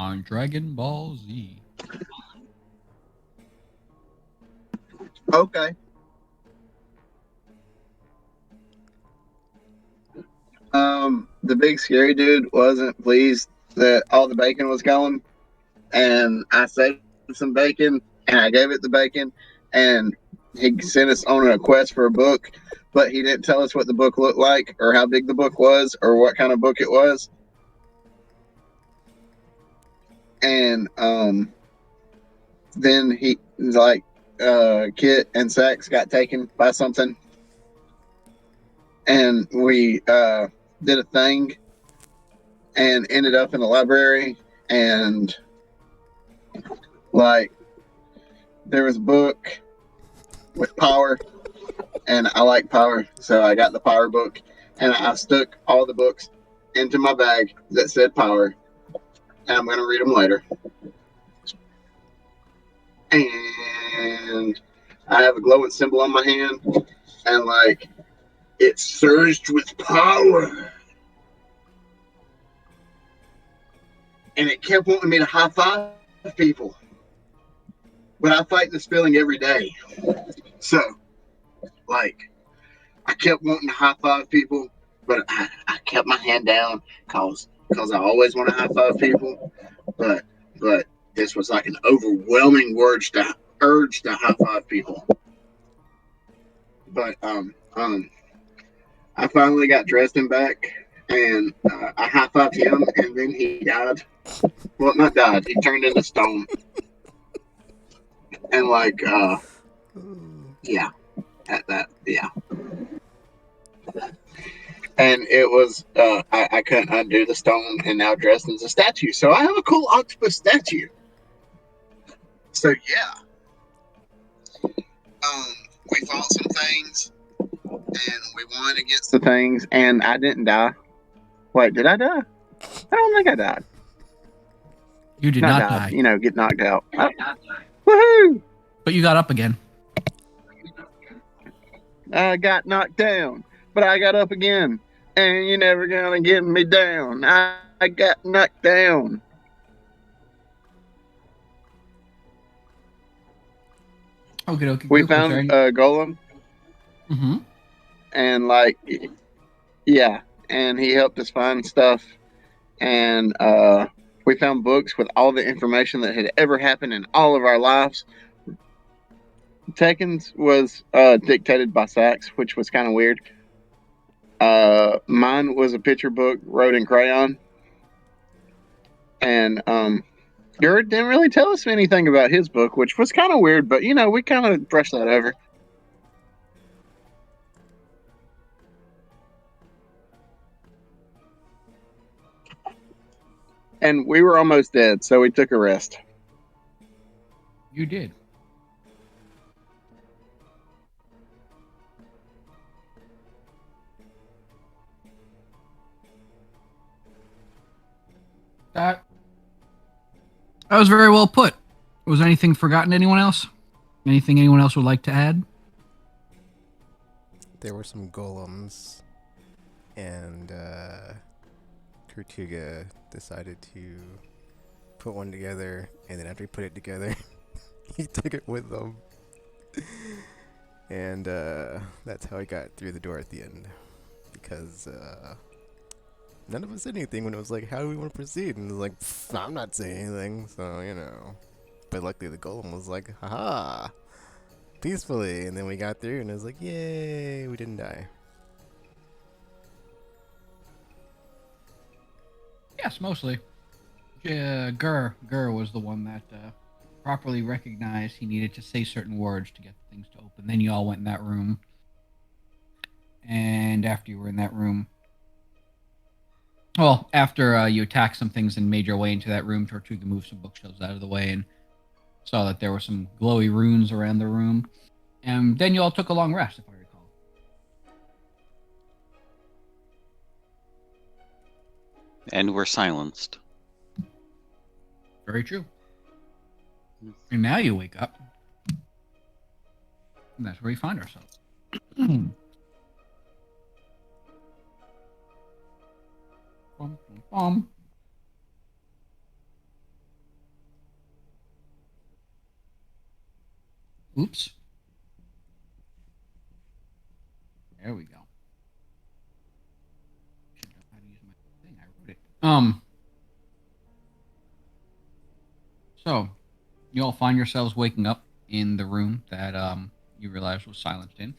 on Dragon Ball Z. Okay. The big scary dude wasn't pleased that all the bacon was gone, and I saved some bacon, and I gave it the bacon, and he sent us on a quest for a book, but he didn't tell us what the book looked like, or how big the book was, or what kind of book it was. And then he like Kit and Sax got taken by something, and we did a thing and ended up in the library, and like there was a book with power, and I like power, so I got the power book, and I stuck all the books into my bag that said power, and I'm gonna read them later. And I have a glowing symbol on my hand, and like it surged with power, and it kept wanting me to high five people, but I fight this feeling every day. So like I kept wanting to high five people, but I kept my hand down because I always want to high five people. But but this was like an overwhelming urge to high five people. But I finally got Dresden back, and I high fived him, and then he died. Well, not died. He turned into stone, and like yeah, at that yeah. And it was I couldn't undo the stone, and now Dresden's a statue. So I have a cool octopus statue. So yeah, um, we fought some things, and we won against the things, and I didn't die. Wait, did I die? I don't think I died. You did Not not died, die, get knocked out. Woohoo! but you got up again. I got knocked down, but I got up again, and you're never gonna get me down. I got knocked down. Okay, okay. We Was there found any? a golem, Mm-hmm. and like, yeah, and he helped us find stuff, and we found books with all the information that had ever happened in all of our lives. Tekken's was dictated by Sax, which was kind of weird. Mine was a picture book wrote in crayon, and Gerd didn't really tell us anything about his book, which was kind of weird, but we kind of brushed that over. And we were almost dead, so we took a rest. You did. That that was very well put. Was anything forgotten to anyone else? Anything anyone else would like to add? There were some golems, and Tortuga decided to put one together, and then after he put it together, he took it with him. And that's how he got through the door at the end. Because none of us said anything when it was like, how do we want to proceed? And it was like, I'm not saying anything, so. But luckily the golem was like, haha, peacefully. And then we got through, and it was like, yay, we didn't die. Yes, mostly. Gur was the one that properly recognized he needed to say certain words to get things to open. Then you all went in that room. And after you were in that room, well, after you attacked some things and made your way into that room, Tortuga moved some bookshelves out of the way and saw that there were some glowy runes around the room. And then you all took a long rest, if I recall. And we're silenced. Very true. And now you wake up. And that's where we find ourselves. Bum, bum, bum. Oops. There we go. Should know how to use my thing. I wrote it. So you all find yourselves waking up in the room that you realized was silenced in.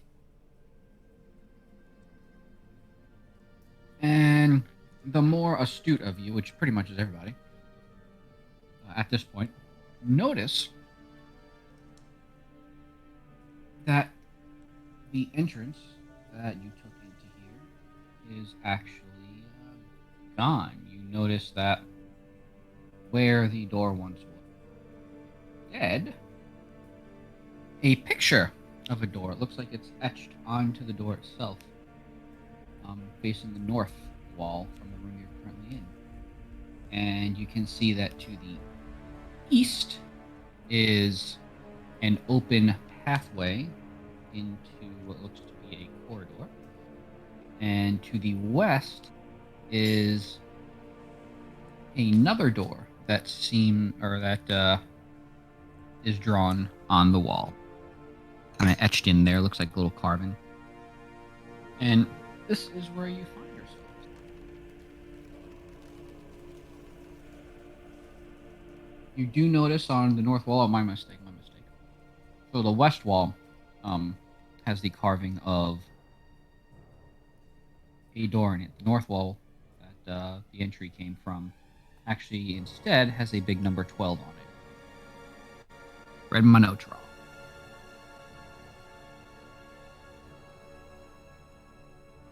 And the more astute of you, which pretty much is everybody, at this point, notice that the entrance that you took into here is actually gone. You notice that where the door once was, instead, a picture of a door. It looks like it's etched onto the door itself, facing the north wall from the room you're currently in. And you can see that to the east is an open pathway into what looks to be a corridor. And to the west is another door that is drawn on the wall. Kind of etched in there, looks like a little carving. And this is where you find yourselves. You do notice on the north wall, my mistake. So the west wall has the carving of a door in it. The north wall that the entry came from actually instead has a big number 12 on it. Red Monotro.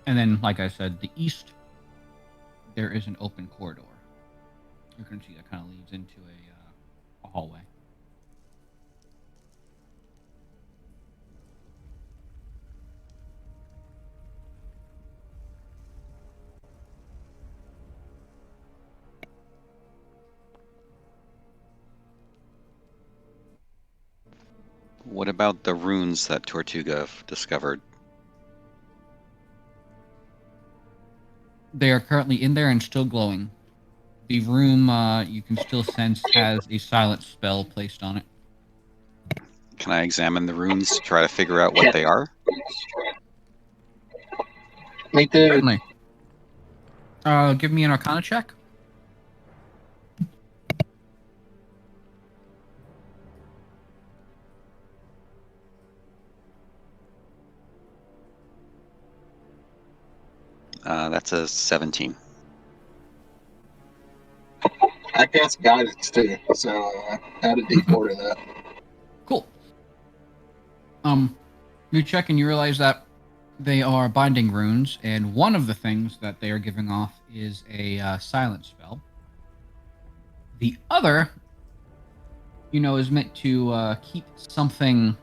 And then, like I said, the east, there is an open corridor. You can see that kind of leads into a hallway. What about the runes that Tortuga discovered? They are currently in there and still glowing. The room, you can still sense, has a silent spell placed on it. Can I examine the runes to try to figure out what they are? Me too. Certainly. Give me an Arcana check. That's a 17. I cast guidance too, so add a D4 to that. Cool. You check and you realize that they are binding runes, and one of the things that they are giving off is a silent spell. The other, is meant to keep something,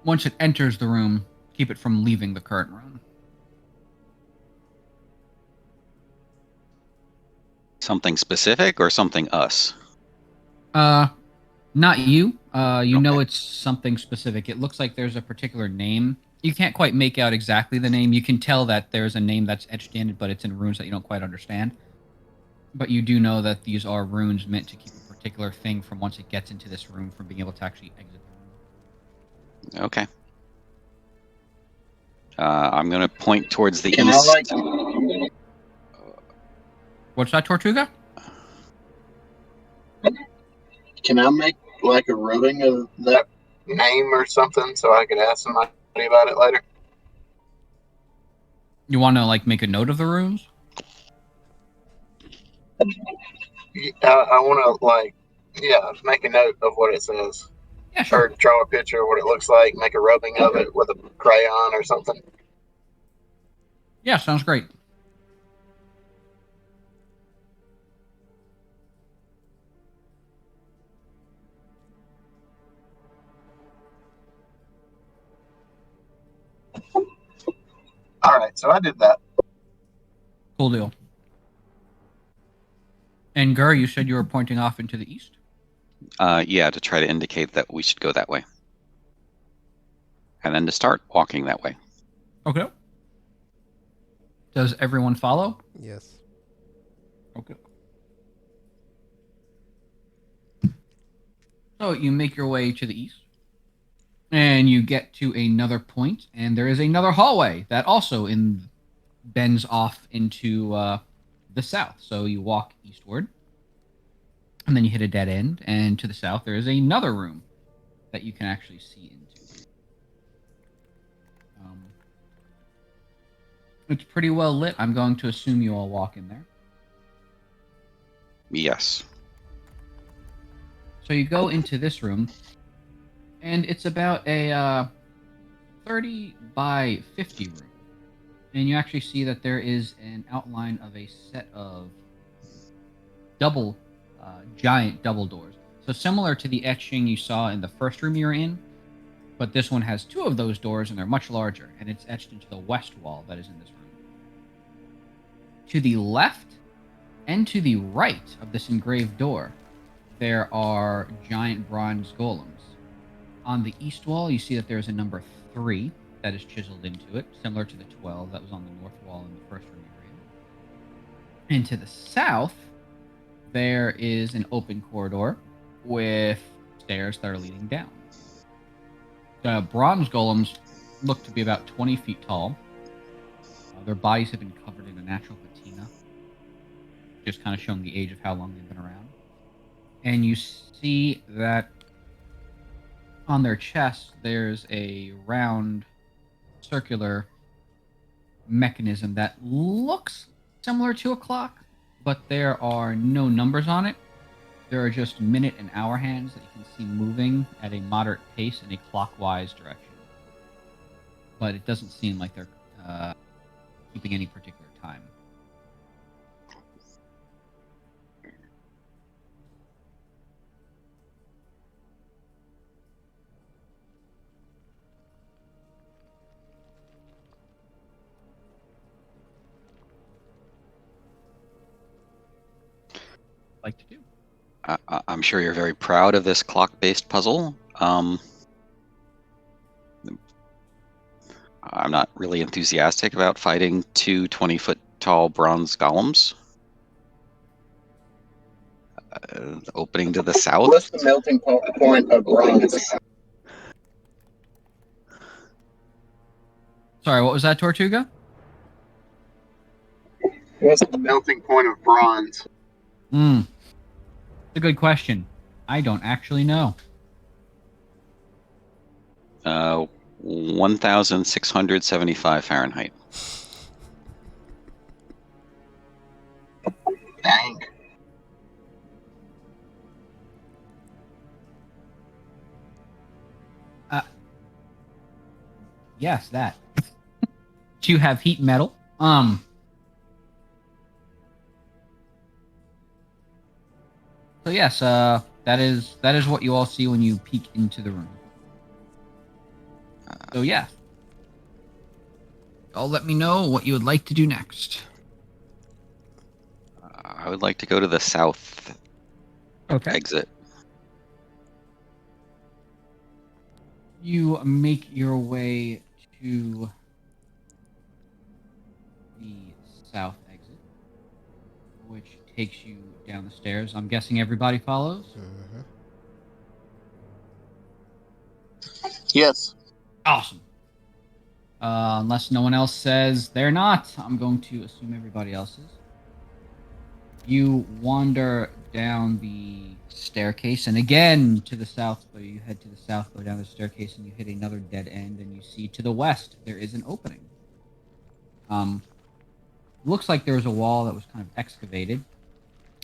once it enters the room, keep it from leaving the current room. Something specific or something us? Not you. You know Okay. it's something specific. It looks like there's a particular name. You can't quite make out exactly the name. You can tell that there's a name that's etched in, but it's in runes that you don't quite understand. But you do know that these are runes meant to keep a particular thing from once it gets into this room from being able to actually exit the room. Okay. I'm going to point towards the Can east. I What's that, Tortuga? can I make like a ruling of that name or something so I could ask somebody about it later? You want to make a note of the runes? I want to make a note of what it says. Yeah, Or sure. draw a picture of what it looks like, make a rubbing of it with a crayon or something. Yeah, sounds great. All right, so I did that. Cool deal. And Gur, you said you were pointing off into the east? Yeah, to try to indicate that we should go that way. And then to start walking that way. Okay. Does everyone follow? Yes. Okay. So you make your way to the east, and you get to another point, and there is another hallway that also bends off into the south. So you walk eastward, and then you hit a dead end, and to the south there is another room that you can actually see into. It's pretty well lit. I'm going to assume you all walk in there. Yes. So you go into this room, and it's about a 30 by 50 room. And you actually see that there is an outline of a set of giant double doors. So similar to the etching you saw in the first room you were in, but this one has two of those doors, and they're much larger, and it's etched into the west wall that is in this room. To the left and to the right of this engraved door, there are giant bronze golems. On the east wall, you see that there's a number 3 that is chiseled into it, similar to the 12 that was on the north wall in the first room you were in. And to the south, there is an open corridor with stairs that are leading down. The bronze golems look to be about 20 feet tall. Their bodies have been covered in a natural patina, just kind of showing the age of how long they've been around. And you see that on their chest, there's a round, circular mechanism that looks similar to a clock, but there are no numbers on it. There are just minute and hour hands that you can see moving at a moderate pace in a clockwise direction. But it doesn't seem like they're keeping any particular time. Like to do. I'm sure you're very proud of this clock-based puzzle. I'm not really enthusiastic about fighting two 20-foot-tall bronze golems. Opening to the south. What's the melting point of bronze? Sorry, what was that, Tortuga? What's the melting point of bronze? It's a good question. I don't actually know. 1,675 Fahrenheit. Dang. Yes, that. Do you have heat metal? So yes, that is what you all see when you peek into the room. So yeah. Y'all let me know what you would like to do next. I would like to go to the south exit. You make your way to the south exit, which takes you down the stairs. I'm guessing everybody follows? Yes. Awesome. Unless no one else says they're not, I'm going to assume everybody else is. You wander down the staircase, and again to the south, so you head to the south, go down the staircase, and you hit another dead end, and you see to the west there is an opening. Looks like there was a wall that was kind of excavated,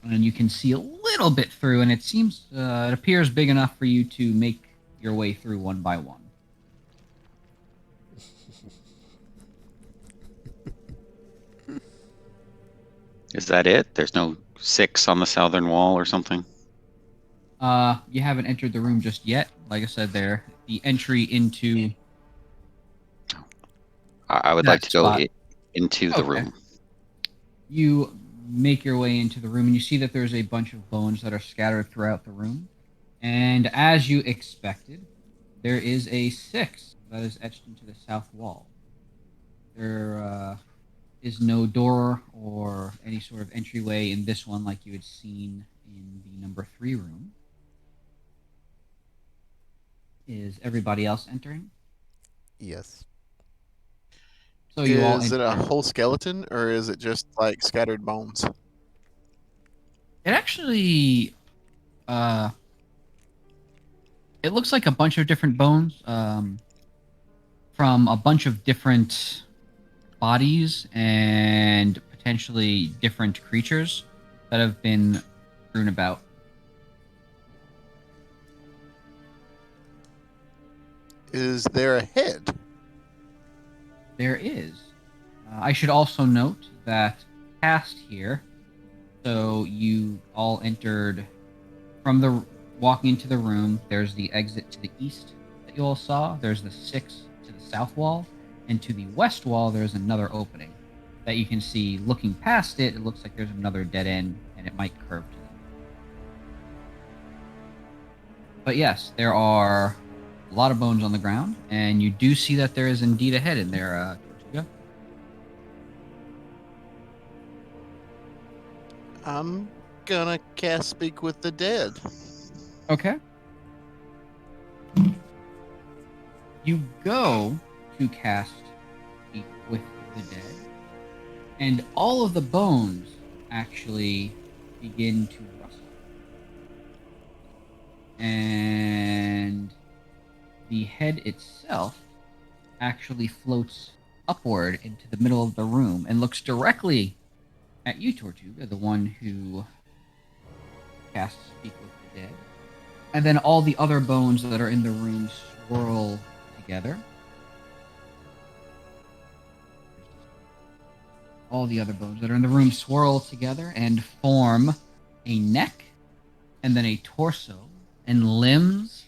and you can see a little bit through, and it seems, it appears big enough for you to make your way through one by one. Is that it? There's no 6 on the southern wall or something? You haven't entered the room just yet. Like I said, the entry into... I would like to go into the room. You make your way into the room, and you see that there's a bunch of bones that are scattered throughout the room. And as you expected, there is a 6 that is etched into the south wall. There is no door or any sort of entryway. entryway in this one like you had seen in the number 3 room. Is everybody else entering? Yes. So you all Is it enter. a whole skeleton or is it just like scattered bones? It actually, uh, it looks like a bunch of different bones, from a bunch of different bodies and potentially different creatures that have been strewn about. Is there a head? There is. I should also note that past here, so you all entered from the walking into the room. There's the exit to the east that you all saw. There's the 6 to the south wall, and to the west wall there's another opening that you can see. Looking past it, it looks like there's another dead end, and it might curve to them. But yes, there are a lot of bones on the ground, and you do see that there is indeed a head in there, Tortuga. I'm gonna cast Speak with the Dead. Okay. You go to cast Speak with the Dead, and all of the bones actually begin to rustle. And the head itself actually floats upward into the middle of the room and looks directly at you, Tortuga, the one who casts Speak with the Dead. And then all the other bones that are in the room swirl together. All the other bones that are in the room swirl together and form a neck, and then a torso, and limbs.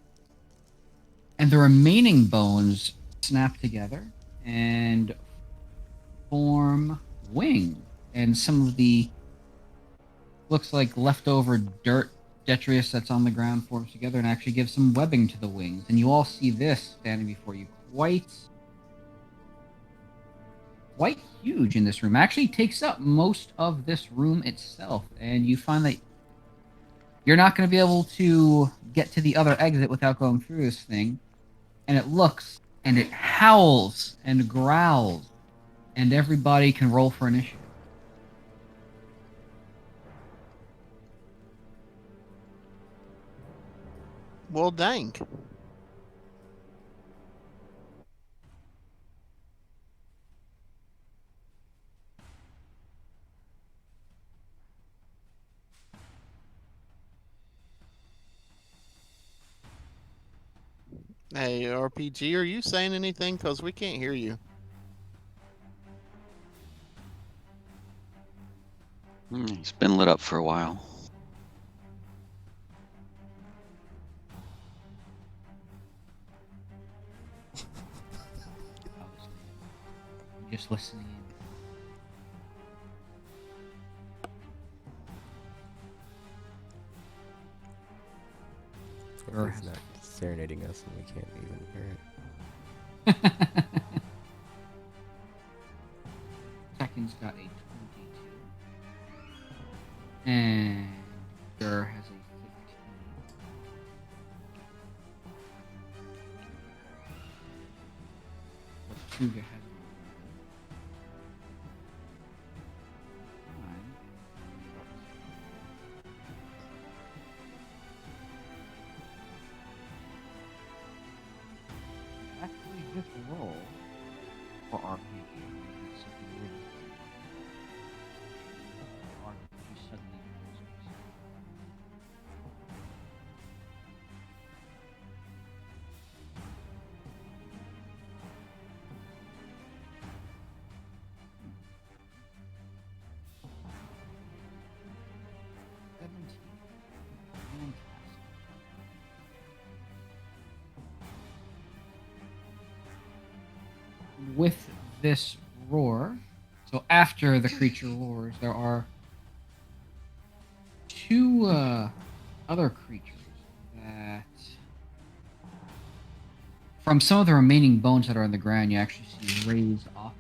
And the remaining bones snap together and form wings. And some of the looks like leftover dirt detritus that's on the ground forms together and actually gives some webbing to the wings. And you all see this standing before you, quite huge in this room. Actually takes up most of this room itself, and you find that you're not going to be able to get to the other exit without going through this thing. And it looks and it howls and growls, and everybody can roll for initiative. Well, dang. Hey, RPG, are you saying anything? Because we can't hear you. It's been lit up for a while. Just listening in. Or He's has- not serenading us and we can't even hear it. Seconds got a 22. And Gur has a 15. Tortuga has a 9. Actually, just roll for RPG. It's something weird. RPG suddenly goes upside. With this roar, so after the creature roars, there are two other creatures that, from some of the remaining bones that are on the ground, you actually see raised off.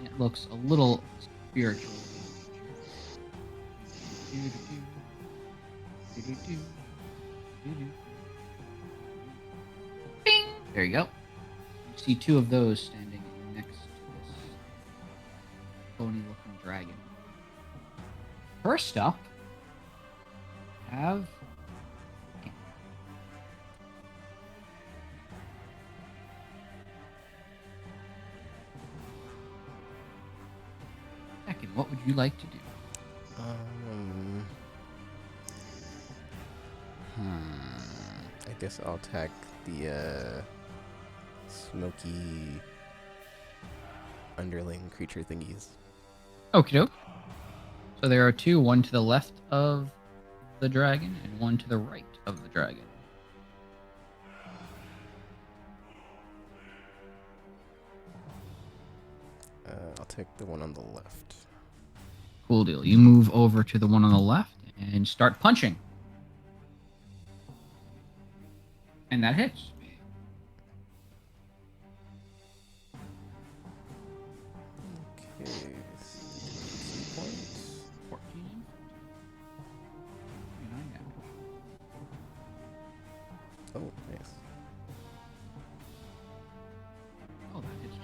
It looks a little spiritual. Bing! There you go. You see two of those standing next to this bony-looking dragon. First up, have Second, what would you like to do? I guess I'll attack the smoky underling creature thingies. Okie doke. So there are two, one to the left of the dragon and one to the right of the dragon. I'll take the one on the left. Cool deal. You move over to the one on the left and start punching. And that hits. Okay, 6 points. 14. 29 damage. Oh, nice. Oh, that hits too.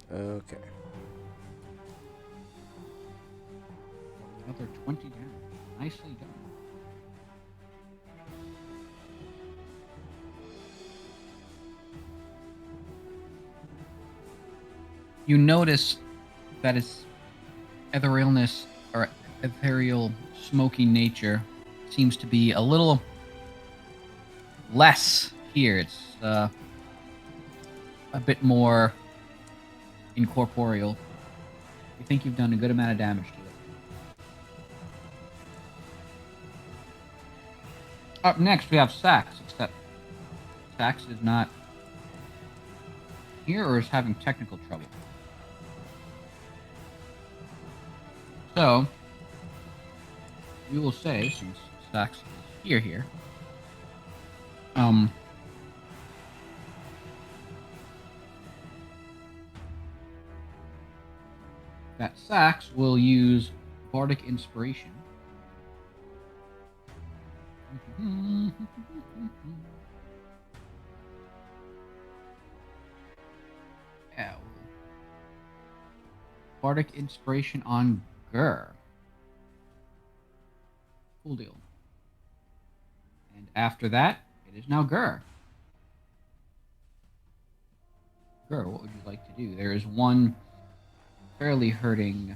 Okay. Another 20 damage. Nicely done. You notice that its etherealness or ethereal smoky nature seems to be a little less here. It's a bit more incorporeal. You think you've done a good amount of damage to it. Up next, we have Sax, except Sax is not here or is having technical trouble. So, we will say, since Sax is here, that Sax will use Bardic Inspiration. Yeah. Bardic Inspiration on Gur. Cool deal. And after that, it is now Gur. Gur, what would you like to do? There is one fairly hurting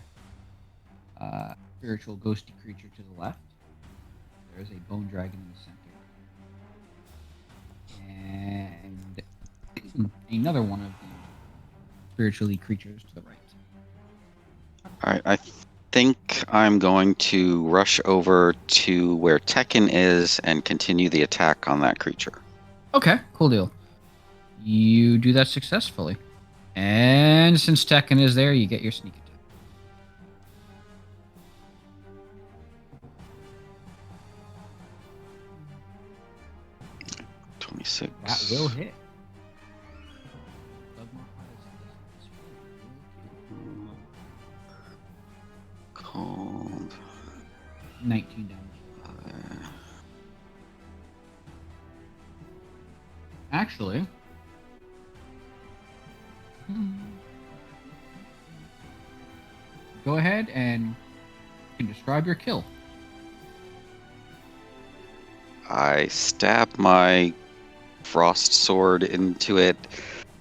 spiritual ghosty creature to the left. There is a bone dragon in the center. And another one of the spiritually creatures to the right. Alright, I think I'm going to rush over to where Tekken is and continue the attack on that creature. Okay, cool deal. You do that successfully. And since Tekken is there, you get your sneak attack. 26. That will hit. Cold. 19 damage. Actually, go ahead and you can describe your kill. I stab my frost sword into it.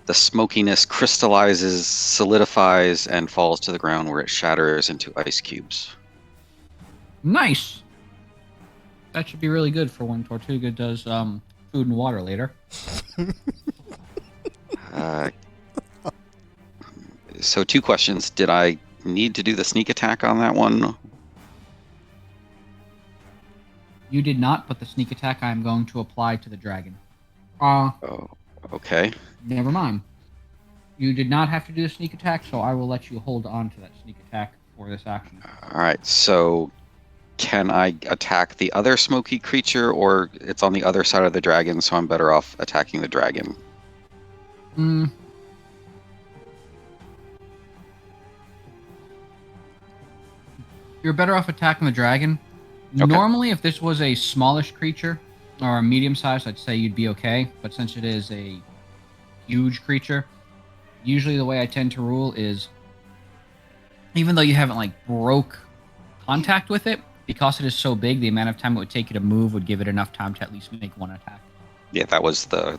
The smokiness crystallizes, solidifies, and falls to the ground where it shatters into ice cubes. Nice. That should be really good for when Tortuga does food and water later. So 2 questions. Did I need to do the sneak attack on that one? You did not, but the sneak attack I am going to apply to the dragon. Oh, okay. Never mind. You did not have to do the sneak attack, so I will let you hold on to that sneak attack for this action. Alright, so can I attack the other smoky creature, or it's on the other side of the dragon, so I'm better off attacking the dragon? You're better off attacking the dragon. Okay. Normally, if this was a smallish creature or a medium size, I'd say you'd be okay. But since it is a huge creature, usually the way I tend to rule is, even though you haven't like broke contact with it, because it is so big, the amount of time it would take you to move would give it enough time to at least make one attack. Yeah, that was the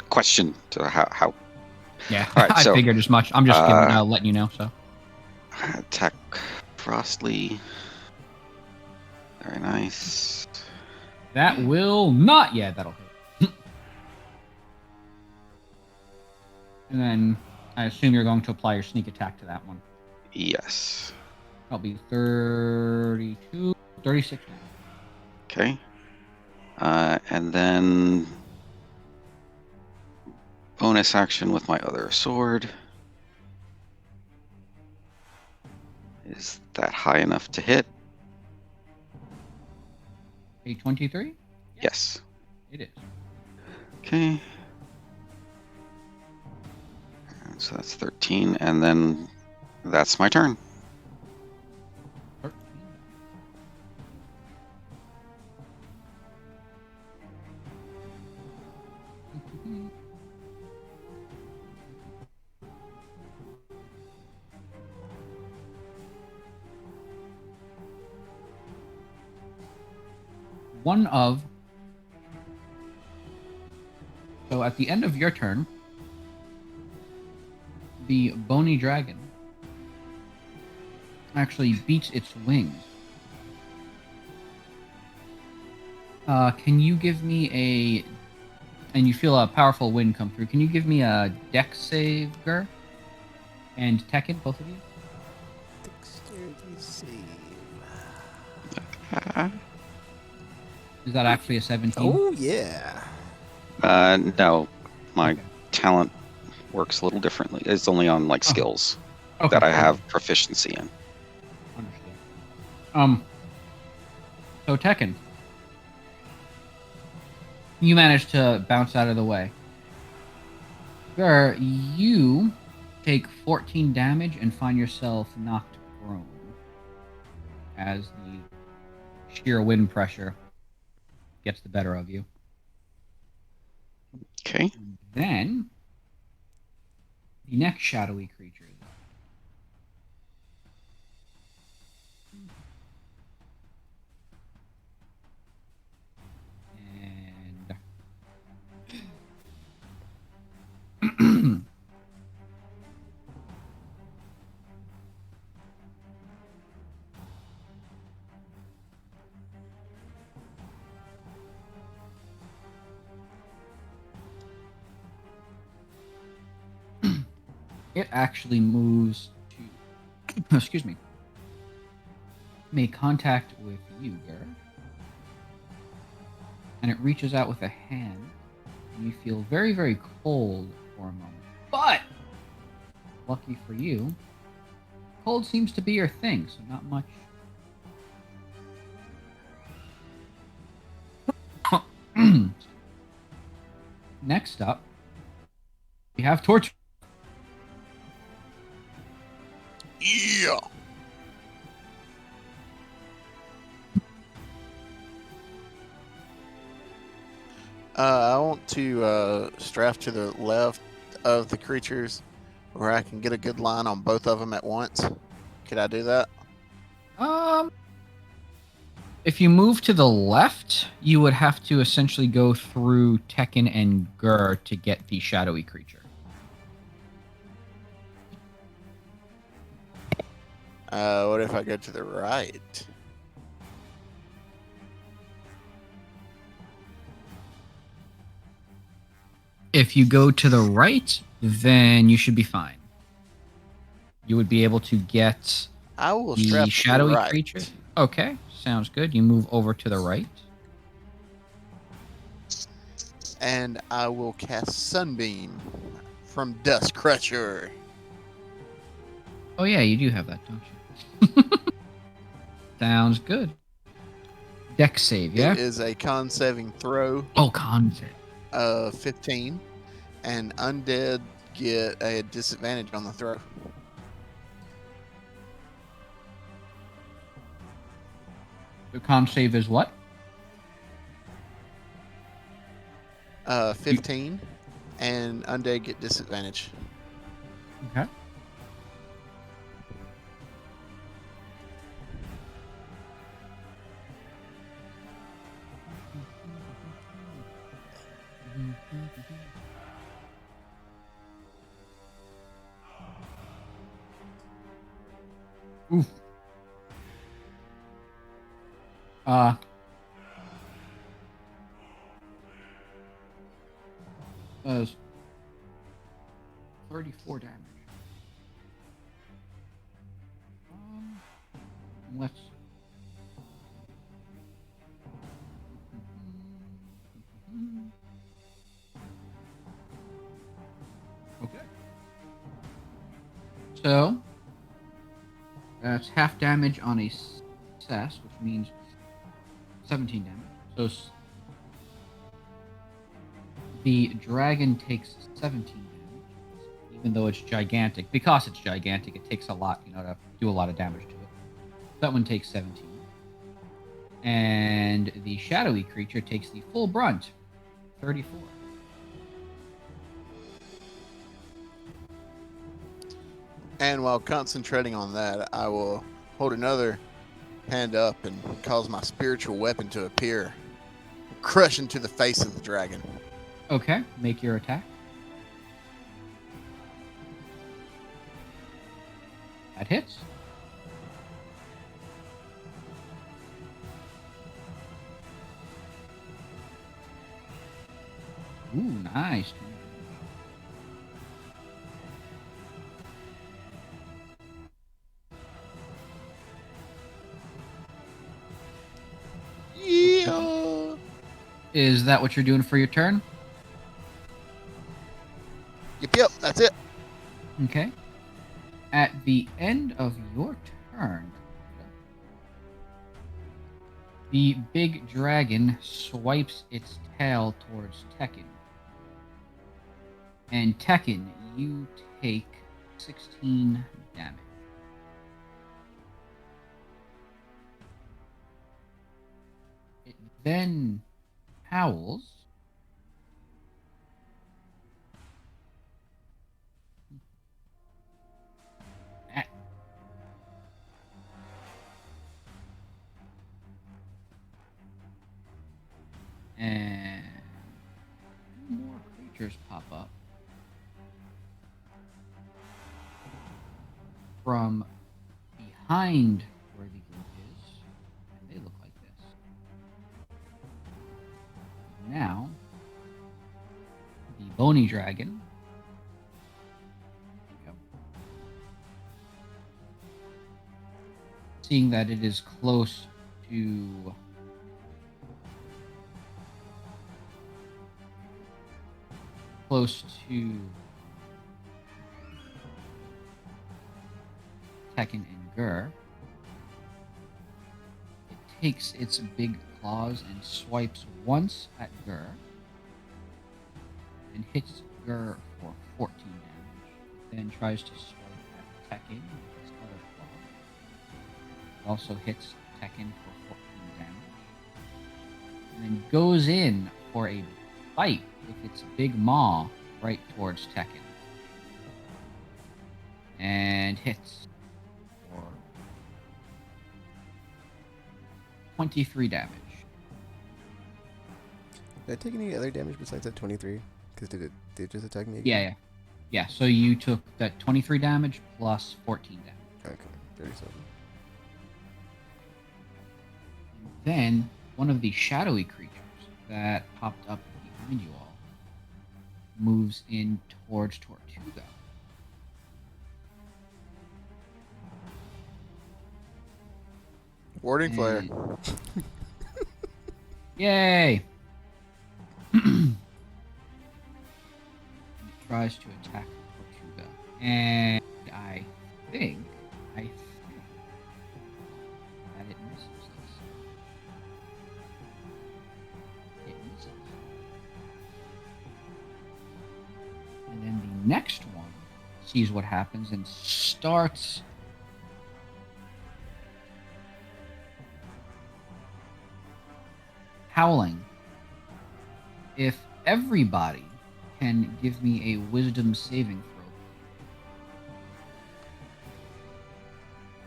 question to how Yeah, All right, I so, figured as much. I'm just letting you know. So attack Frostly. Very nice. that will not. Yeah, that'll hit. And then I assume you're going to apply your sneak attack to that one. Yes. That'll be 32, 36 now. Okay. And then bonus action with my other sword. Is that high enough to hit? A 23? Yes. It is. Okay. And so that's 13, and then that's my turn. 13. One of. So at the end of your turn, the bony dragon actually beats its wings. Can you give me a... And you feel a powerful wind come through. Can you give me a dex save, Gur? And Tekken, both of you? Dexterity save. Is that actually a 17? Oh, yeah. No, my Okay. talent works a little differently. It's only on like skills Okay. that I have proficiency in. Understood. So Tekken, you managed to bounce out of the way. Gur, you take 14 damage and find yourself knocked prone as the sheer wind pressure gets the better of you. Okay. Then the next shadowy creature. And it actually moves to, excuse me, make contact with you, Gur. And it reaches out with a hand, and you feel very, very cold for a moment. But, lucky for you, cold seems to be your thing, so not much. Next up, we have Torch. Yeah. I want to strafe to the left of the creatures where I can get a good line on both of them at once. Could I do that? If you move to the left, you would have to essentially go through Tekken and Gur to get the shadowy creature. What if I go to the right? If you go to the right, then you should be fine. You would be able to get I will the strap to shadowy the right. creature. Okay, sounds good. You move over to the right. And I will cast Sunbeam from Dust Crusher. Oh yeah, you do have that, don't you? Sounds good. Dex save, yeah? It is a con saving throw Oh, con save. of 15, and undead get a disadvantage on the throw. The con save is what? 15, and undead get disadvantage. Okay. Oof. Does 34 damage. Let's. Okay. So that's half damage on a success, which means 17 damage. So the dragon takes 17 damage, even though it's gigantic. Because it's gigantic, it takes a lot, to do a lot of damage to it. That one takes 17. And the shadowy creature takes the full brunt, 34. And while concentrating on that, I will hold another hand up and cause my spiritual weapon to appear, crush into the face of the dragon. Okay, make your attack. That hits. Ooh, nice. Yeah. Is that what you're doing for your turn? Yep, that's it. Okay. At the end of your turn, the big dragon swipes its tail towards Tekken. And Tekken, you take 16 damage. It then howls. And more creatures pop up from behind where the group is, and they look like this. Now, the bony dragon. There we go. Seeing that it is close to Tekken and Gur, it takes its big claws and swipes once at Gur and hits Gur for 14 damage. Then tries to swipe at Tekken with its other claw. It also hits Tekken for 14 damage. And then goes in for a bite with its big maw right towards Tekken. And hits for 23 damage. Did I take any other damage besides that 23? Because did it just attack me Yeah, again? yeah. So you took that 23 damage plus 14 damage. Okay, 37. And then one of the shadowy creatures that popped up behind you all moves in towards Tortuga. Warding flare. And- Yay! And it tries to attack Tortuga. And I think that it misses this. It misses. And then the next one sees what happens and starts howling. If everybody can give me a wisdom saving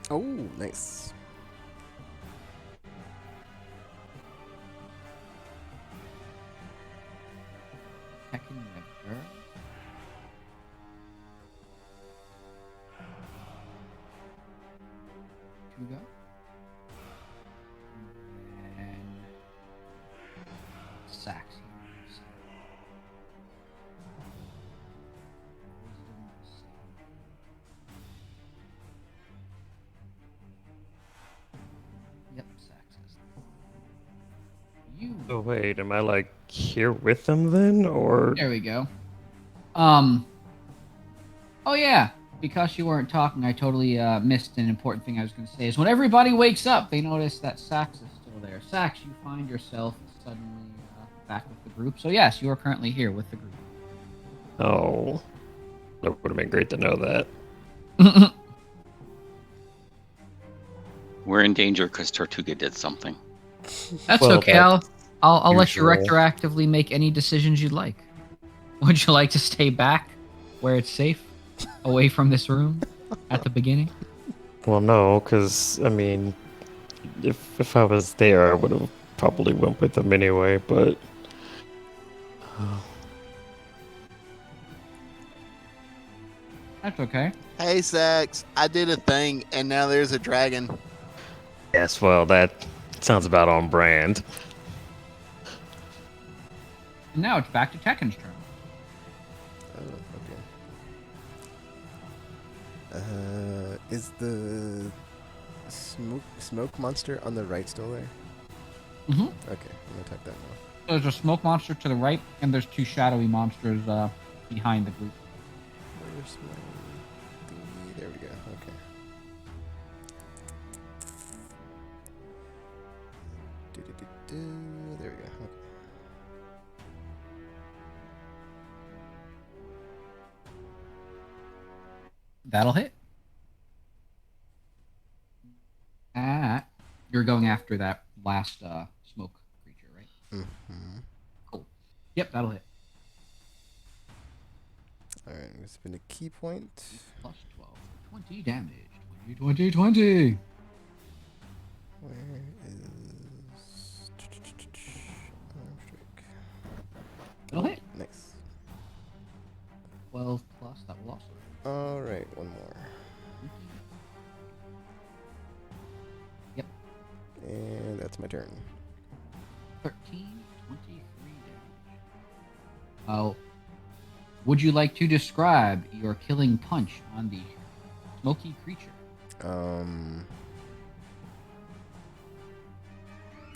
throw. Oh, nice. Tekken never. Two go. And Sax here. Wisdom save. Yep, Sax is. You. So wait, am I like here with them then, or? There we go. Oh yeah, because you weren't talking, I totally missed an important thing I was going to say. Is when everybody wakes up, they notice that Sax is still there. Sax, you find yourself suddenly back with the group. So yes, you are currently here with the group. Oh, that would have been great to know that. We're in danger because Tortuga did something. That's Well, okay. that's I'll let you usual. retroactively make any decisions you'd like. Would you like to stay back where it's safe, away from this room at the beginning? Well, no, because I mean, if I was there, I would have probably went with them anyway. But That's okay. Hey, Sax, I did a thing, and now there's a dragon. yes, well, that sounds about on brand. And now it's back to Tekken's turn. Oh, okay. Is the smoke monster on the right still there? Mm-hmm. Okay, I'm gonna type that now. There's a smoke monster to the right, and there's two shadowy monsters behind the group. Where's my thingy? There we go. Okay. There we go. Okay. That'll hit. You're going after that last smoke creature, right? Mm-hmm. Cool. Yep, that'll hit. Alright, I'm gonna spend a key point. Plus 12. 20 damage. 20, 20, 20. Where is arm strike? It'll hit. Nice. 12 plus, that will also hit. Alright, one more. Yep. And that's my turn. 13, 23 damage. Oh. Would you like to describe your killing punch on the smoky creature?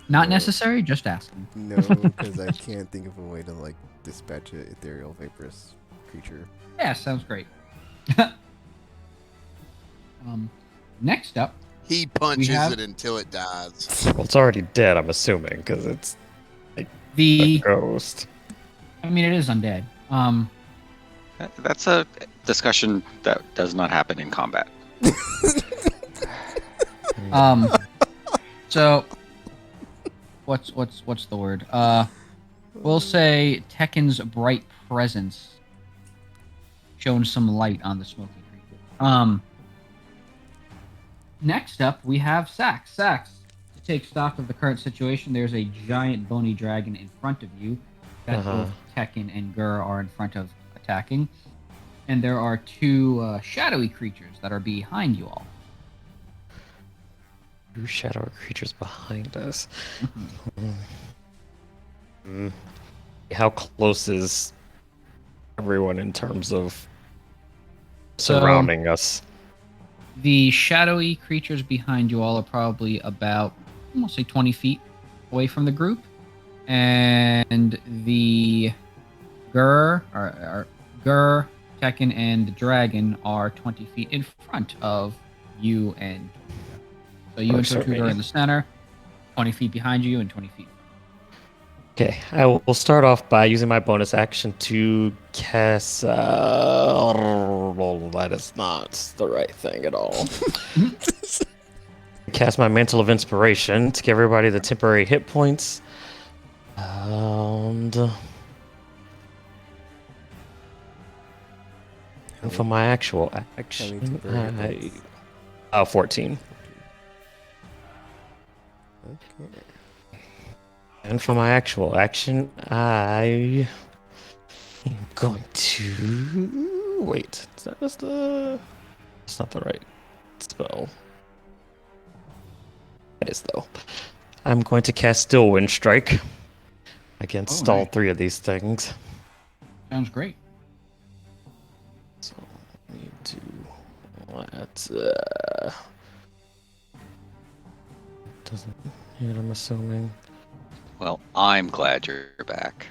Not necessary, just asking. No, because I can't think of a way to like dispatch an ethereal vaporous creature. Yeah, sounds great. Next up, He punches have- it until it dies. Well, it's already dead, I'm assuming, because it's a the ghost. I mean, it is undead. That's a discussion that does not happen in combat. So what's the word? We'll say Tekken's bright presence shone some light on the smoky creature. Next up, we have Sax. Sax, to take stock of the current situation, there's a giant bony dragon in front of you that both Tekken and Gur are in front of attacking. And there are two shadowy creatures that are behind you all. Two shadow creatures behind us. How close is everyone in terms of surrounding us? The shadowy creatures behind you all are probably about, I'll say 20 feet away from the group. And the Gur, Tekken, and the dragon are 20 feet in front of you and Tortuga. So you and Tortuga are in the center, 20 feet behind you and 20 feet. Okay, I will start off by using my bonus action to cast. That is not the right thing at all. Cast my Mantle of Inspiration to give everybody the temporary hit points And for my actual action, variables? 14. Okay. And for my actual action, I am going to wait. That's not the right spell. It is though. I'm going to cast Still Wind Strike against Oh, all nice. three of these things. Sounds great. So we need to let doesn't hit, I'm assuming. Well, I'm glad you're back.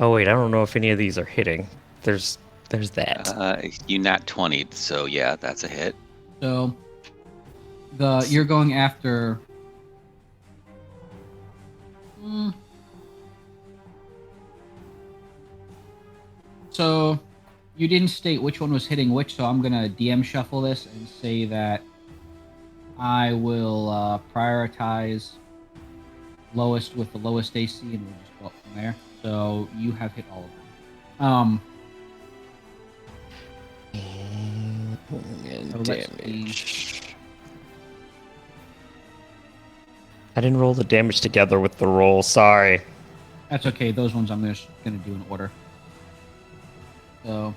Oh wait, I don't know if any of these are hitting. There's that. You nat 20'd, so yeah, that's a hit. So you're going after. So you didn't state which one was hitting which, so I'm gonna DM shuffle this and say that I will prioritize lowest with the lowest AC, and we'll just go up from there. So you have hit all of them. And So let's damage. I didn't roll the damage together with the roll. Sorry. That's okay. Those ones I'm just gonna do in order. So,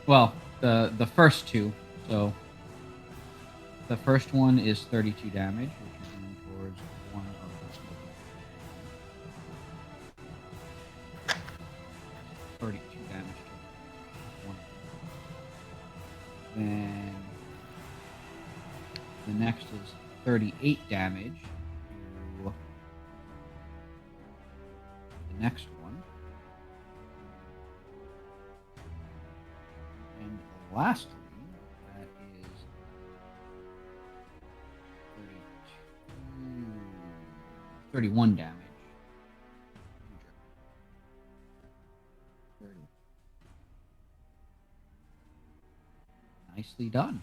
well, the first two. So, the first one is 32 damage, which is going towards one of those. 32 damage to one. Then the next is 38 damage to the next one. And lastly, that is 31 damage. 30. Nicely done.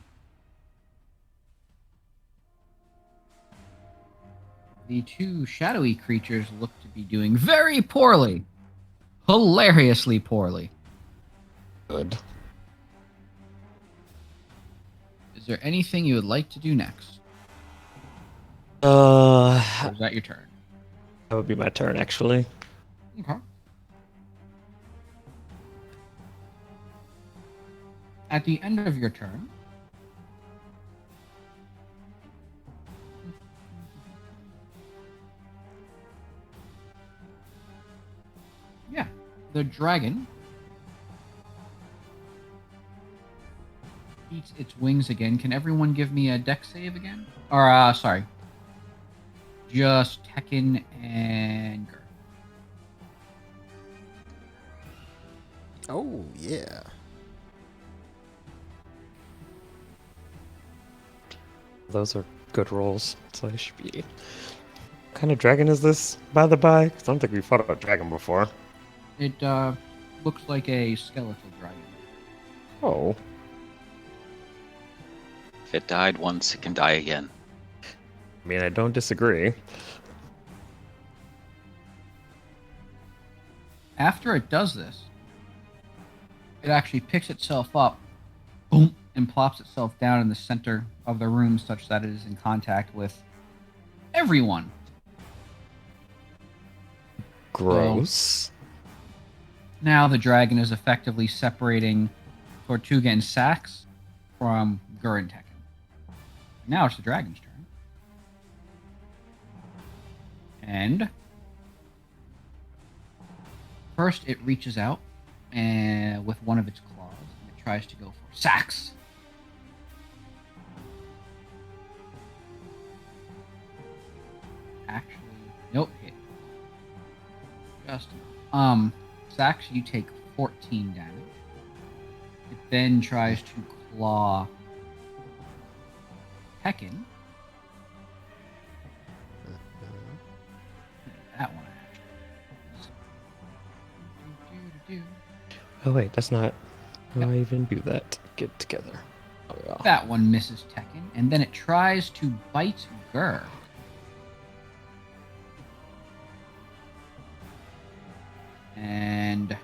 The two shadowy creatures look to be doing very poorly. Hilariously poorly. Good. Is there anything you would like to do next? Uh, Or is that your turn? that would be my turn actually. Okay. At the end of your turn, yeah, the dragon beats its wings again. Can everyone give me a dex save again? Or, sorry. Just Tekken and Gur. Oh, yeah. Those are good rolls, so they should be. What kind of dragon is this, by the by? 'Cause I don't think we fought a dragon before. It looks like a skeletal dragon. Oh, If it died once, it can die again. I mean, I don't disagree. After it does this, it actually picks itself up, boom, and plops itself down in the center of the room such that it is in contact with everyone. Gross. Now the dragon is effectively separating Tortuga and Sax from Gur and Tekken. Now it's the dragon's turn. And first it reaches out and with one of its claws and it tries to go for Sax. Actually, nope, hit. Just Sax, you take 14 damage. It then tries to claw Tekken. That one actually. Oh wait, that's not how I even do that. Get together. Oh, yeah. That one misses Tekken, and then it tries to bite Gur. And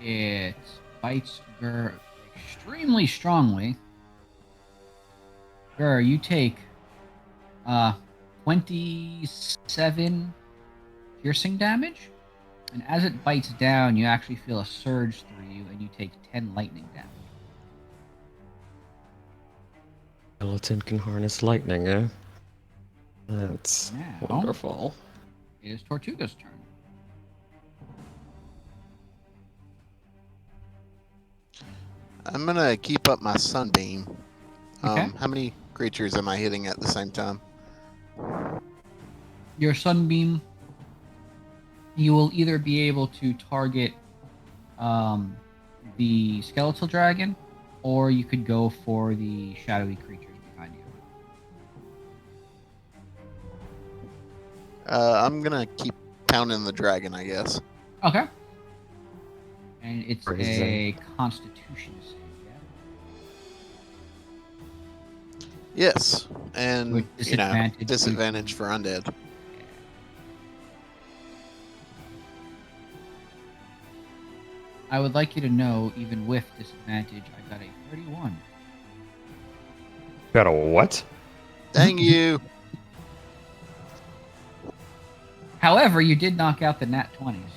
it bites Gur extremely strongly. Gur, you take 27 piercing damage, and as it bites down, you actually feel a surge through you, and you take 10 lightning damage. Skeleton can harness lightning, eh? That's Now, wonderful. it is Tortuga's turn. I'm gonna keep up my sunbeam. Okay. How many creatures am I hitting at the same time? Your sunbeam, you will either be able to target the skeletal dragon, or you could go for the shadowy creatures behind you. I'm gonna keep pounding the dragon, I guess. Okay. And it's Crazy. a Constitution save, yeah? Yes, and With disadvantage. disadvantage for undead. I would like you to know, even with disadvantage, I got a 31. Got a what? Dang you! However, you did knock out the nat 20, so.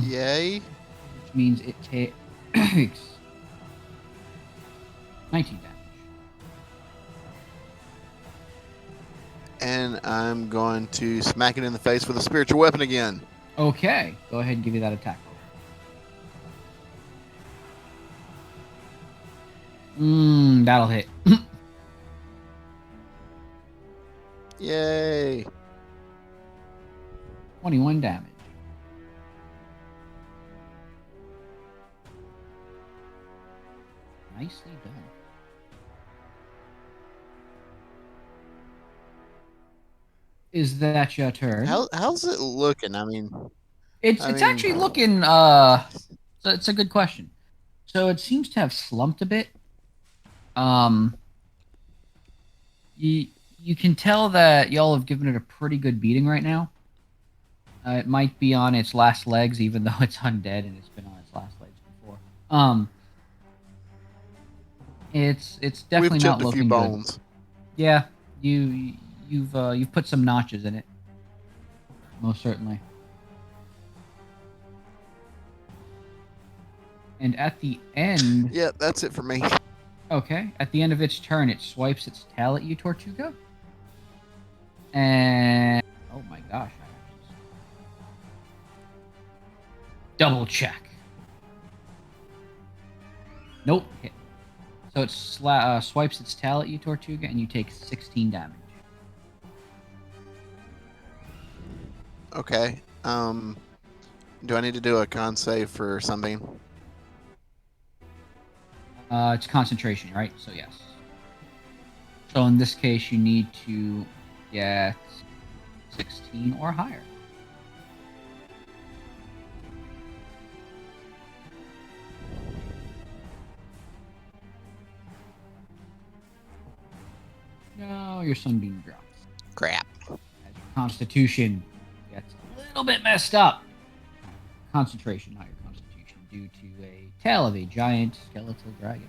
Yay! Which means it takes 19 damage. And I'm going to smack it in the face with a spiritual weapon again. Okay, go ahead and give me that attack. That'll hit. Yay! 21 damage. Nicely done. Is that your turn? How's it looking? I mean, It's I it's mean- actually looking so it's a good question. So it seems to have slumped a bit. You can tell that y'all have given it a pretty good beating right now. It might be on its last legs, even though it's undead and it's been on its last legs before. It's definitely we've not chipped a few looking good. bones. Yeah, you've put some notches in it. Most certainly. And at the end, Yeah, that's it for me. okay, at the end of its turn, it swipes its tail at you, Tortuga. And oh my gosh, I have to double check. Nope, hit. So it swipes its tail at you, Tortuga, and you take 16 damage. Okay. Do I need to do a con save for Sunbeam? It's concentration, right? So yes. So in this case, you need to get 16 or higher. No, your sunbeam drops. Crap. As your constitution gets a little bit messed up. Concentration, not your constitution, due to a tail of a giant skeletal dragon.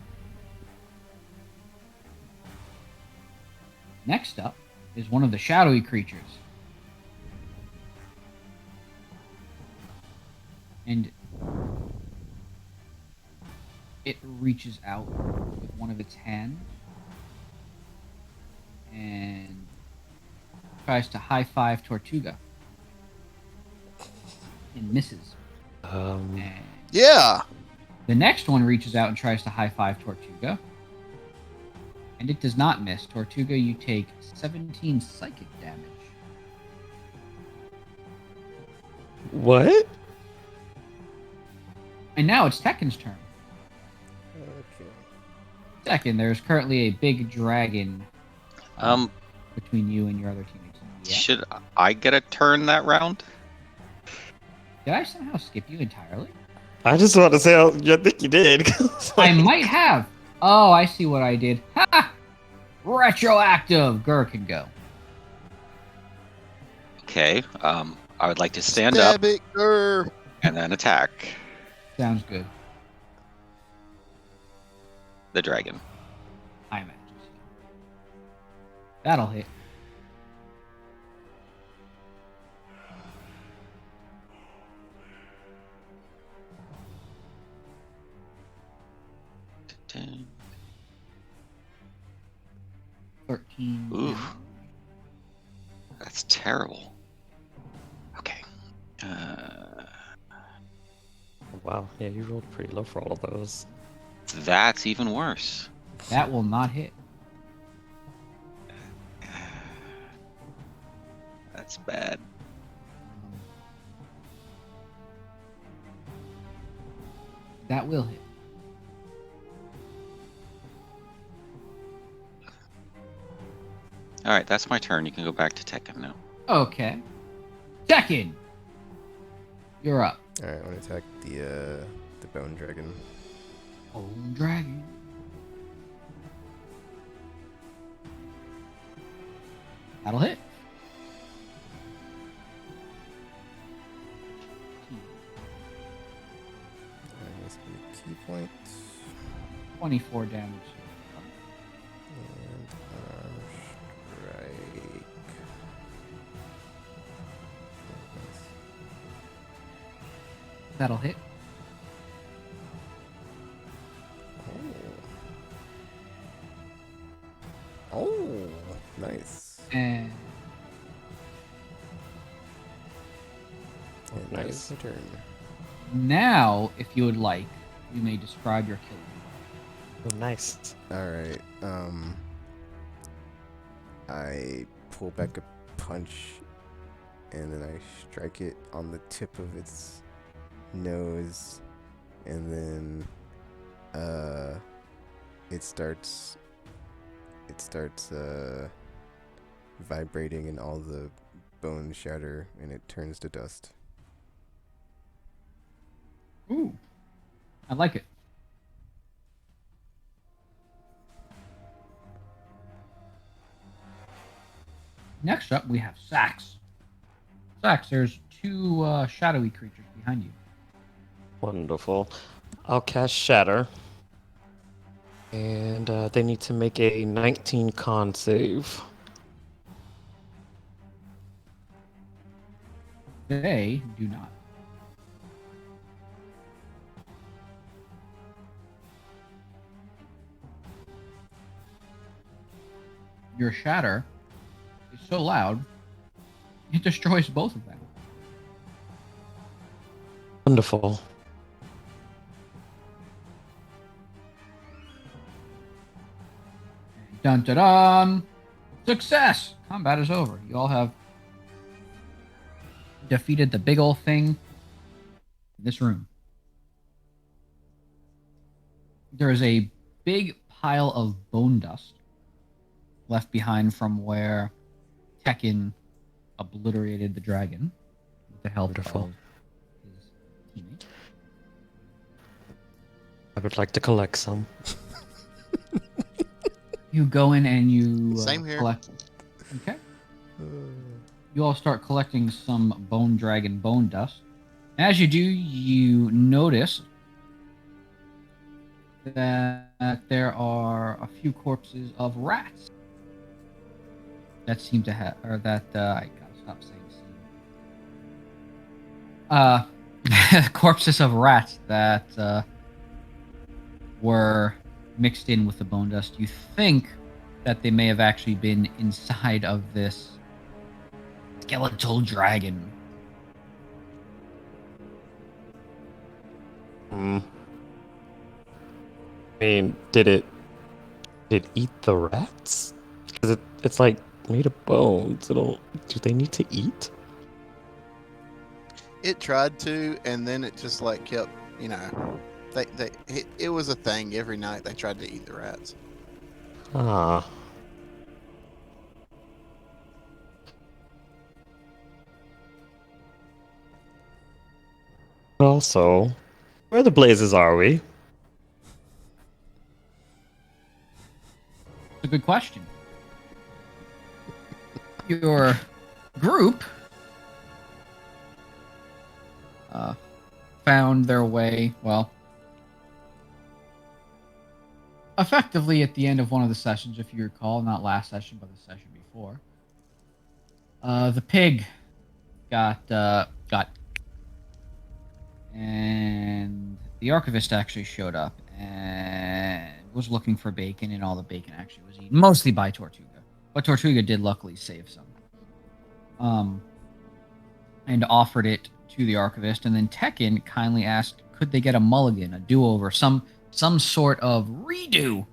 Next up is one of the shadowy creatures. And it reaches out with one of its hands and tries to high-five Tortuga. And misses. And Yeah. the next one reaches out and tries to high-five Tortuga. And it does not miss. Tortuga, you take 17 psychic damage. What? And now it's Tekken's turn. Okay. Tekken, there's currently a big dragon between you and your other teammates. Yeah. Should I get a turn that round? Did I somehow skip you entirely? I just want to say, I think you did. I might have. Oh, I see what I did. Ha! Retroactive. Gur can go. Okay. I would like to stand up Stab it, grr. and then attack Sounds good. the dragon. I imagine so. That'll hit. Dun. 13. Oof. That's terrible. Okay. Wow, yeah, you rolled pretty low for all of those. That's even worse. That will not hit. That's bad. That will hit. All right, that's my turn. You can go back to Tekken now. Okay. Tekken! You're up. All right, I want to attack the bone dragon. Oh, dragon. That'll hit. This will be a key point. 24 damage. And strike. That'll hit. Oh, nice. And And that is Nice. my turn. now, if you would like, you may describe your kill. Oh, nice. All right. I pull back a punch, and then I strike it on the tip of its nose, and then it starts vibrating, and all the bones shatter, and it turns to dust. Ooh. I like it. Next up, we have Sax. Sax, there's two shadowy creatures behind you. Wonderful. I'll cast Shatter. And they need to make a 19 con save. They do not. Your shatter is so loud, it destroys both of them. Wonderful. Dun dun dun! Success! Combat is over. You all have defeated the big old thing in this room. There is a big pile of bone dust left behind from where Tekken obliterated the dragon with the help Wonderful. of his teammate. I would like to collect some. You go in and you Same here. collect. Okay. You all start collecting some bone dragon bone dust. As you do, you notice that there are a few corpses of rats that seem to have, or that I gotta stop saying seem. Corpses of rats that were mixed in with the bone dust. You think that they may have actually been inside of this skeletal dragon. I mean, did it eat the rats? Because it's like made of bones. Do they need to eat? It tried to, and then it just like kept, it was a thing every night. They tried to eat the rats. Ah. But also, where the blazes are we? good question. Your group found their way, well, effectively at the end of one of the sessions, if you recall, not last session, but the session before. The pig got, and the archivist actually showed up and was looking for bacon, and all the bacon actually was eaten, mostly by Tortuga. But Tortuga did luckily save some. And offered it to the archivist, and then Tekken kindly asked, could they get a mulligan, a do-over, some sort of redo?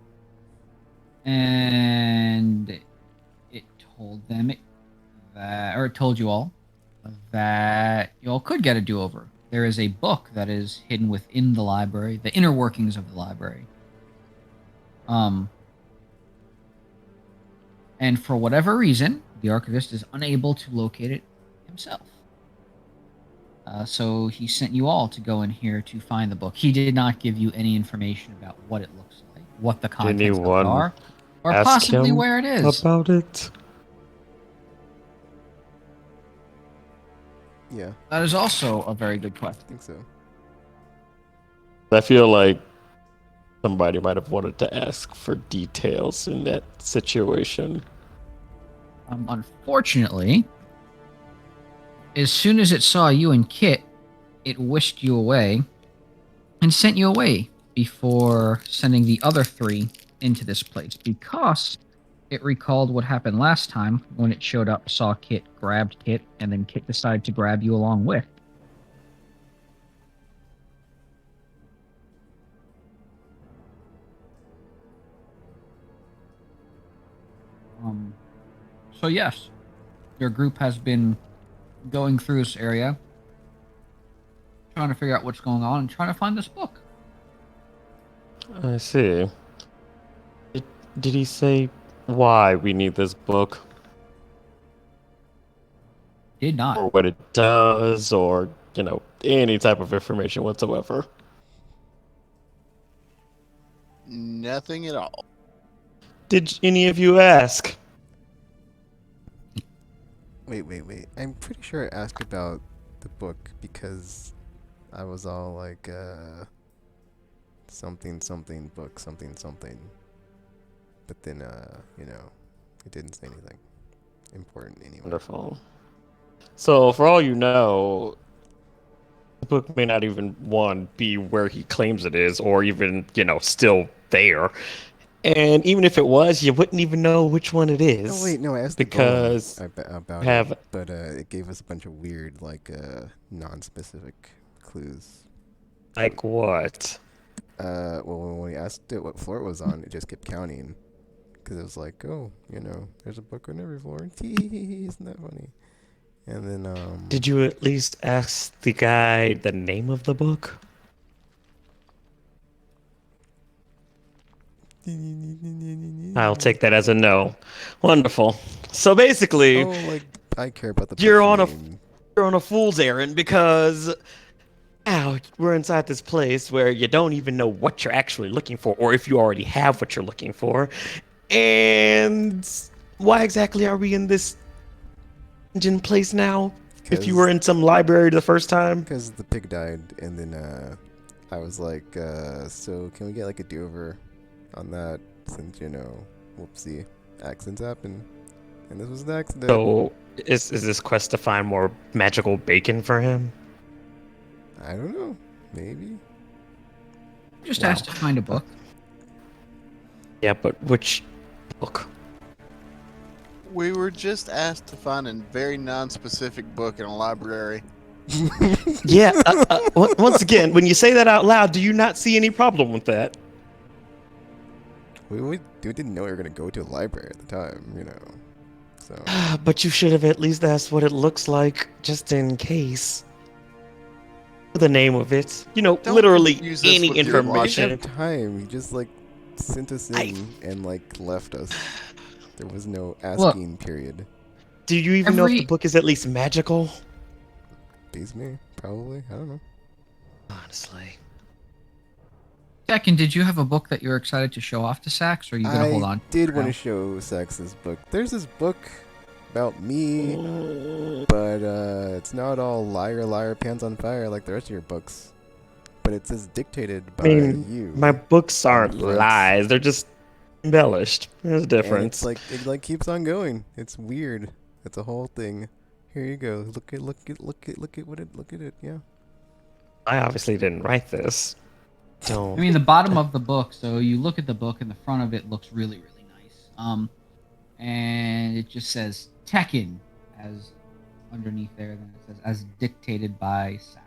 And it told them it told you all that you all could get a do-over. There is a book that is hidden within the library, the inner workings of the library. And for whatever reason, the archivist is unable to locate it himself. So he sent you all to go in here to find the book. He did not give you any information about what it looks like, what the contents of it anyone are, or ask possibly him where it is. about it? Yeah, That is also a very good I question. think so. I feel like somebody might have wanted to ask for details in that situation. Unfortunately, as soon as it saw you and Kit, it whisked you away and sent you away before sending the other three into this place, because it recalled what happened last time when it showed up, saw Kit, grabbed Kit, and then Kit decided to grab you along with. So yes, your group has been going through this area, trying to figure out what's going on and trying to find this book. I see. Did he say why we need this book? Did not. Or what it does, or, any type of information whatsoever? Nothing at all. Did any of you ask? Wait. I'm pretty sure I asked about the book because I was all like, something book, something. But then, it didn't say anything important anyway. Wonderful. So, for all you know, the book may not even, one, be where he claims it is, or even, still there. And even if it was, you wouldn't even know which one it is. Oh wait, no, I asked because the golem about have- it, but it gave us a bunch of weird, non-specific clues. Like what? Well, when we asked it what floor it was on, it just kept counting, because it was like, oh, there's a book on every floor. Isn't that funny? And then, Did you at least ask the guy the name of the book? I'll take that as a no. Wonderful. So basically, Oh, I care about the. You're book's on a name. you're on a fool's errand because now we're inside this place where you don't even know what you're actually looking for, or if you already have what you're looking for. And why exactly are we in this dungeon place now? If you were in some library the first time? Because the pig died, and then I was like, so can we get a do-over on that? Since whoopsie, accidents happen, and this was an accident. So is this quest to find more magical bacon for him? I don't know, maybe. Just Wow. asked to find a book. Yeah, but which book? We were just asked to find a very non-specific book in a library. Yeah, once again, when you say that out loud, do you not see any problem with that? We didn't know we were gonna go to a library at the time, So But you should have at least asked what it looks like, just in case. The name of it. Don't literally confuse us any with your we didn't information. have time. He just sent us in and left us. There was no asking period. Do you even know if Every- the book is at least magical? Beats me, probably. I don't know. Honestly. Tekken, did you have a book that you were excited to show off to Sax, or are you gonna hold on? I did for want now? to show Sax this book. There's this book about me, but it's not all liar, liar, pants on fire like the rest of your books. But it says dictated by I mean, you. my books aren't on the front. lies. They're just embellished. There's a And difference. it's like keeps on going. It's weird. It's a whole thing. Here you go. Look at it. Yeah. I obviously didn't write this. Don't. I mean, the bottom of the book. So you look at the book, and the front of it looks really, really nice. And it just says Tekken as underneath there. Then it says as dictated by Sax.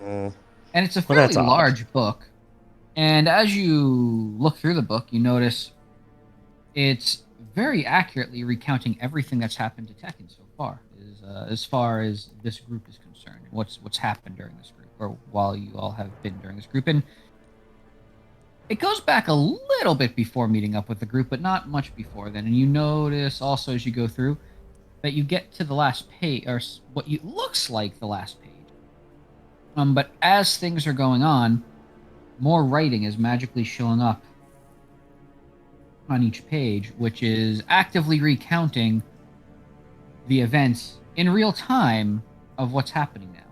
Mm. And it's a Well, fairly that's odd. large book. And as you look through the book, you notice it's very accurately recounting everything that's happened to Tekken so far, as far as this group is concerned, and what's happened during this group, or while you all have been during this group. And it goes back a little bit before meeting up with the group, but not much before then. And you notice also as you go through that you get to the last page, or what looks like the last page. But as things are going on, more writing is magically showing up on each page, which is actively recounting the events in real time of what's happening now.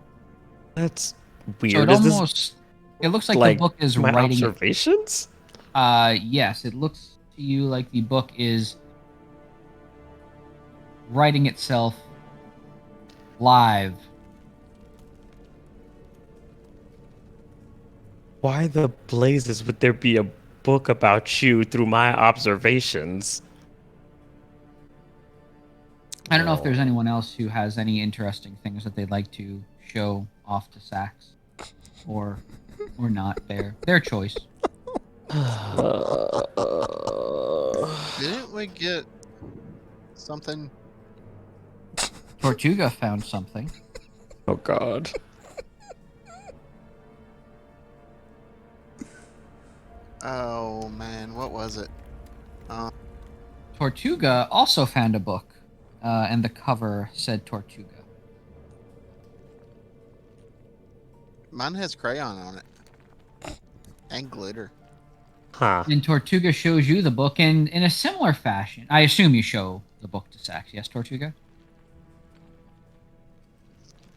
That's So weird. it Is this almost it looks like like the book is my writing it. observations? Yes, it looks to you like the book is writing itself live. Why the blazes would there be a book about you through my observations? I don't know if there's anyone else who has any interesting things that they'd like to show off to Sax, or not. Their choice. Didn't we get something? Tortuga found something. Oh God. Oh man, what was it? Tortuga also found a book, and the cover said Tortuga. Mine has crayon on it and glitter. Huh. And Tortuga shows you the book, and in a similar fashion, I assume you show the book to Sax. Yes, Tortuga?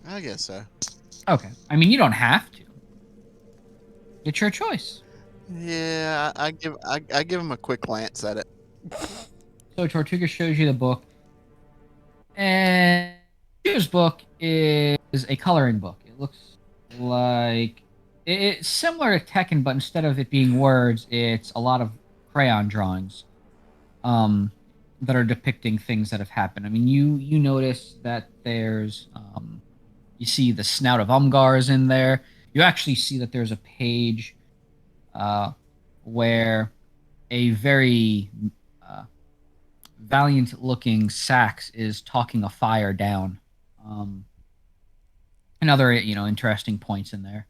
I guess so. Okay. I mean, you don't have to. It's your choice. Yeah, I give him a quick glance at it. So Tortuga shows you the book, and Tortuga's book is a coloring book. It looks like it's similar to Tekken, but instead of it being words, it's a lot of crayon drawings, that are depicting things that have happened. I mean, you notice that there's you see the snout of Umgar is in there. You actually see that there's a page where a very valiant-looking Sax is talking a fire down. And other, interesting points in there.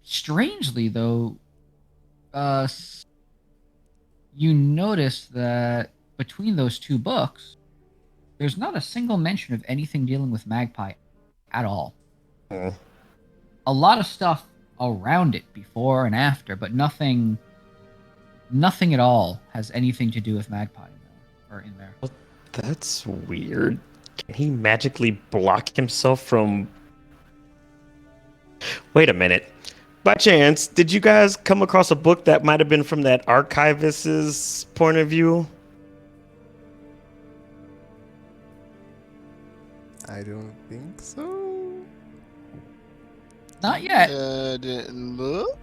Strangely, though, you notice that between those two books, there's not a single mention of anything dealing with Magpie at all. A lot of stuff around it before and after, but nothing at all has anything to do with Magpie in there. That's weird. Can he magically block himself from... Wait a minute. By chance, did you guys come across a book that might have been from that archivist's point of view? I don't think so. Not yet. Didn't look.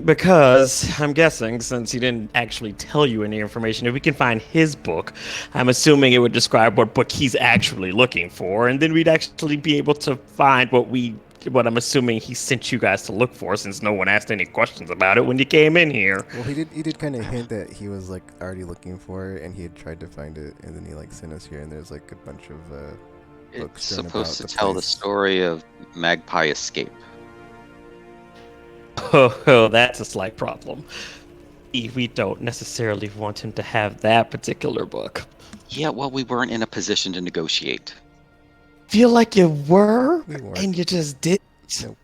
Because I'm guessing, since he didn't actually tell you any information, if we can find his book, I'm assuming it would describe what book he's actually looking for, and then we'd actually be able to find what I'm assuming he sent you guys to look for, since no one asked any questions about it when you came in here. Well, he did kind of hint that he was like already looking for it, and he had tried to find it, and then he like sent us here, and there's like a bunch of It's books strewn supposed to about the tell the place. story of Magpie Escape. Oh, that's a slight problem. We don't necessarily want him to have that particular book. Yeah, well, we weren't in a position to negotiate. Feel like you were, We weren't. and you just didn't. Nope.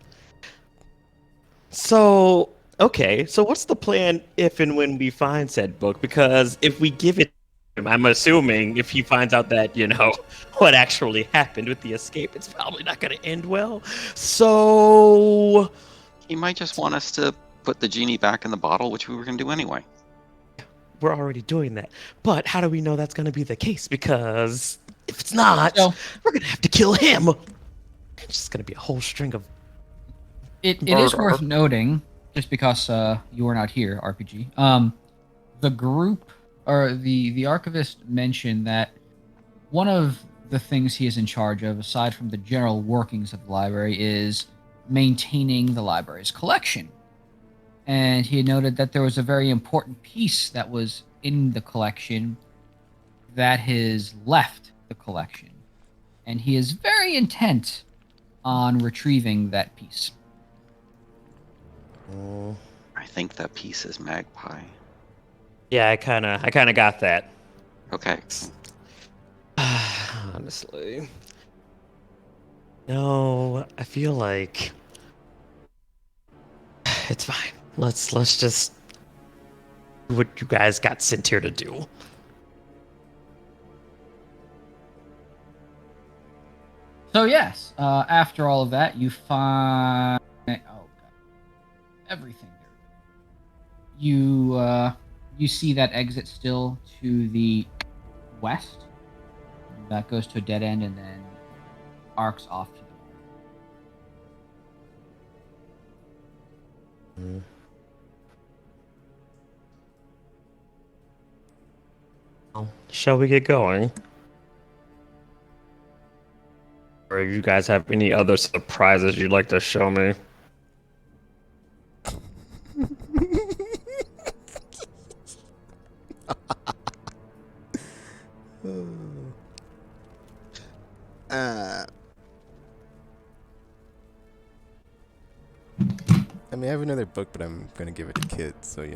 So, okay. So, what's the plan if and when we find said book? Because if we give it to him, I'm assuming if he finds out that, what actually happened with the escape, it's probably not going to end well. So, He might just want us to put the genie back in the bottle, which we were going to do anyway. we're already doing that. But how do we know that's going to be the case? Because if it's not, So- we're going to have to kill him. It's just going to be a whole string of. It is Murder. worth noting, just because you were not here, RPG. The group or the archivist mentioned that one of the things he is in charge of, aside from the general workings of the library, is maintaining the library's collection. And he had noted that there was a very important piece that was in the collection that has left the collection, and he is very intent on retrieving that piece. I think that piece is Magpie. Yeah, I kind of got that. Okay. Honestly. No, I feel like it's fine. Let's just do what you guys got sent here to do. So yes, after all of that, you find everything there. You see that exit still to the west. That goes to a dead end and then arcs off to the north. Shall we get going? Or you guys have any other surprises you'd like to show me? I mean, I have another book, but I'm gonna give it to kids, so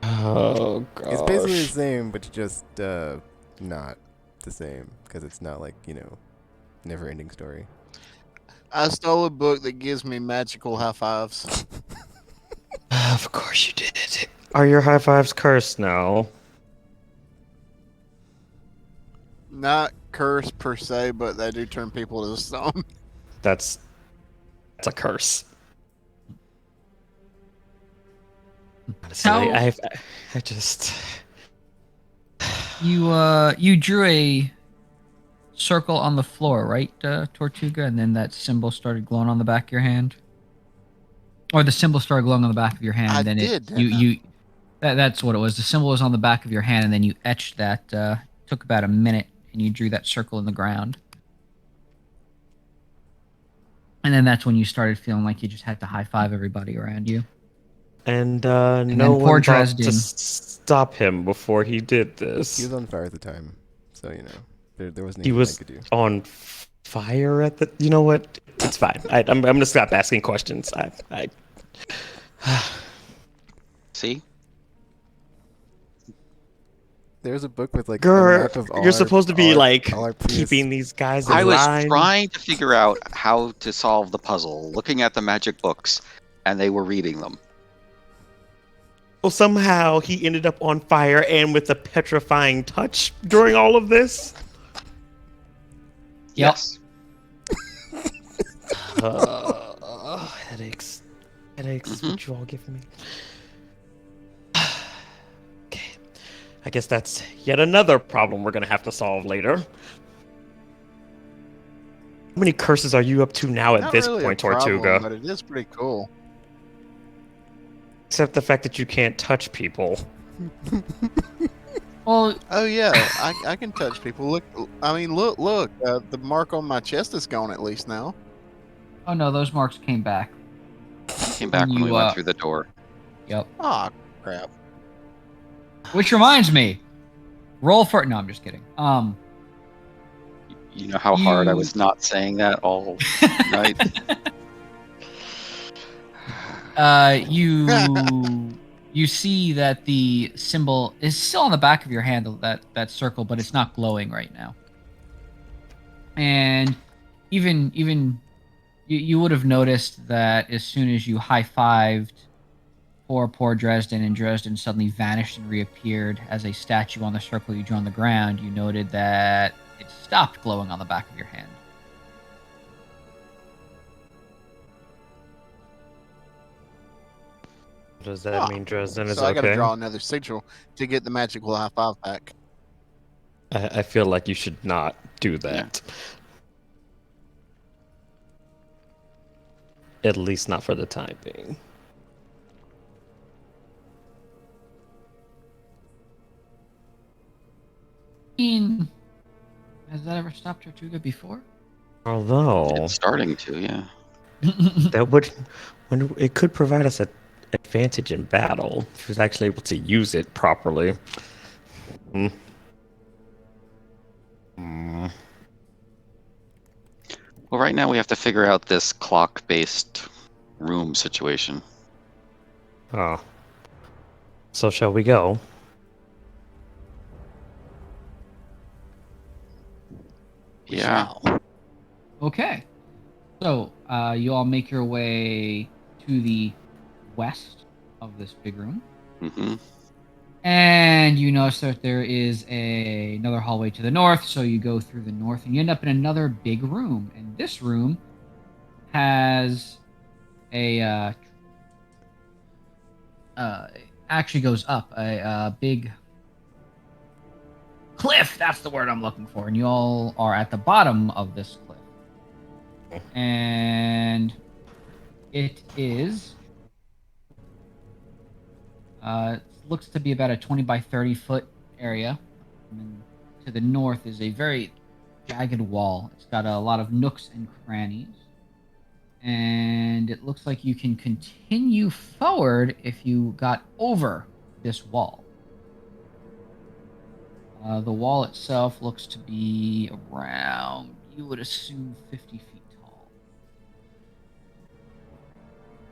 Oh gosh. It's basically the same, but just not the same because it's not like never-ending story. I stole a book that gives me magical high fives. Of course you did. Are your high fives cursed now? Not cursed per se, but they do turn people to stone. That's a curse. Honestly, How- I just You drew a circle on the floor, right, Tortuga, and then that symbol started glowing on the back of your hand, or the symbol started glowing on the back of your hand. I And then did, you didn't I? you that's what it was. The symbol was on the back of your hand, and then you etched that. Took about a minute, and you drew that circle in the ground. And then that's when you started feeling like you just had to high five everybody around you. and then no poor one thought to Dresden. stop him before he did this. He was on fire at the time, so there wasn't He anything was I could do. on fire at the. You know what? It's fine. I'm gonna stop asking questions. I See? There's a book with like a Grr, map of all you're supposed to be like all our previous- keeping these guys in I was line. trying to figure out how to solve the puzzle, looking at the magic books, and they were reading them. Well, somehow he ended up on fire and with a petrifying touch during all of this. Yep. Yes. Headaches. Headaches is Mhm. what you all give me. Okay. I guess that's yet another problem we're gonna have to solve later. How many curses are you up to now at Not this really a point, problem, Tortuga? but it is pretty cool. Except the fact that you can't touch people. Well, Oh yeah, I can touch people. Look, I mean, look. The mark on my chest is gone at least now. oh no, those marks came back. Came back when we You, went through the door. Yep. Ah, crap. Which reminds me, roll for. No, I'm just kidding. You know how hard I You- was not saying that all night? You see that the symbol is still on the back of your hand, that circle, but it's not glowing right now. And even You would have noticed that as soon as you high-fived poor Dresden, and Dresden suddenly vanished and reappeared as a statue on the circle you drew on the ground, you noted that it stopped glowing on the back of your hand. Does that mean Dresden is So I got to okay? draw another sigil to get the magical high five back. I feel like you should not do that. At least not for the time being. I mean, has that ever stopped Tortuga before? Although It's starting to, yeah. that would, when it could provide us an advantage in battle if he was actually able to use it properly. Hmm. Hmm. Well, right now we have to figure out this clock-based room situation. Oh. So shall we go? We Yeah. shall. Okay. So, you all make your way to the west of this big room. Mm-hmm. And you notice that there is another hallway to the north, so you go through the north and you end up in another big room. And this room has a actually goes up a big cliff. That's the word I'm looking for. And you all are at the bottom of this cliff. And it is looks to be about a 20 by 30 foot area. And to the north is a very jagged wall. It's got a lot of nooks and crannies. And it looks like you can continue forward if you got over this wall. The wall itself looks to be around, you would assume, 50 feet tall.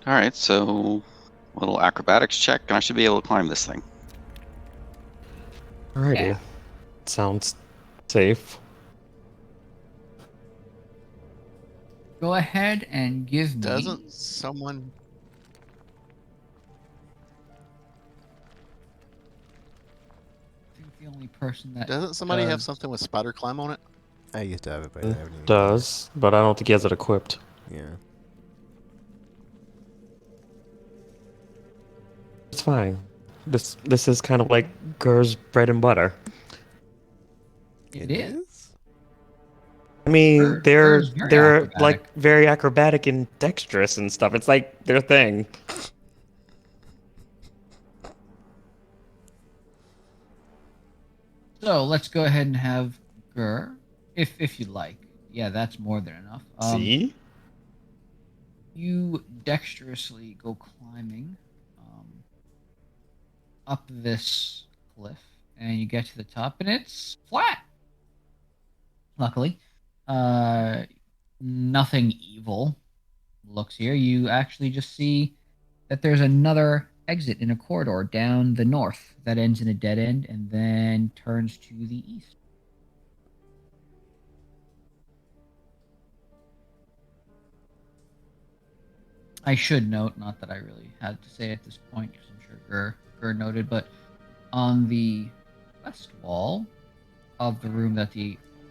All right, so a little acrobatics check, and I should be able to climb this thing. Alrighty. Yeah. Sounds safe. Go ahead and give me. Doesn't someone? I think the only person that Doesn't somebody have does- something with spider climb on it? I used to have it, but I haven't even Does, but I don't think he has it equipped. Yeah. It's fine. This is kind of like Gur's bread and butter. It is. I mean, Gur they're is very they're acrobatic. like very acrobatic and dexterous and stuff. It's like their thing. So let's go ahead and have Gur, if you'd like. Yeah, that's more than enough. See? You dexterously go climbing up this cliff, and you get to the top, and it's flat. Luckily, nothing evil looks here. You actually just see that there's another exit in a corridor down the north that ends in a dead end and then turns to the east. I should note, not that I really had to say at this point, because I'm sure Gur noted, but on the west wall of the room that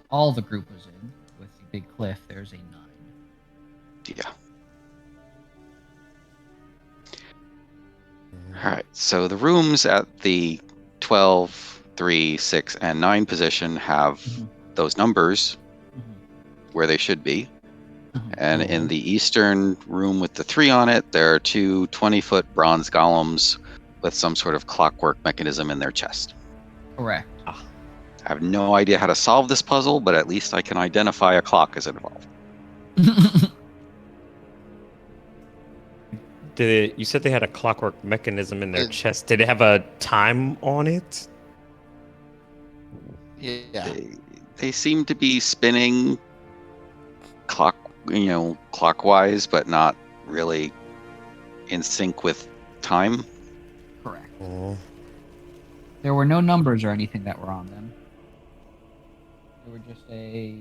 all the group was in, with the big cliff, there's a 9. Yeah. All right, so the rooms at the 12, 3, 6, and 9 position have those numbers where they should be. And in the eastern room with the 3 on it, there are 2 20-foot bronze golems with some sort of clockwork mechanism in their chest. Correct. I have no idea how to solve this puzzle, but at least I can identify a clock as involved. You said they had a clockwork mechanism in their It- chest. Did it have a time on it? Yeah. They seem to be spinning clockwise, but not really in sync with time. Correct. Oh. There were no numbers or anything that were on them. They were just a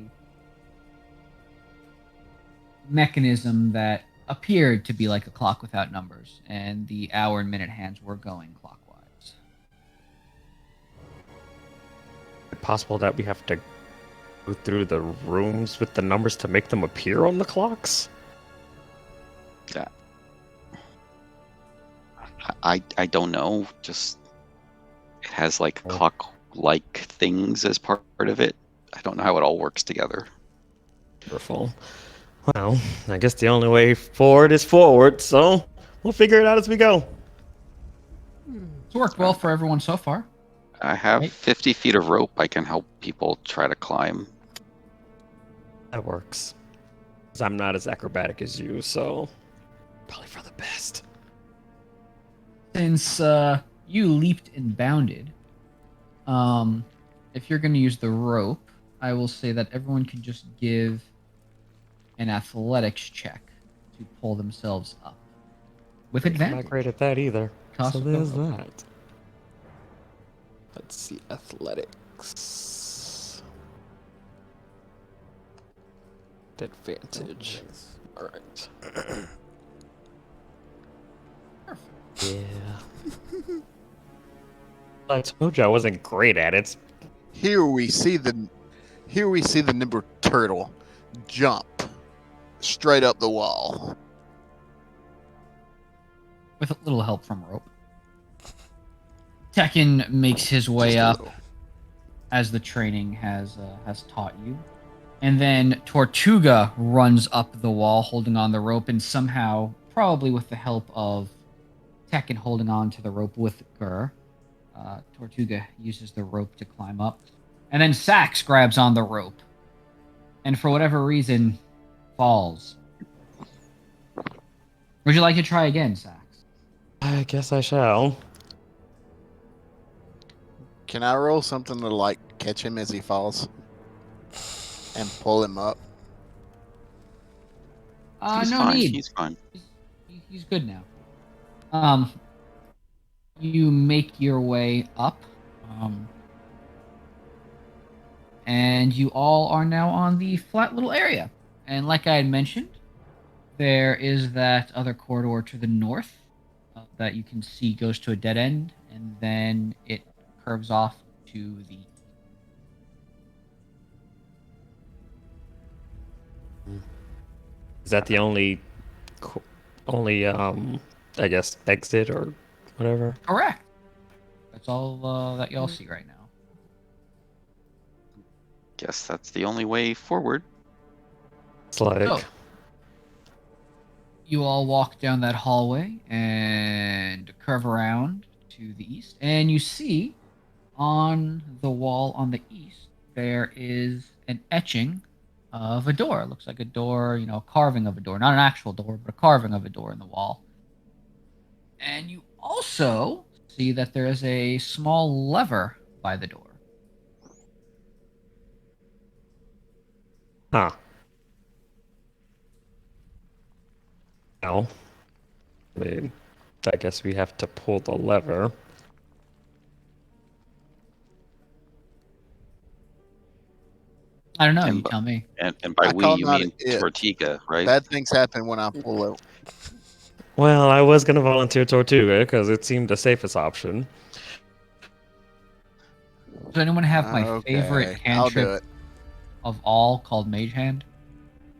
mechanism that appeared to be like a clock without numbers, and the hour and minute hands were going clockwise. Is it possible that we have to go through the rooms with the numbers to make them appear on the clocks? I don't know. Just it has like clock-like things as part of it. I don't know how it all works together. Wonderful. Well, I guess the only way forward is forward, so we'll figure it out as we go. It's worked well for everyone so far. I have Right. 50 feet of rope I can help people try to climb. That works. 'Cause I'm not as acrobatic as you, so probably for the best. Since you leaped and bounded, if you're going to use the rope, I will say that everyone can just give an athletics check to pull themselves up with I'm advantage. not great at that either. Toss So of the there's rope. that. Let's see, athletics. Advantage. All right. Yeah. I told you I wasn't great at it. Here we see the nimble turtle jump straight up the wall. With a little help from rope. Tekken makes his way Just a up little. as the training has taught you. And then Tortuga runs up the wall holding on the rope, and somehow, probably with the help of Tekken holding on to the rope with Gur, Tortuga uses the rope to climb up. And then Sax grabs on the rope, and for whatever reason, falls. Would you like to try again, Sax? I guess I shall. Can I roll something to like catch him as he falls and pull him up? He's No fine. need. He's fine. He's good now. You make your way up, and you all are now on the flat little area. And like I had mentioned, there is that other corridor to the north that you can see goes to a dead end, and then it curves off to the. Is that the only, I guess, exit or whatever? Correct. That's all that y'all see right now. Guess that's the only way forward. It's like, So, you all walk down that hallway and curve around to the east, and you see on the wall on the east there is an etching of a door. It looks like a door, a carving of a door, not an actual door, but a carving of a door in the wall. And you also see that there is a small lever by the door. huh. Well, I mean, I guess we have to pull the lever. I don't know. And You bu- tell me. And by I we, call you not mean it. Tortiga, right? Bad things happen when I pull up. Well, I was gonna volunteer Tortuga because it seemed the safest option. Does anyone have my Okay, favorite I'll do cantrip it. of all called Mage Hand?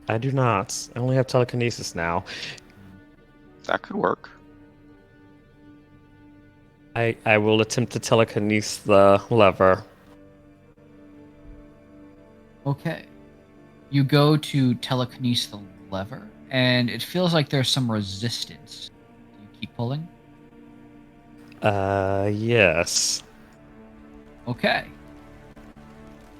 I do not. I only have telekinesis now. That could work. I will attempt to telekinesis the lever. Okay. You go to telekinesis the lever, and it feels like there's some resistance. Do you keep pulling? Yes. Okay.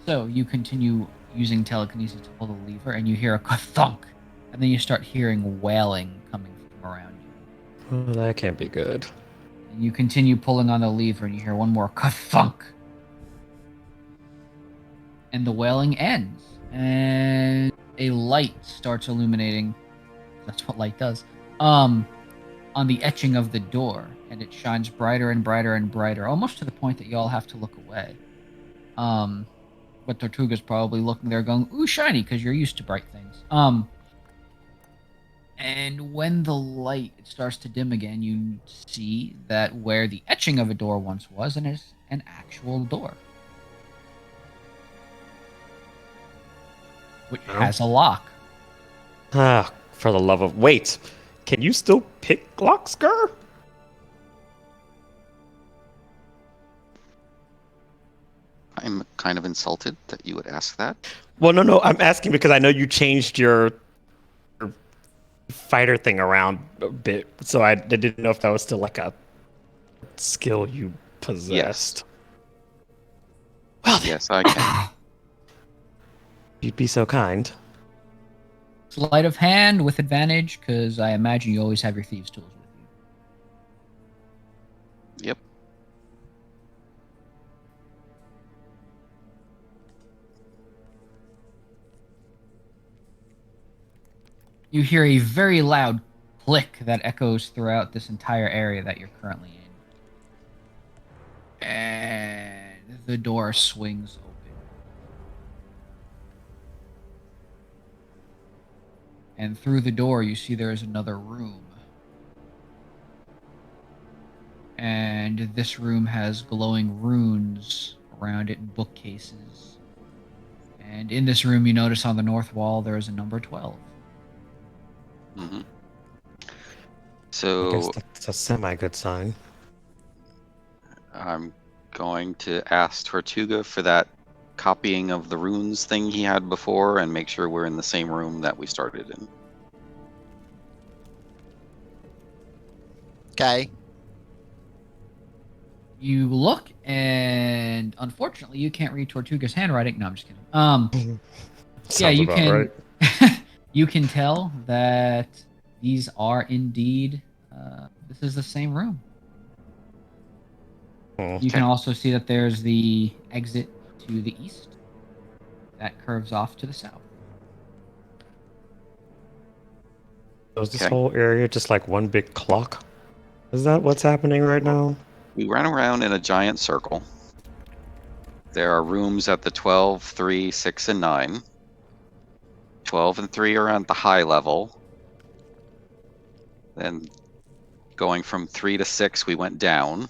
So you continue using telekinesis to pull the lever, and you hear a thunk, and then you start hearing wailing coming from around you. Well, that can't be good. And you continue pulling on the lever, and you hear one more thunk. And the wailing ends, and a light starts illuminating. That's what light does. On the etching of the door, and it shines brighter and brighter and brighter, almost to the point that you all have to look away. But Tortuga's probably looking there, going, "Ooh, shiny," because you're used to bright things. And when the light starts to dim again, you see that where the etching of a door once was, and is an actual door, which Oh. has a lock. Ah, for the love of... Wait, can you still pick locks, Gur? I'm kind of insulted that you would ask that. Well, no, I'm asking because I know you changed your fighter thing around a bit, so I didn't know if that was still like a skill you possessed. Well, then, Yes, I can. you'd be so kind. Sleight of hand with advantage, because I imagine you always have your thieves' tools with you. Yep. You hear a very loud click that echoes throughout this entire area that you're currently in. And the door swings open. And through the door, you see there is another room. And this room has glowing runes around it and bookcases. And in this room, you notice on the north wall there is a number 12. hmm I So guess that's a semi-good sign. I'm going to ask Tortuga for that copying of the runes thing he had before and make sure we're in the same room that we started in. Okay. You look, and unfortunately, you can't read Tortuga's handwriting. No, I'm just kidding. Yeah, Sounds you about can. right. You can tell that these are indeed. This is the same room. You can also see that there's the exit to the east that curves off to the south. So is this Okay. whole area just like one big clock? Is that what's happening right now? We ran around in a giant circle. There are rooms at the 12, 3, 6, and 9. 12 and 3 are at the high level. Then going from 3 to 6, we went down.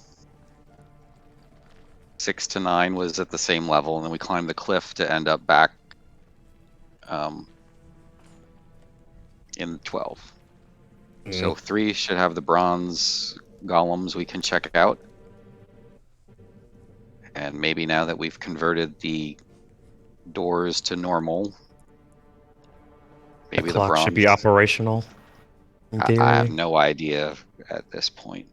6 to 9 was at the same level, and then we climbed the cliff to end up back in 12. So 3 should have the bronze golems we can check out. And maybe now that we've converted the doors to normal, maybe the the clock bronze should be operational. In theory. I have no idea at this point.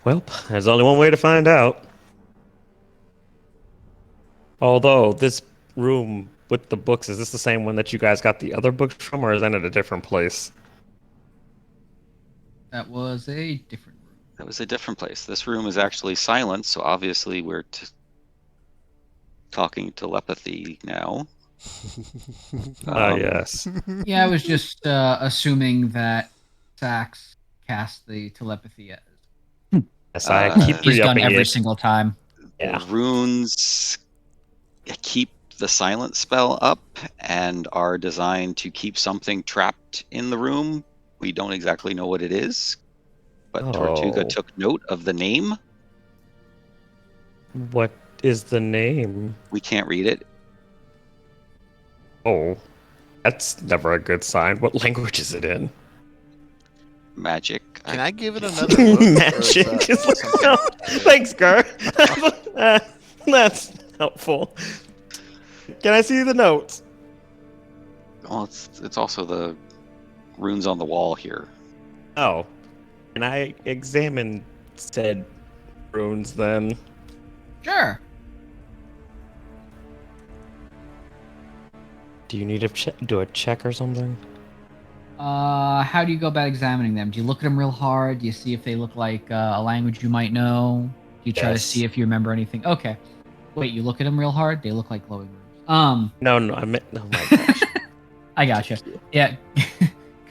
Well, there's only one way to find out. Although this room with the books, is this the same one that you guys got the other books from, or is that at a different place? That was a different room. That was a different place. This room is actually silent, so obviously we're talking telepathy now. Yes. Yeah, I was just assuming that Sax cast the telepathy. Yes, I keep He's done re-upping every it. single time. Yeah. The runes keep the silent spell up and are designed to keep something trapped in the room. We don't exactly know what it is, but Tortuga Oh. took note of the name. What is the name? We can't read it. Oh, that's never a good sign. What language is it in? Magic. Can I give it another look? Magic. Or is that something- No, thanks, Gar. That's helpful. Can I see the notes? Well, it's also the runes on the wall here. Oh, can I examine said runes then? Sure. Do you need to do a check or something? How do you go about examining them? Do you look at them real hard? Do you see if they look like a language you might know? Do you try to Yes. see if you remember anything? Okay. Wait, you look at them real hard? They look like glowing runes. No, I meant. Oh my gosh. I gotcha. Yeah.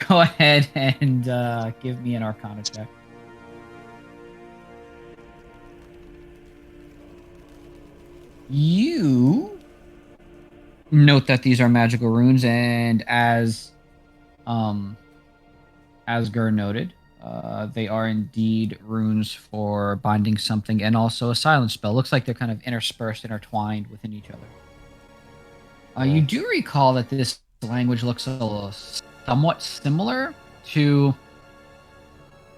Go ahead and give me an Arcana check. You note that these are magical runes, and as as Gur noted, they are indeed runes for binding something and also a silence spell. Looks like they're kind of interspersed, intertwined within each other. You do recall that this language looks a little somewhat similar to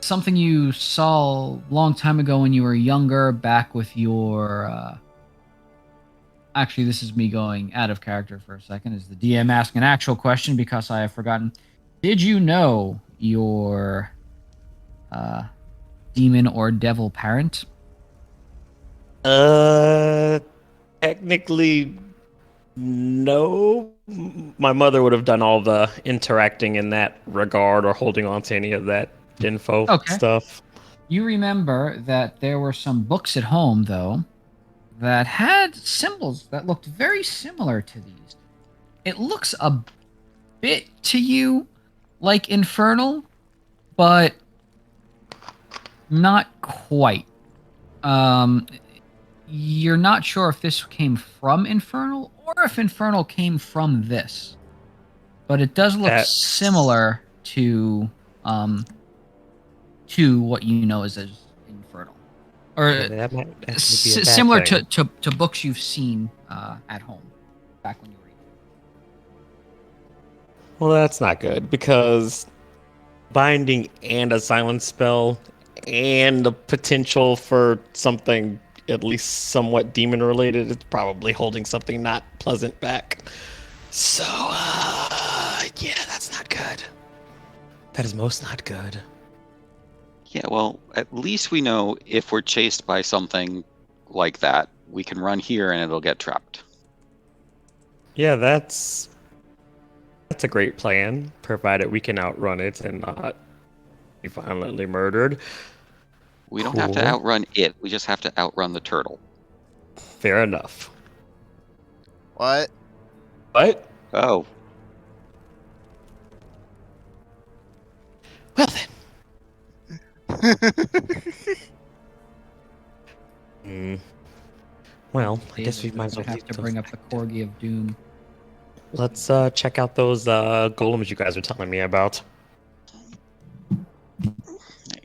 something you saw a long time ago when you were younger, back with your. Actually, this is me going out of character for a second. Is the DM asking an actual question because I have forgotten? Did you know your demon or devil parent? Technically, no. My mother would have done all the interacting in that regard or holding on to any of that info Okay. stuff. You remember that there were some books at home, though, that had symbols that looked very similar to these. It looks a bit to you like Infernal, but not quite. You're not sure if this came from Infernal or if Infernal came from this, but it does look That's- similar to what you know as Infernal, or Yeah, that might actually be a bad similar thing. to books you've seen at home back when you were young. Well, that's not good because binding and a silence spell and the potential for something at least somewhat demon related is probably holding something not pleasant back. So, yeah, that's not good. That is most not good. Yeah, well, at least we know if we're chased by something like that, we can run here and it'll get trapped. Yeah, that's a great plan, provided we can outrun it and not be violently murdered. We don't have to Cool. outrun it, we just have to outrun the turtle. Fair enough. What? But Oh, well then. Well, I guess we might as well have leave to those bring up the back. Corgi of Doom. Let's check out those golems you guys were telling me about.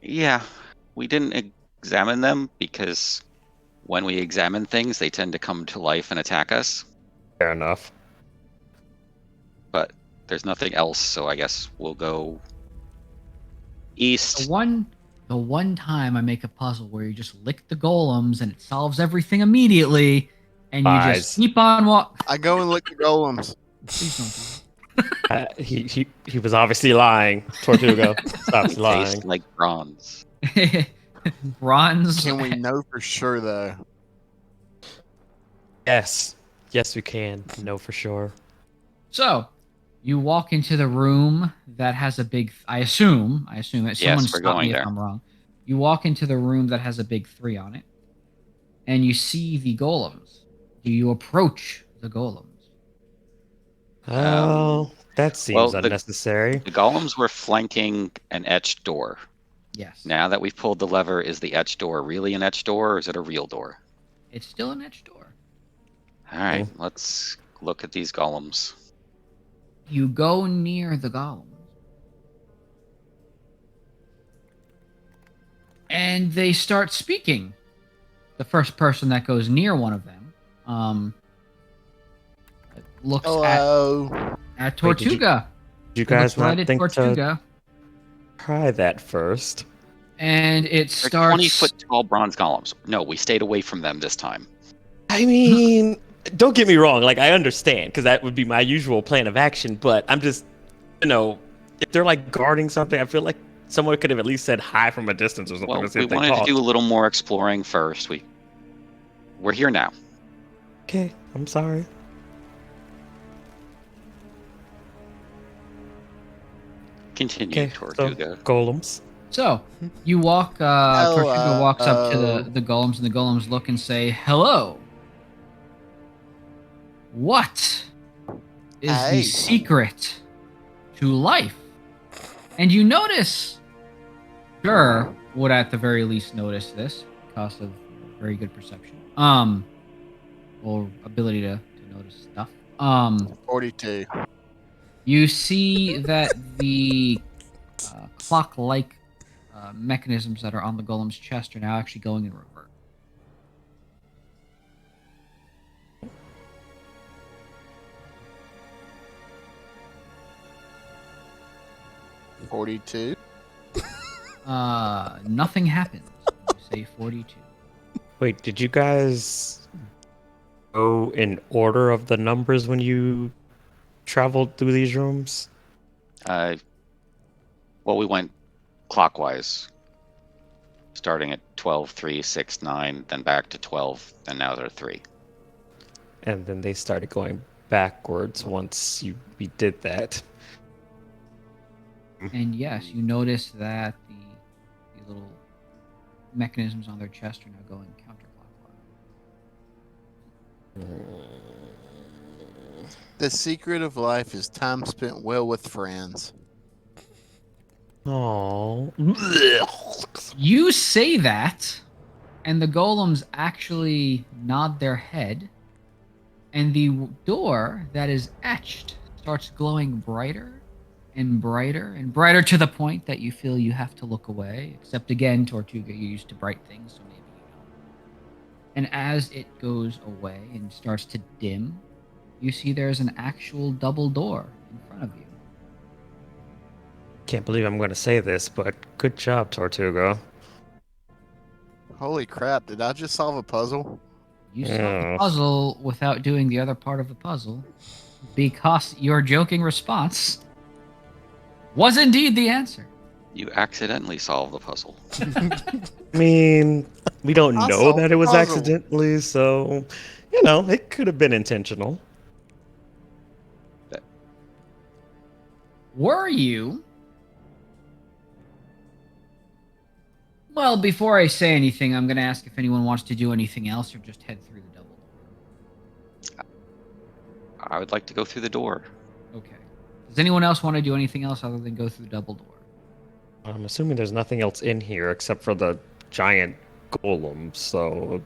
yeah. We didn't examine them because when we examine things, they tend to come to life and attack us. Fair enough. But there's nothing else, so I guess we'll go east. The one time I make a puzzle where you just lick the golems and it solves everything immediately, and you Lies. just keep on walking. I go and lick the golems. Please don't do He was obviously lying. Tortuga, stop They lying. taste like bronze. that. Bronze. Can we know for sure though? Yes, we can. No, for sure. So, you walk into the room that has a big. I assume that someone we're stop going me there. if I'm wrong. You walk into the room that has a big 3 on it, and you see the golems. Do you approach the golems? Oh, that seems well, unnecessary. The golems were flanking an etched door. Yes. Now that we've pulled the lever, is the etched door really an etched door, or is it a real door? It's still an etched door. All right, let's look at these golems. You go near the golems. And they start speaking. The first person that goes near one of them looks Hello. at Wait, did you- Tortuga. Did you It guys looks not right at think to Tortuga, try that first? and it They're starts 20-foot tall bronze golems. No, we stayed away from them this time. I mean, don't get me wrong. Like, I understand, because that would be my usual plan of action. But I'm just, if they're like guarding something, I feel like someone could have at least said hi from a distance or something. Well, to see we if they wanted to talked. do a little more exploring first. We're here now. Okay, I'm sorry. Continue, Okay, Tortuga. so golems. So you walk. Tortuga walks up to Hello. the golems, and the golems look and say, "Hello. What is Hey. the secret to life?" And you notice, Gur would at the very least notice this because of very good perception, or ability to notice stuff. 42. You see that the clock-like mechanisms that are on the golem's chest are now actually going in reverse. 42. Nothing happens. When you say 42. Wait, did you guys go in order of the numbers when you traveled through these rooms? Well, we went clockwise, starting at 12, 3, 6, 9, then back to 12, and now they're 3. And then they started going backwards once we did that. And yes, you notice that the little mechanisms on their chest are now going counterclockwise. The secret of life is time spent well with friends. Oh. You say that, and the golems actually nod their head, and the door that is etched starts glowing brighter and brighter and brighter to the point that you feel you have to look away. Except again, Tortuga, you're used to bright things, so maybe you don't. And as it goes away and starts to dim, you see there's an actual double door in front of you. Can't believe I'm going to say this, but good job, Tortuga. Holy crap, did I just solve a puzzle? You solved the puzzle without doing the other part of the puzzle, because your joking response was indeed the answer. You accidentally solved the puzzle. I mean, we don't know Also, that it was puzzle. accidentally, so, you know, it could have been intentional. Were you? Well, before I say anything, I'm going to ask if anyone wants to do anything else or just head through the double door. I would like to go through the door. Okay. Does anyone else want to do anything else other than go through the double door? I'm assuming there's nothing else in here except for the giant golem, so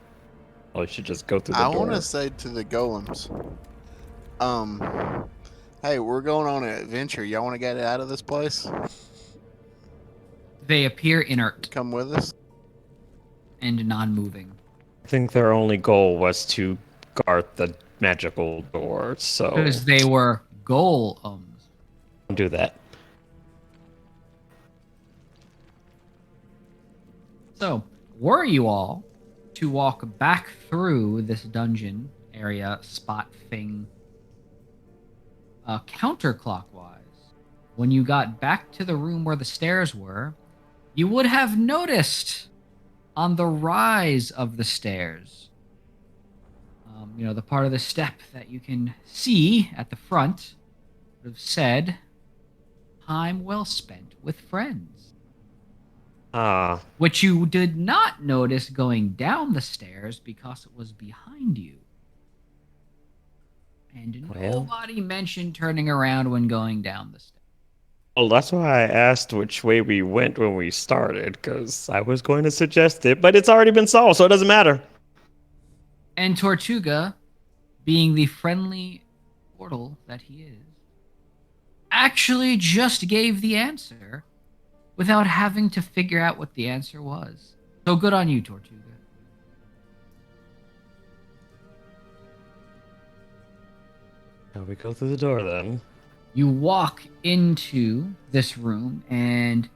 I should just go through the I door. want to say to the golems, hey, we're going on an adventure. Y'all want to get out of this place? They appear inert Come with us? and non-moving. I think their only goal was to guard the magical door, so Because they were golems. don't do that. So, were you all to walk back through this dungeon area spot thing counterclockwise, when you got back to the room where the stairs were, you would have noticed on the rise of the stairs, the part of the step that you can see at the front, would have said, "Time well spent with friends." Ah, Which you did not notice going down the stairs because it was behind you. And Well. nobody mentioned turning around when going down the stairs. well, that's why I asked which way we went when we started, because I was going to suggest it, but it's already been solved, so it doesn't matter. And Tortuga, being the friendly portal that he is, actually just gave the answer without having to figure out what the answer was. So good on you, Tortuga. Now we go through the door then. You walk into this room, and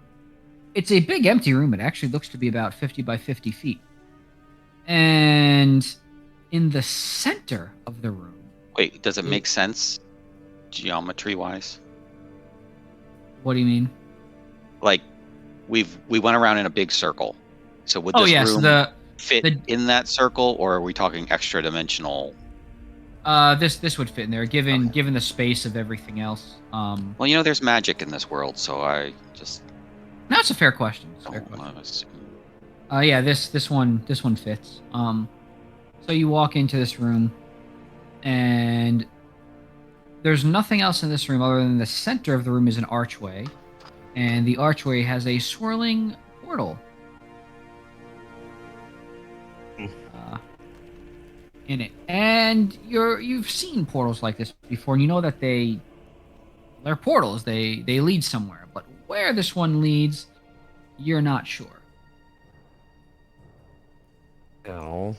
it's a big empty room. It actually looks to be about 50 by 50 feet. And in the center of the room... Wait, does it make sense geometry-wise? What do you mean? Like, we went around in a big circle. So would Oh, this yes, room fit in that circle, or are we talking extra-dimensional? This would fit in there, given the space of everything else. Well, there's magic in this world, so I just... That's a fair question. It's a fair don't question. wanna assume. Yeah, this one fits. So you walk into this room, and there's nothing else in this room other than the center of the room is an archway, and the archway has a swirling portal in it. And you've seen portals like this before, and you know that they're portals. They lead somewhere, but but where this one leads, you're not sure. No. Is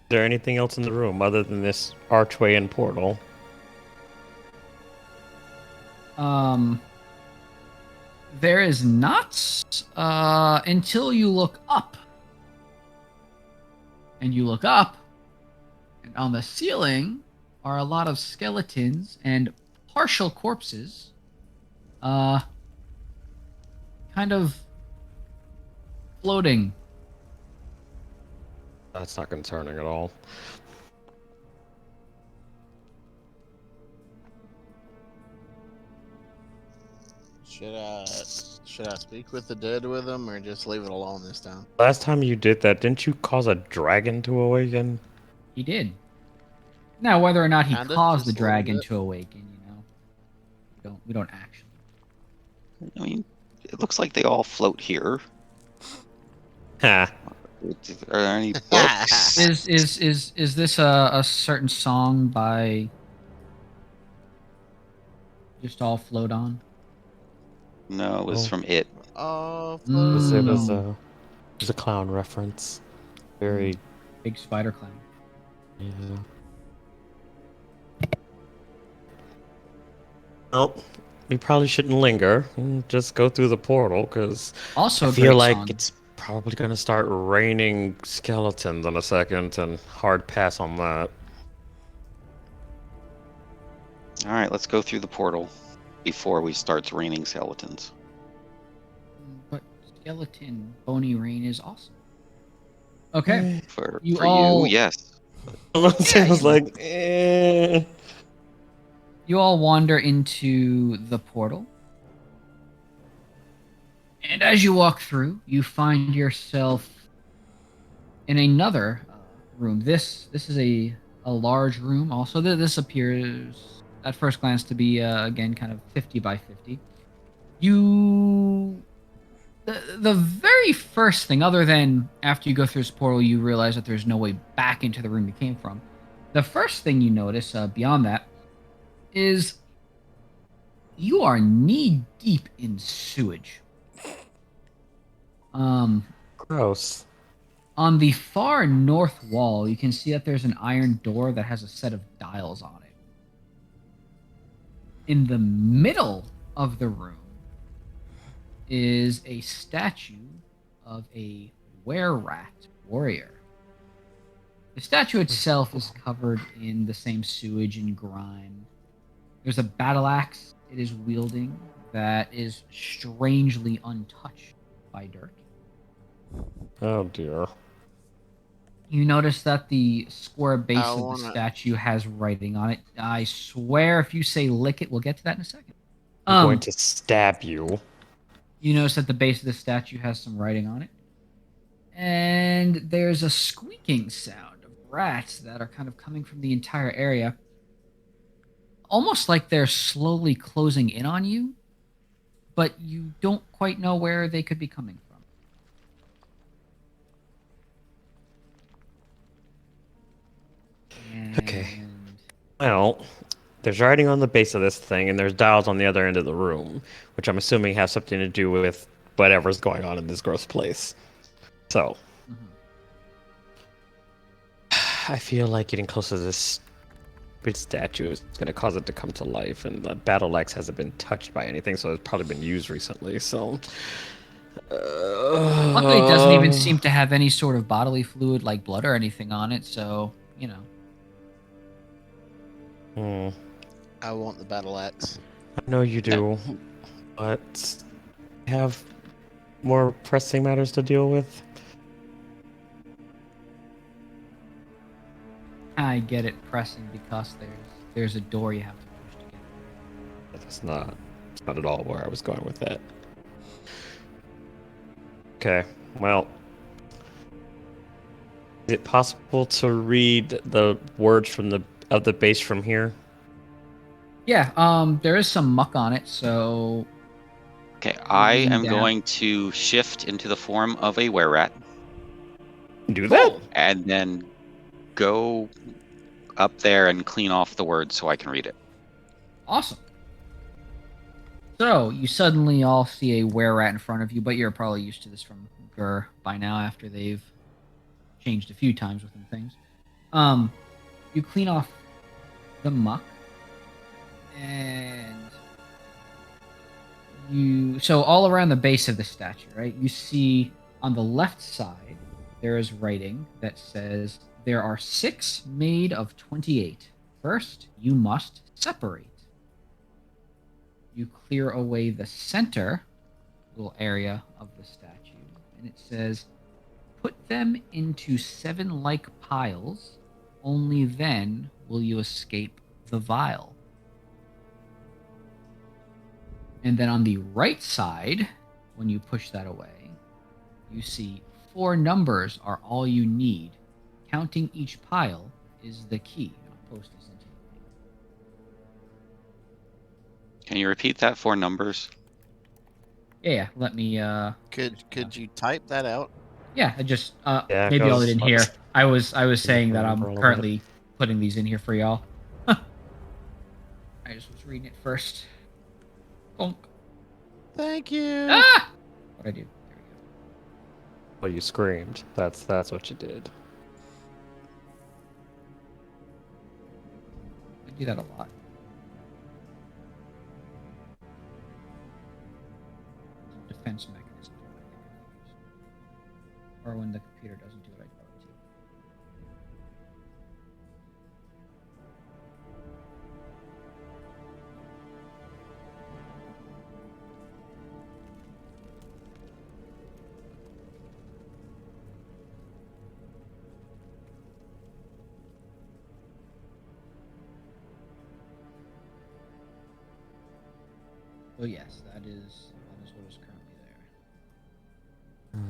there anything else in the room other than this archway and portal? There is not until you look up. And you look up, and on the ceiling are a lot of skeletons and partial corpses. Kind of floating. That's not concerning at all. Should I speak with the dead with them, or just leave it alone this time? Last time you did that, didn't you cause a dragon to awaken? He did. Now, whether or not he Kinda, caused the just a little dragon bit. to awaken, we don't actually. I mean, it looks like they all float here. Ha. Are there any books? Is this a certain song by Just All Float On? No, it was Oh. from It. Oh, It was Mm. a clown reference. Very. Big spider clown. Yeah. Well, we probably shouldn't linger. Just go through the portal, because Also, I a feel great like song. it's probably going to start raining skeletons in a second, and hard pass on that. All right, let's go through the portal before we start raining skeletons. But skeleton bony rain is awesome. Okay. For You for all- you, yes. Sounds like, eh. You all wander into the portal. And as you walk through, you find yourself in another room. This is a large room. Also, this appears at first glance to be again kind of 50 by 50. The very first thing, other than after you go through this portal, you realize that there's no way back into the room you came from. The first thing you notice beyond that is you are knee deep in sewage. Gross. On the far north wall, you can see that there's an iron door that has a set of dials on it. In the middle of the room is a statue of a were-rat warrior. The statue itself is covered in the same sewage and grime. There's a battle axe it is wielding that is strangely untouched by dirt. Oh dear. You notice that the square base I of the wanna- statue has writing on it. I swear if you say lick it, we'll get to that in a second. I'm going to stab you. You notice that the base of the statue has some writing on it. And there's a squeaking sound of rats that are kind of coming from the entire area. Almost like they're slowly closing in on you, but you don't quite know where they could be coming from. Okay. And Well, there's writing on the base of this thing, and there's dials on the other end of the room, which I'm assuming have something to do with whatever's going on in this gross place. So, Mhm. I feel like getting close to this stupid statue is going to cause it to come to life, and the battle axe hasn't been touched by anything, so it's probably been used recently. So, Luckily, it doesn't even seem to have any sort of bodily fluid like blood or anything on it, so, you know. Hmm. I want the battle axe. I know you do, but I have more pressing matters to deal with. I get it pressing because there's a door you have to push to get there. That's not at all where I was going with that. Okay, well, is it possible to read the words from the base from here? Yeah, there is some muck on it, so Okay, I am Down. going to shift into the form of a were-rat Do that? and then go up there and clean off the words so I can read it. awesome. So you suddenly all see a were-rat in front of you, but you're probably used to this from Gur by now after they've changed a few times within things. You clean off the muck, and so all around the base of the statue, right? You see on the left side there is writing that says there are 6 made of 28. First, you must separate. You clear away the center little area of the statue, and it says, put them into 7 like piles. Only then will you escape the vial. And then on the right side, when you push that away, you see 4 numbers are all you need. Counting each pile is the key. I'll post this into the link. Can you repeat that 4 numbers? Yeah, let me Could you type that out? yeah, I just Yeah, maybe y'all 'cause didn't hear. I was saying that remember I'm all of currently putting these in here for y'all. I just was reading it first. Bonk. Thank you. Ah! What'd I do? There we go. Well, you screamed. That's what you did. I do that a lot. Defense mechanism. Or when the computer doesn't do what I tell it to. So yes, that is what is currently there.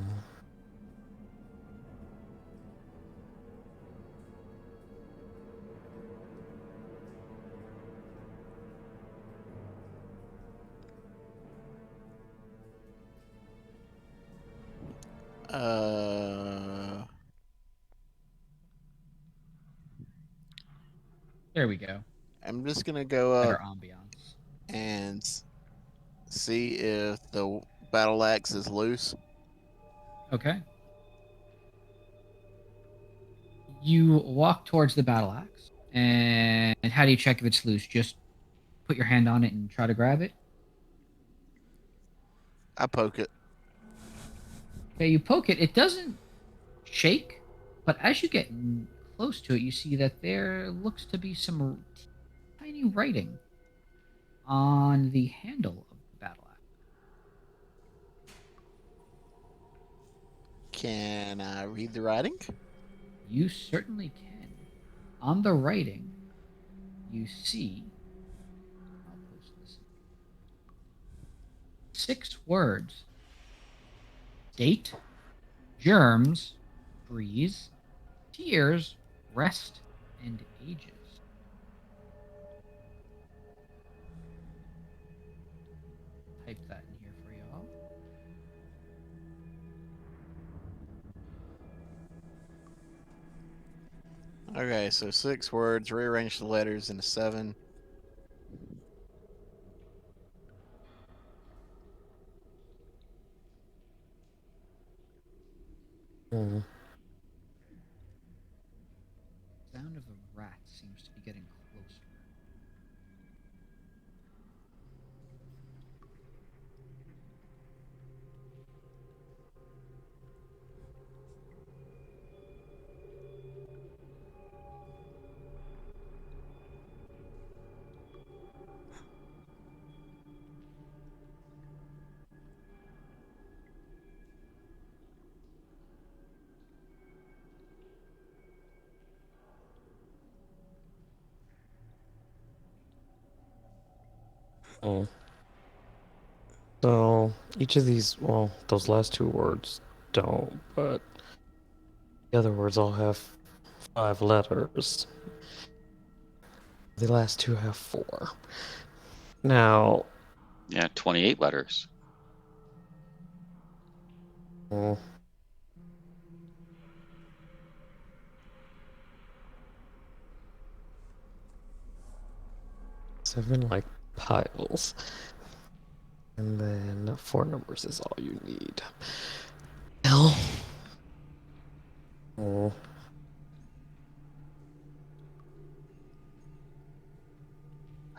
There we go. I'm just gonna go Better up ambiance. and see if the battle axe is loose. Okay. You walk towards the battle axe, and how do you check if it's loose? Just put your hand on it and try to grab it. I poke it. Okay, you poke it. It doesn't shake, but as you get close to it, you see that there looks to be some tiny writing on the handle of the battle axe. Can I read the writing? You certainly can. On the writing, you see. I'll post this. 6 words: date, germs, breeze, tears, rest, and ages. Type that in here for y'all. Okay, so 6 words, rearrange the letters into 7. Mm. Sound of a rat seems to be getting closer. Mm. So each of these, well, those last 2 words don't, but the other words all have 5 letters. The last 2 have 4. Now, Yeah, 28 letters. mm, seven like piles. And then 4 numbers is all you need. L. Oh.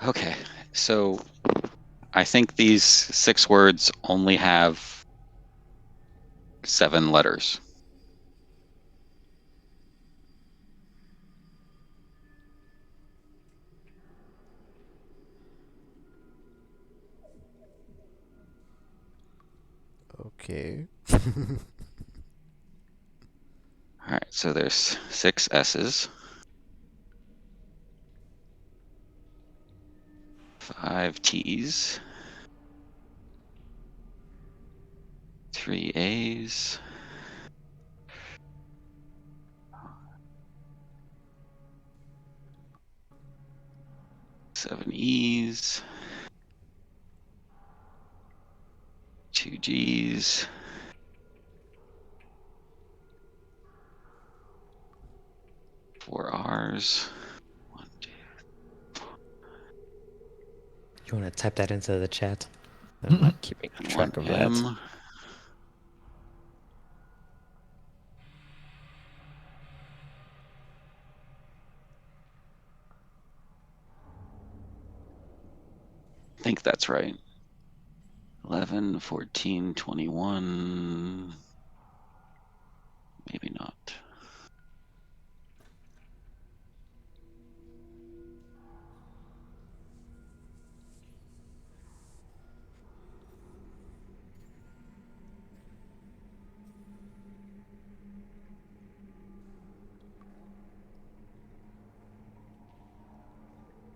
Okay, so I think these 6 words only have 7 letters. Okay. All right, so there's 6 S's, 5 T's, 3 A's, 7 E's, 2 G's, 4 R's, 1, 2, You want to type that into the chat? I'm not keeping and track 1 of that. M. I think that's right. 11, 14, 21. Maybe not.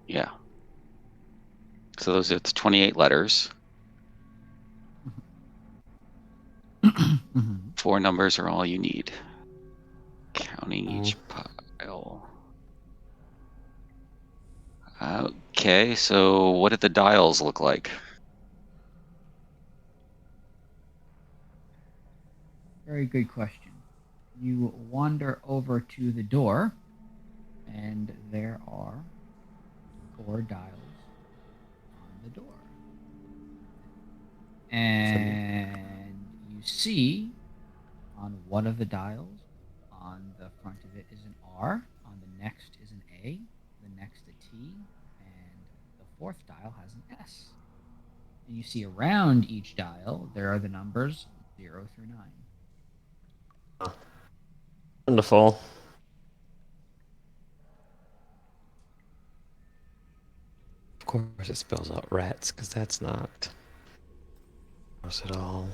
Yeah. So those are the 28 letters. Mhm. 4 numbers are all you need. Counting each pile. Okay, so what did the dials look like? Very good question. You wander over to the door, and there are 4 dials on the door. And you see on one of the dials, on the front of it is an R, on the next is an A, the next a T, and the 4th dial has an S. And you see around each dial, there are the numbers 0 through 9. Wonderful. Of course, it spells out rats, because that's not gross at all.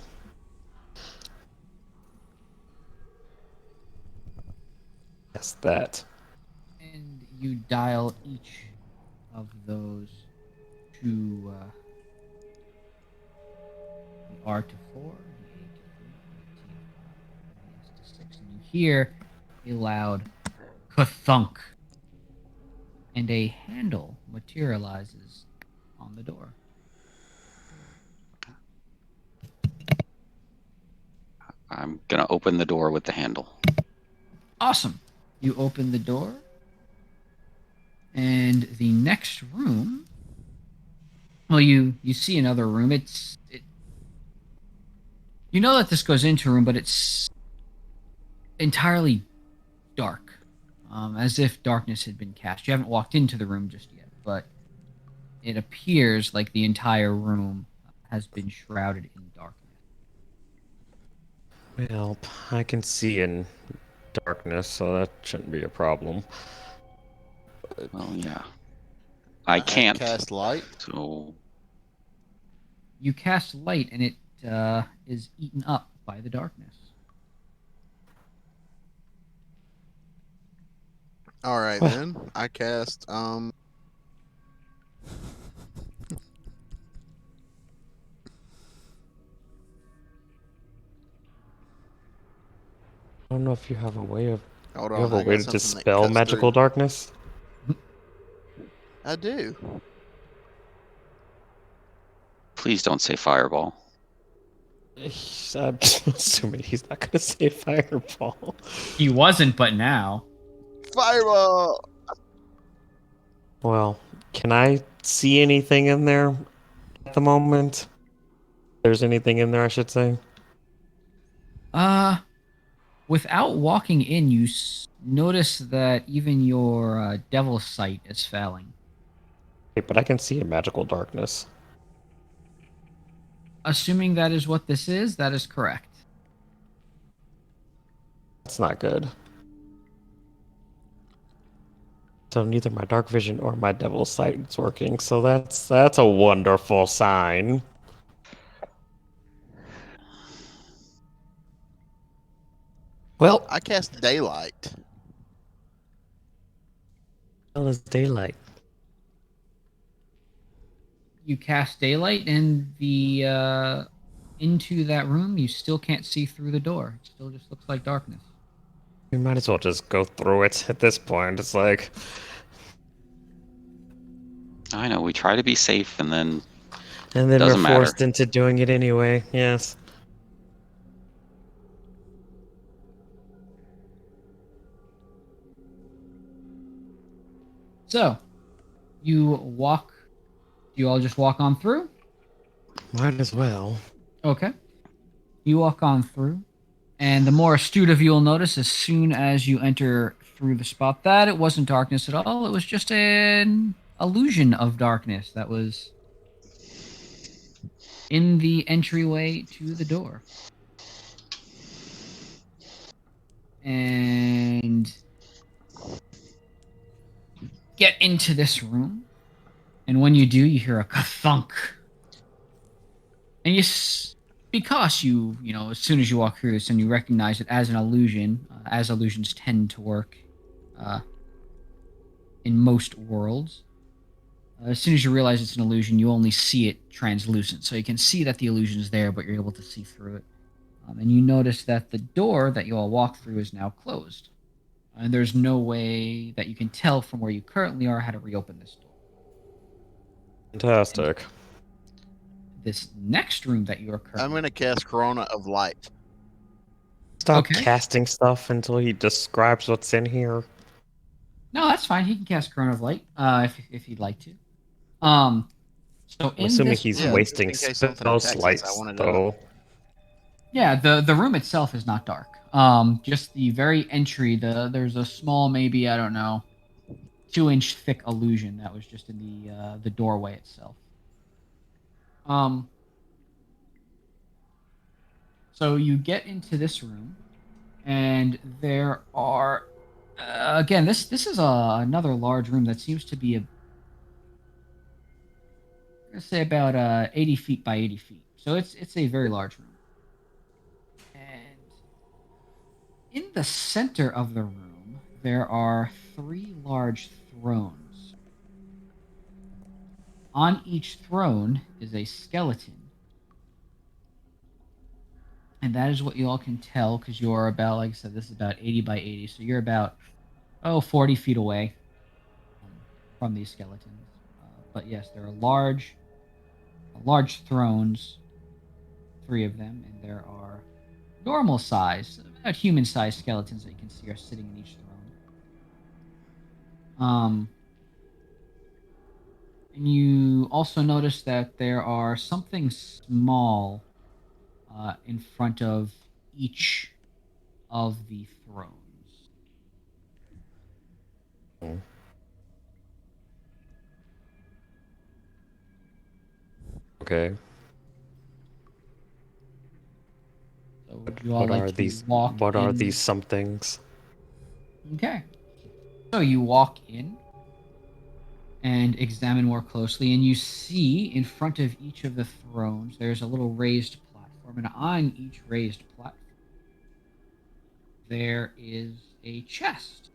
Yes, that. And you dial each of those to the R to 4, the A to 3, the T to 5, and the S to 6. And you hear a loud ka-thunk, and a handle materializes on the door. I'm going to open the door with the handle. Awesome. You open the door, and the next room. Well, you see another room. You know that this goes into a room, but it's entirely dark, as if darkness had been cast. You haven't walked into the room just yet, but it appears like the entire room has been shrouded in darkness. Well, I can see in darkness, so that shouldn't be a problem. Well, yeah. I can't. Cast light. So You cast light, and it is eaten up by the darkness. All right then. I cast I don't know if you have a way of hold you on. have I a got way to something that dispel cuts magical through. darkness. I do. please don't say fireball. I'm assuming he's not going to say fireball. He wasn't, but now. Fireball. Well, can I see anything in there at the moment? There's anything in there, I should say. Without walking in, you notice that even your devil sight is failing. Okay, but I can see in magical darkness. Assuming that is what this is, that is correct. That's not good. So neither my dark vision or my devil's sight is working. So that's a wonderful sign. Well, I cast daylight. hell is daylight. You cast daylight and the into that room. You still can't see through the door. It still just looks like darkness. We might as well just go through it at this point. It's like, I know we try to be safe, and then and then Doesn't we're matter. forced into doing it anyway. Yes. So, you walk. You all just walk on through. Might as well. Okay. You walk on through, and the more astute of you will notice as soon as you enter through the spot that it wasn't darkness at all. It was just an illusion of darkness that was in the entryway to the door. And get into this room, and when you do, you hear a ka-thunk. And because you know, as soon as you walk through this, and you recognize it as an illusion, as illusions tend to work in most worlds. As soon as you realize it's an illusion, you only see it translucent. So you can see that the illusion is there, but you're able to see through it. And you notice that the door that you all walk through is now closed. And there's no way that you can tell from where you currently are how to reopen this door. Fantastic. This next room that you are currently... I'm gonna cast Corona of Light. Stop Okay. casting stuff until he describes what's in here. No, that's fine. He can cast Corona of Light if he'd like to. So I'm in assuming this he's Yeah, wasting just in case something spell attacks us, I slights, wanna know. though. Yeah, the room itself is not dark. Just the very entry. There's a small, maybe, I don't know, 2-inch thick illusion that was just in the doorway itself. So you get into this room, and there are again, this is another large room that seems to be I'm gonna say about 80 feet by 80 feet. So it's a very large room. And in the center of the room, there are 3 large thrones. On each throne is a skeleton. And that is what you all can tell, because you're about, like I said, this is about 80 by 80. So you're about, 40 feet away from these skeletons. But yes, there are large thrones, 3 of them, and there are normal size, about human sized skeletons that you can see are sitting in each throne. And you also notice that there are something small in front of each of the thrones. Okay. So would you all What like are to these? walk What are in? these somethings? Okay. So you walk in and examine more closely, and you see in front of each of the thrones there's a little raised platform, and on each raised platform there is a chest,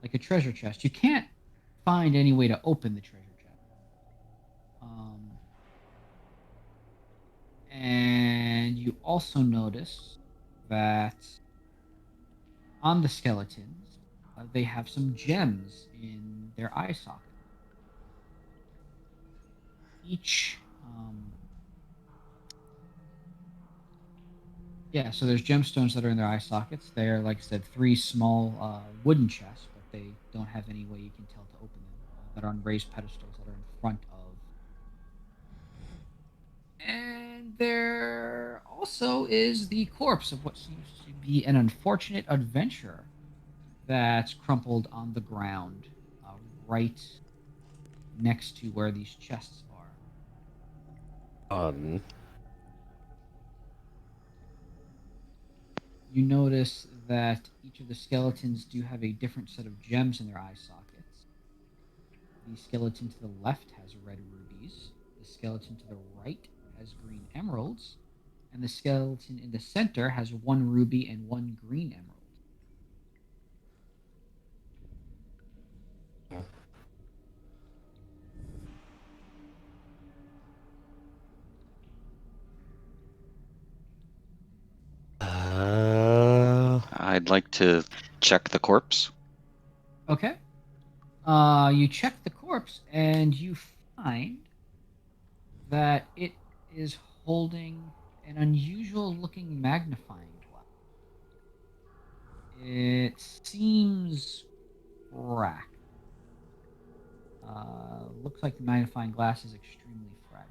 like a treasure chest. You can't find any way to open the treasure chest. And you also notice that on the skeletons, they have some gems in their eye socket. Each, so there's gemstones that are in their eye sockets. They're, like I said, 3 small wooden chests, but they don't have any way you can tell to open them. That are on raised pedestals that are in front of And there also is the corpse of what seems to be an unfortunate adventurer that's crumpled on the ground right next to where these chests are. You notice that each of the skeletons do have a different set of gems in their eye sockets. The skeleton to the left has red rubies, the skeleton to the right has green emeralds, and the skeleton in the center has one ruby and one green emerald. I'd like to check the corpse. Okay. You check the corpse and you find that it is holding an unusual looking magnifying glass. It seems cracked. Looks like the magnifying glass is extremely fragile.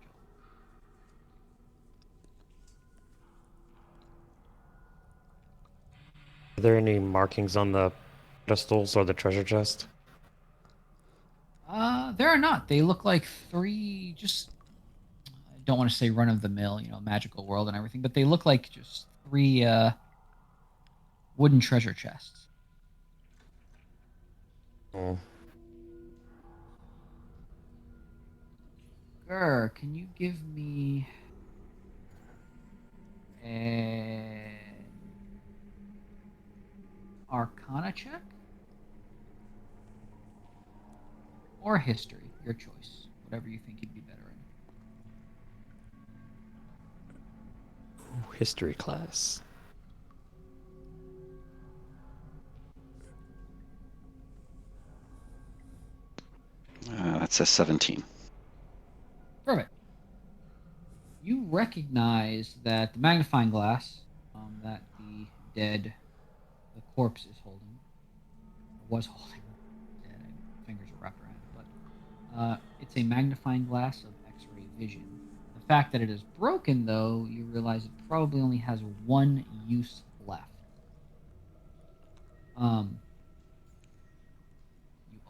Are there any markings on the pedestals or the treasure chest? There are not. They look like three just I don't want to say run of the mill, magical world and everything, but they look like just three wooden treasure chests. Oh. Grr, can you give me an Arcana check? Or history, your choice. Whatever you think you'd be better in. History class. That's a 17. Perfect. You recognize that the magnifying glass that the corpse is holding, was holding, dead, fingers are wrapped around it, but it's a magnifying glass of X-ray vision. The fact that it is broken, though, you realize it probably only has one use left. You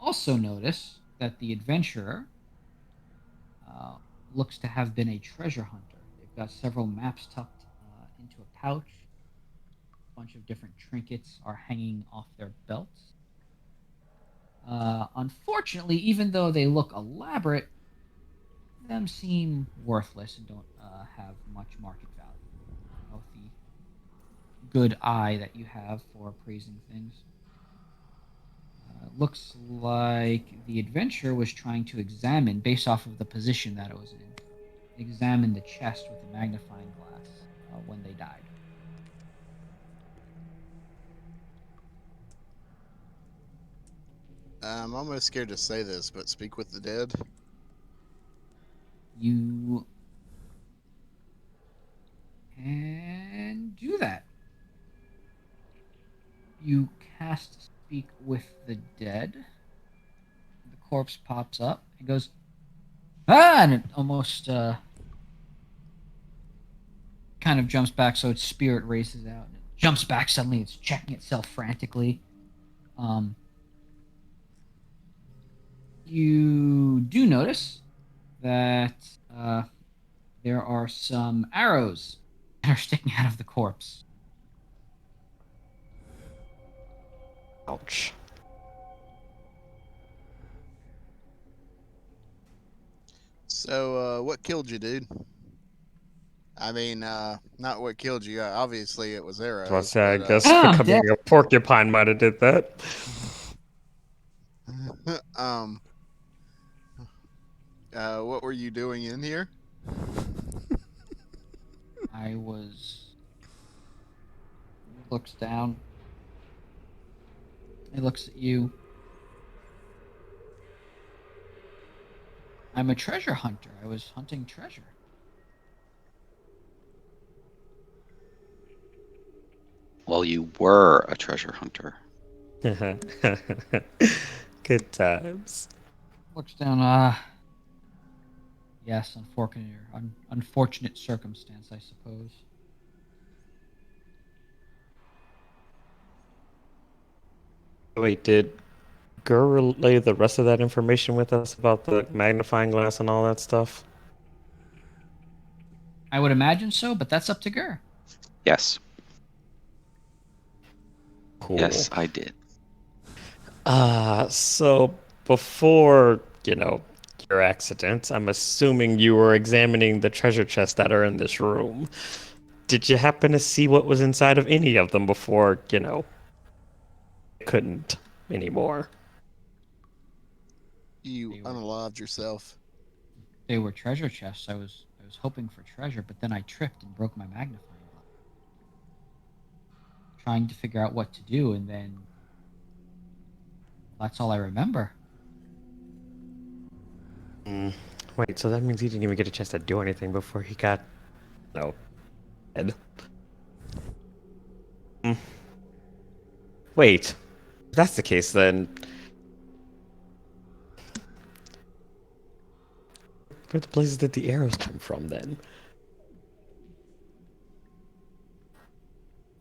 also notice that the adventurer looks to have been a treasure hunter. They've got several maps tucked into a pouch. A bunch of different trinkets are hanging off their belts. Unfortunately, even though they look elaborate, them seem worthless and don't have much market value. Of the good eye that you have for appraising things. Looks like the adventurer was trying to examine, based off of the position that it was in, examine the chest with a magnifying glass when they died. I'm almost scared to say this, but speak with the dead. You can do that. You cast Speak with the Dead. The corpse pops up and goes, ah! And it almost kind of jumps back, so its spirit races out. And it jumps back suddenly. It's checking itself frantically. You do notice that there are some arrows that are sticking out of the corpse. Ouch. So, what killed you, dude? I mean, not what killed you. Obviously, it was arrows. So I say, I but, guess Ah, becoming a porcupine might have did that. What were you doing in here? I was. He looks down. He looks at you. I'm a treasure hunter. I was hunting treasure. Well, you were a treasure hunter. Good times. Looks down. Yes, unfortunate circumstance, I suppose. Wait, did Gur relay the rest of that information with us about the magnifying glass and all that stuff? I would imagine so, but that's up to Gur. Yes. Cool. Yes, I did. So before, your accident, I'm assuming you were examining the treasure chests that are in this room. Did you happen to see what was inside of any of them before, couldn't anymore? You They were- unalived yourself. They were treasure chests. I was hoping for treasure, but then I tripped and broke my magnifying glass. Trying to figure out what to do, and then that's all I remember. Wait, so that means he didn't even get a chance to do anything before he got, dead. Wait, if that's the case, then where the places did the arrows come from then?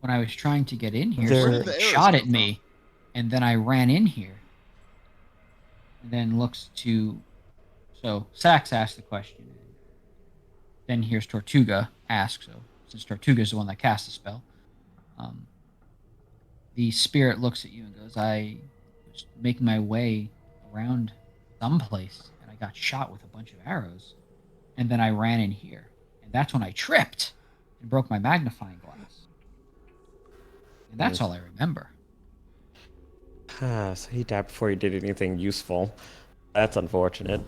When I was trying to get in here, Where somebody did the arrows shot come at me, and then I ran in here. And then looks to... So, Sax asked the question. Then here's Tortuga ask, so since Tortuga's the one that cast the spell, the spirit looks at you and goes, I was making my way around someplace, and I got shot with a bunch of arrows, and then I ran in here. And that's when I tripped and broke my magnifying glass. And that's all I remember. So he died before he did anything useful. That's unfortunate.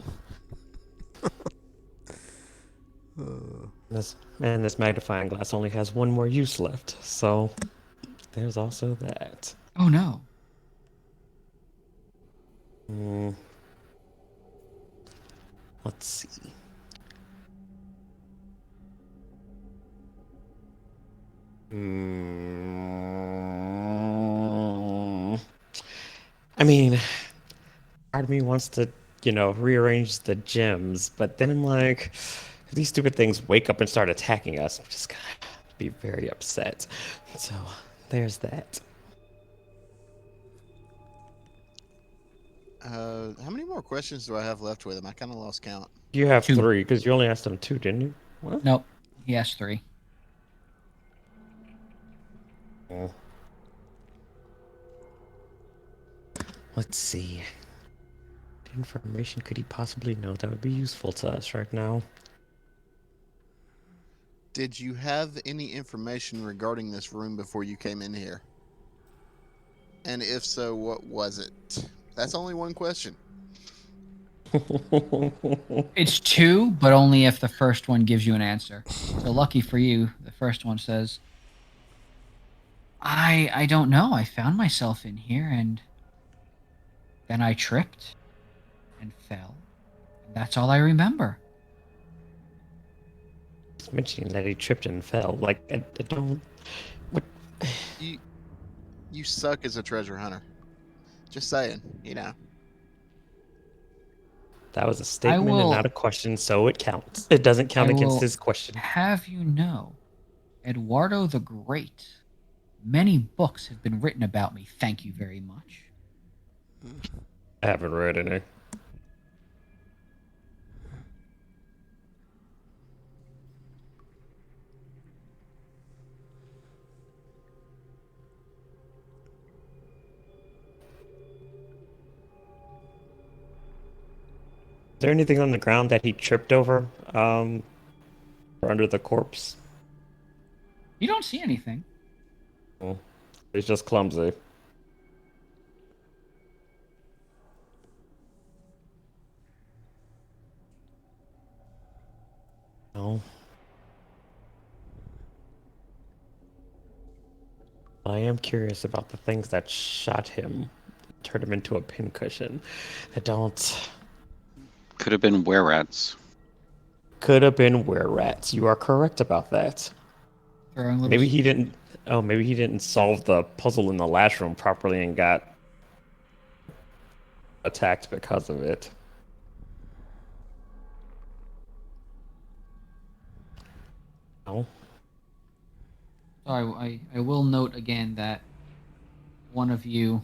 This magnifying glass only has one more use left, so there's also that. Oh no. Let's see. I mean, part of me wants to, rearrange the gems, but then I'm like, if these stupid things wake up and start attacking us, I'm just gonna be very upset. So, there's that. How many more questions do I have left with him? I kind of lost count. You have 2. 3, because you only asked them 2, didn't you? What? Nope. He has 3. Oh. Let's see. What information could he possibly know that would be useful to us right now? Did you have any information regarding this room before you came in here? And if so, what was it? That's only one question. It's 2, but only if the first one gives you an answer. So lucky for you, the first one says, I don't know. I found myself in here, and then I tripped and fell. And that's all I remember. Just mentioning that he tripped and fell. Like, I don't... What? You suck as a treasure hunter. Just saying, That was a statement will- and not a question, so it counts. It doesn't count I against will his question. Have you know, Eduardo the Great, many books have been written about me. Thank you very much. I haven't read any. Is there anything on the ground that he tripped over? Or under the corpse? You don't see anything. Oh, he's just clumsy. No. I am curious about the things that shot him, turned him into a pincushion. I don't. Could have been were-rats. Could have been were-rats. You are correct about that. Throwing little Maybe he didn't. Oh, maybe he didn't solve the puzzle in the last room properly and got attacked because of it. I will note again that one of you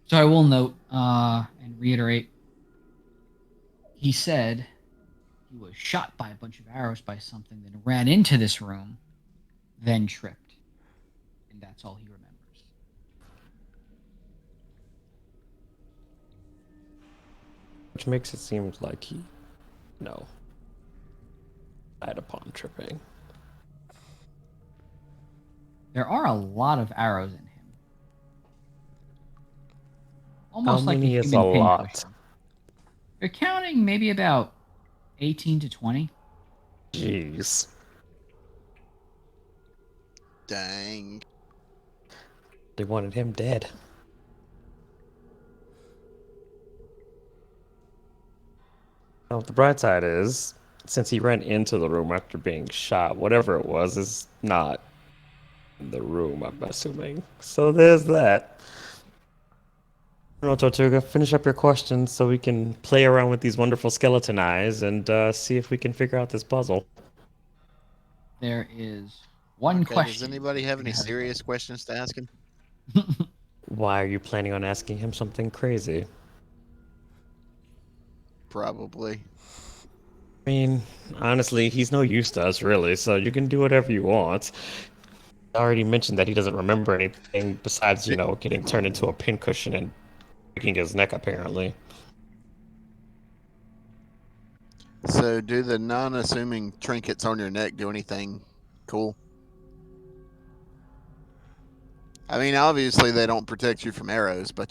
So I will note and reiterate. He said he was shot by a bunch of arrows by something, then ran into this room, then tripped, and that's all he remembers. Which makes it seem like he, died upon tripping. There are a lot of arrows in him. How Almost like many a is a human lot? pincushion. You're counting maybe about 18 to 20. Jeez. Dang. They wanted him dead. Now, the bright side is, since he ran into the room after being shot, whatever it was is not in the room, I'm assuming. So there's that. No, Tortuga, finish up your questions so we can play around with these wonderful skeleton eyes and see if we can figure out this puzzle. There is one Okay, question. does anybody have any you serious questions to ask him? Why are you planning on asking him something crazy? Probably. I mean, honestly, he's no use to us, really, so you can do whatever you want. I already mentioned that he doesn't remember anything besides, getting turned into a pincushion and breaking his neck, apparently. So, do the non-assuming trinkets on your neck do anything cool? I mean, obviously they don't protect you from arrows, but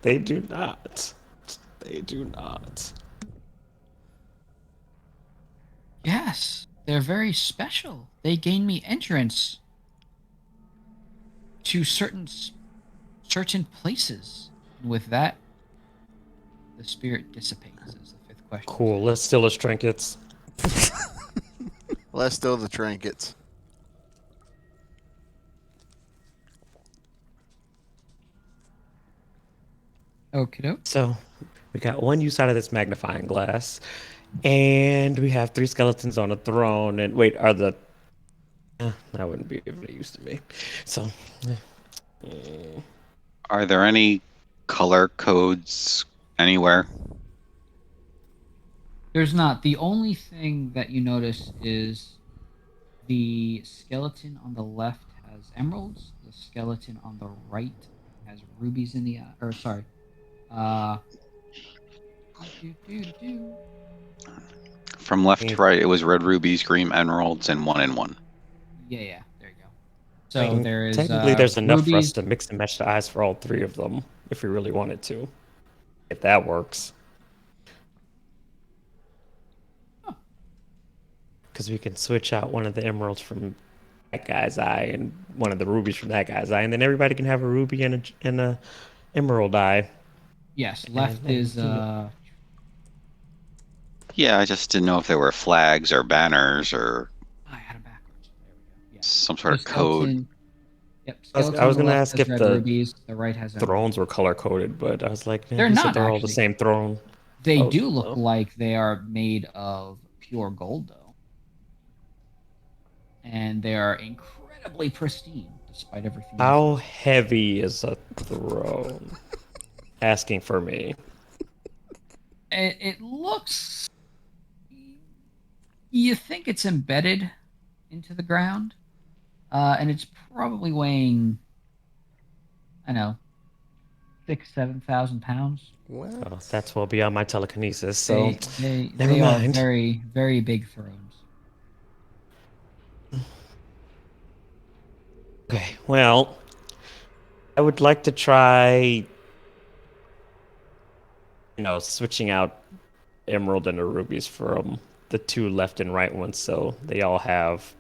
They do not. They do not. Yes, they're very special. They gain me entrance to certain places. And with that, the spirit dissipates. Is the fifth question. Cool. Let's steal his trinkets. let's steal the trinkets. Okie So, we got one use out of this magnifying glass, and we have 3 skeletons on a throne. And wait, are the that wouldn't be of any use to me. So, Are there any color codes anywhere? There's not. The only thing that you notice is the skeleton on the left has emeralds. The skeleton on the right has rubies in the eye. Or sorry. From left to right, it was red rubies, green emeralds, and 1 and 1. Yeah. There you go. So there is technically there's enough for us rubies. to mix and match the eyes for all 3 of them, if we really wanted to. If that works. Because we can switch out one of the emeralds from that guy's eye and one of the rubies from that guy's eye, and then everybody can have a ruby and a emerald eye. Yes, left And is Yeah, I just didn't know if there were flags or banners or I had them backwards. There we go. Yeah. some sort The of code. skeleton- Yep. I was skeleton on the gonna left ask has if red the rubies. The right has emeralds. Thrones were color coded, but I was like, They're you said not, they're all the actually. same throne. They Oh, do look no. like they are made of pure gold, though. And they are incredibly pristine, despite everything. How heavy is a throne? Asking for me. It looks. You think it's embedded into the ground, and it's probably weighing, I don't know, 6,000-7,000 pounds. What? Oh, that's well beyond my telekinesis, so they never are mind. very, very big thrones. Okay, well, I would like to try, switching out emerald and the rubies from the 2 left and right ones, so they all have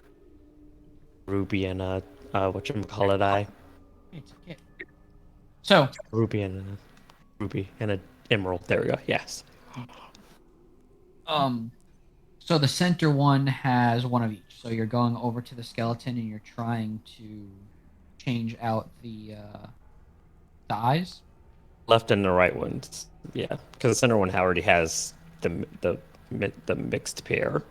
ruby and a whatchamacallit eye. It's a kit. So Ruby and an emerald. There we go. Yes. So the center one has one of each. So you're going over to the skeleton and you're trying to change out the eyes. Left and the right ones. Yeah, because the center one already has the mixed pair.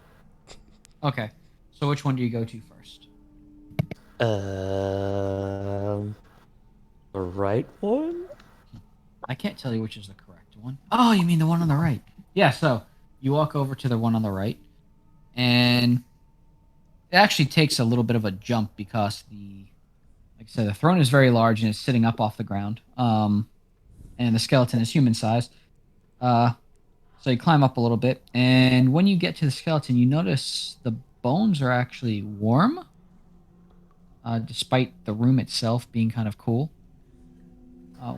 Okay. So which one do you go to first? The right one. I can't tell you which is the correct one. Oh, you mean the one on the right? Yeah. So you walk over to the one on the right, and it actually takes a little bit of a jump because like I said, the throne is very large and it's sitting up off the ground. And the skeleton is human sized. So you climb up a little bit, and when you get to the skeleton, you notice the bones are actually warm, despite the room itself being kind of cool.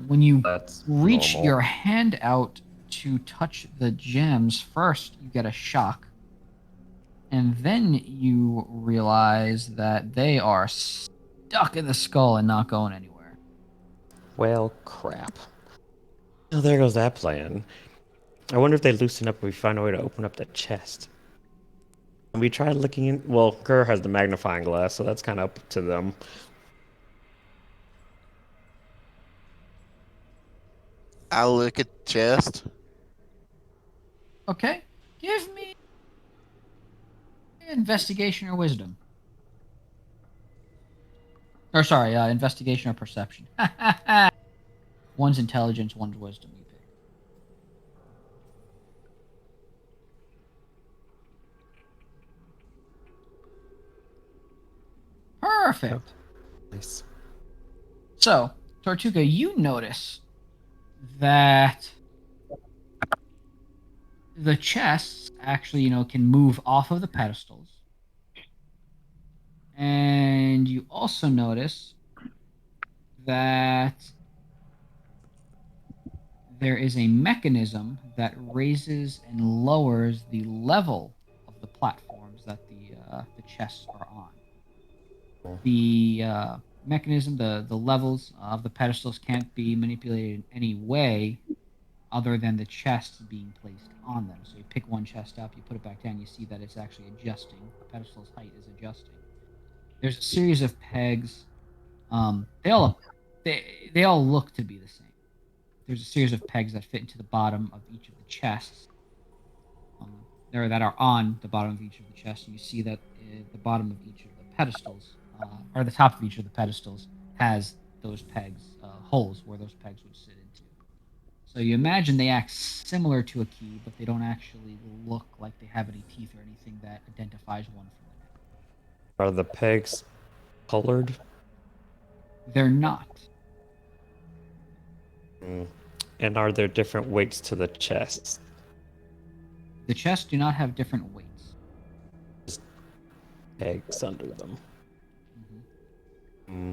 When you That's reach normal. your hand out to touch the gems, first you get a shock, and then you realize that they are stuck in the skull and not going anywhere. Well, crap. Oh, there goes that plan. I wonder if they loosen up and we find a way to open up the chest. And we tried looking in. Well, Kerr has the magnifying glass, so that's kind of up to them. I look at the chest. Okay, give me investigation or wisdom. Or sorry, investigation or perception. One's intelligence, one's wisdom. You pick. Perfect. Nice. So, Tortuga, you notice that the chests actually, can move off of the pedestals. And you also notice that there is a mechanism that raises and lowers the level of the platforms that the chests are on. The mechanism, the levels of the pedestals can't be manipulated in any way other than the chests being placed on them. So you pick one chest up, you put it back down, you see that it's actually adjusting. The pedestal's height is adjusting. There's a series of pegs. They all look to be the same. There's a series of pegs that fit into the bottom of each of the chests. That are on the bottom of each of the chests. And you see that the bottom of each of the pedestals, or the top of each of the pedestals, has those pegs, holes where those pegs would sit into. So you imagine they act similar to a key, but they don't actually look like they have any teeth or anything that identifies one from the next. Are the pegs colored? They're not. And are there different weights to the chests? The chests do not have different weights. Pegs under them. Mm-hmm.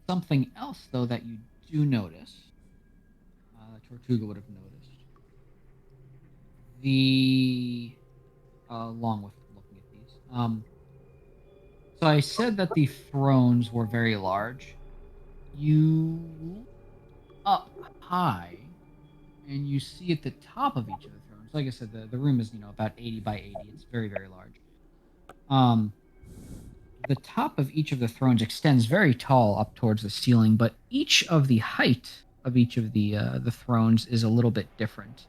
Something else, though, that you do notice, Tortuga would have noticed, along with looking at these. So I said that the thrones were very large. You look up high, and you see at the top of each of the thrones. Like I said, the room is about 80 by 80. It's very, very large. The top of each of the thrones extends very tall up towards the ceiling, but each of the height of each of the thrones is a little bit different.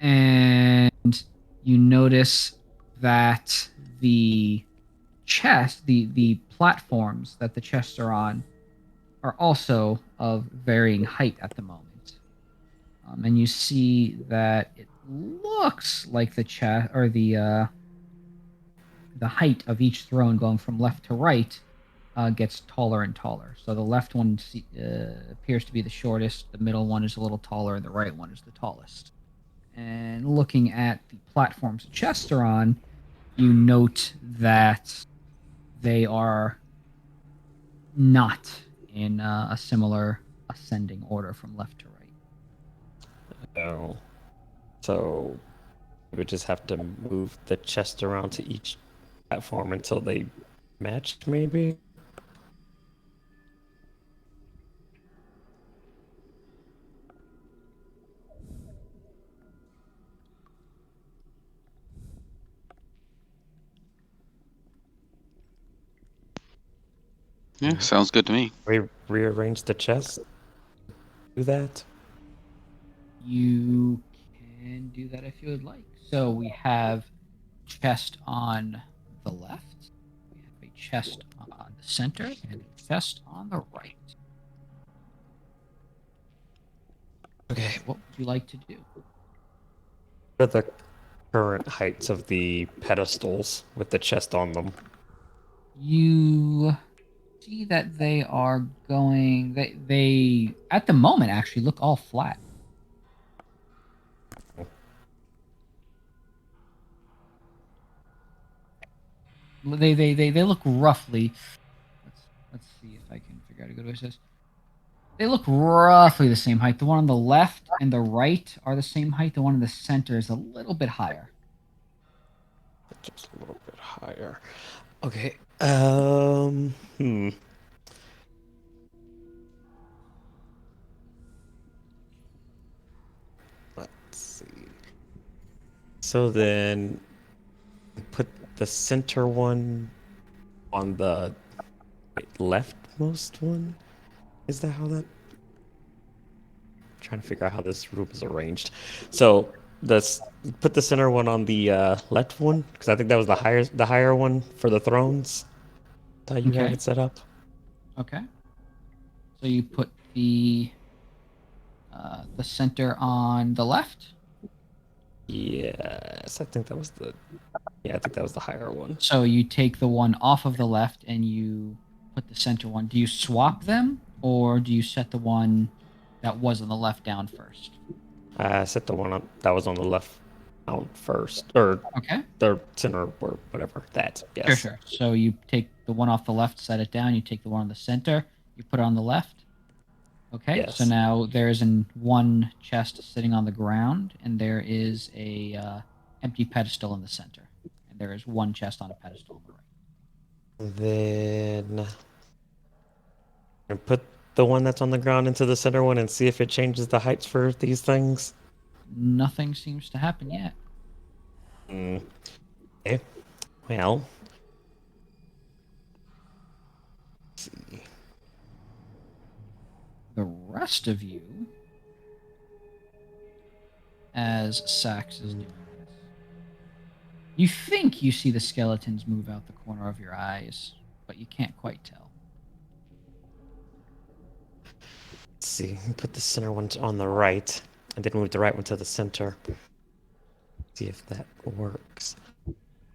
And you notice that the platforms that the chests are on are also of varying height at the moment. And you see that it looks like the chest or the height of each throne going from left to right gets taller and taller. So the left one appears to be the shortest, the middle one is a little taller, and the right one is the tallest. And looking at the platforms the chests are on, you note that they are not in a similar ascending order from left to right. Oh. So we would just have to move the chest around to each platform until they matched, maybe? Yeah, sounds good to me. Rearrange the chest? Do that? You can do that if you would like. So we have chest on the left, we have a chest on the center, and a chest on the right. Okay. What would you like to do? What are the current heights of the pedestals with the chest on them? You see that they are going. They at the moment actually look all flat. They look roughly. Let's see if I can figure out a good way to say this. They look roughly the same height. The one on the left and the right are the same height. The one in the center is a little bit higher. Just a little bit higher. Okay. Hmm. Let's see. So then put the center one on the leftmost one? Is that how that? I'm trying to figure out how this room is arranged. So put the center one on the left one, because I think that was the higher one for the thrones. That's how you have Okay. it set up. Okay. So you put the center on the left. Yes, I think that was I think that was the higher one. So you take the one off of the left and you put the center one. Do you swap them, or do you set the one that was on the left down first? I set the one that was on the left down first, or Okay. the center, or whatever. That, yes. Sure, sure. So you take the one off the left, set it down. You take the one on the center, you put it on the left. Okay. Yes. So now there is one chest sitting on the ground, and there is a empty pedestal in the center, and there is one chest on a pedestal on the right. Then and put the one that's on the ground into the center one and see if it changes the heights for these things. Nothing seems to happen yet. Okay. Well. Let's see. The rest of you, as Sax is doing this, you think you see the skeletons move out the corner of your eyes, but you can't quite tell. Let's see. Put the center one on the right, and then move the right one to the center. See if that works.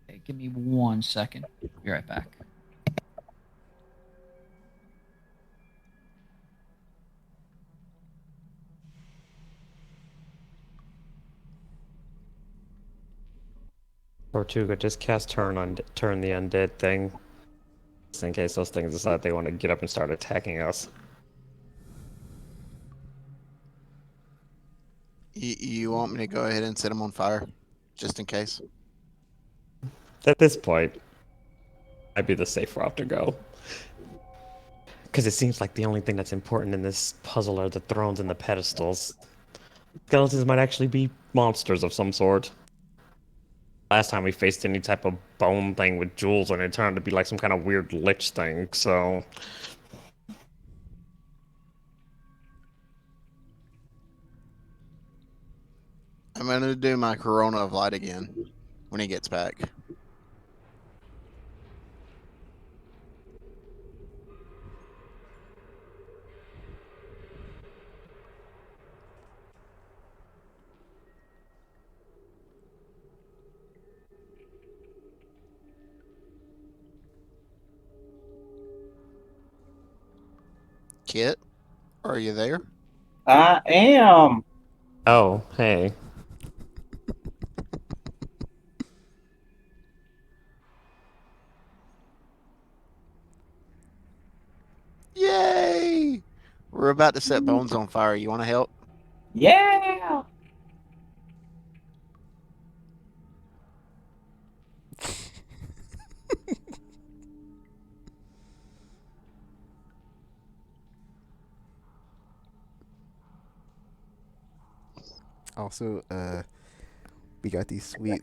Okay, give me 1 second. Be right back. Tortuga, just cast turn the undead thing, just in case those things decide they want to get up and start attacking us. You want me to go ahead and set them on fire, just in case? At this point, I'd be the safe route to go. Because it seems like the only thing that's important in this puzzle are the thrones and the pedestals. Skeletons might actually be monsters of some sort. Last time we faced any type of bone thing with jewels on it, turned out to be like some kind of weird lich thing, so... I'm going to do my Corona of Light again when he gets back. Kit, are you there? I am. Oh, hey. Yay! We're about to set Bones on fire. You want to help? Yeah. Also, we got these sweet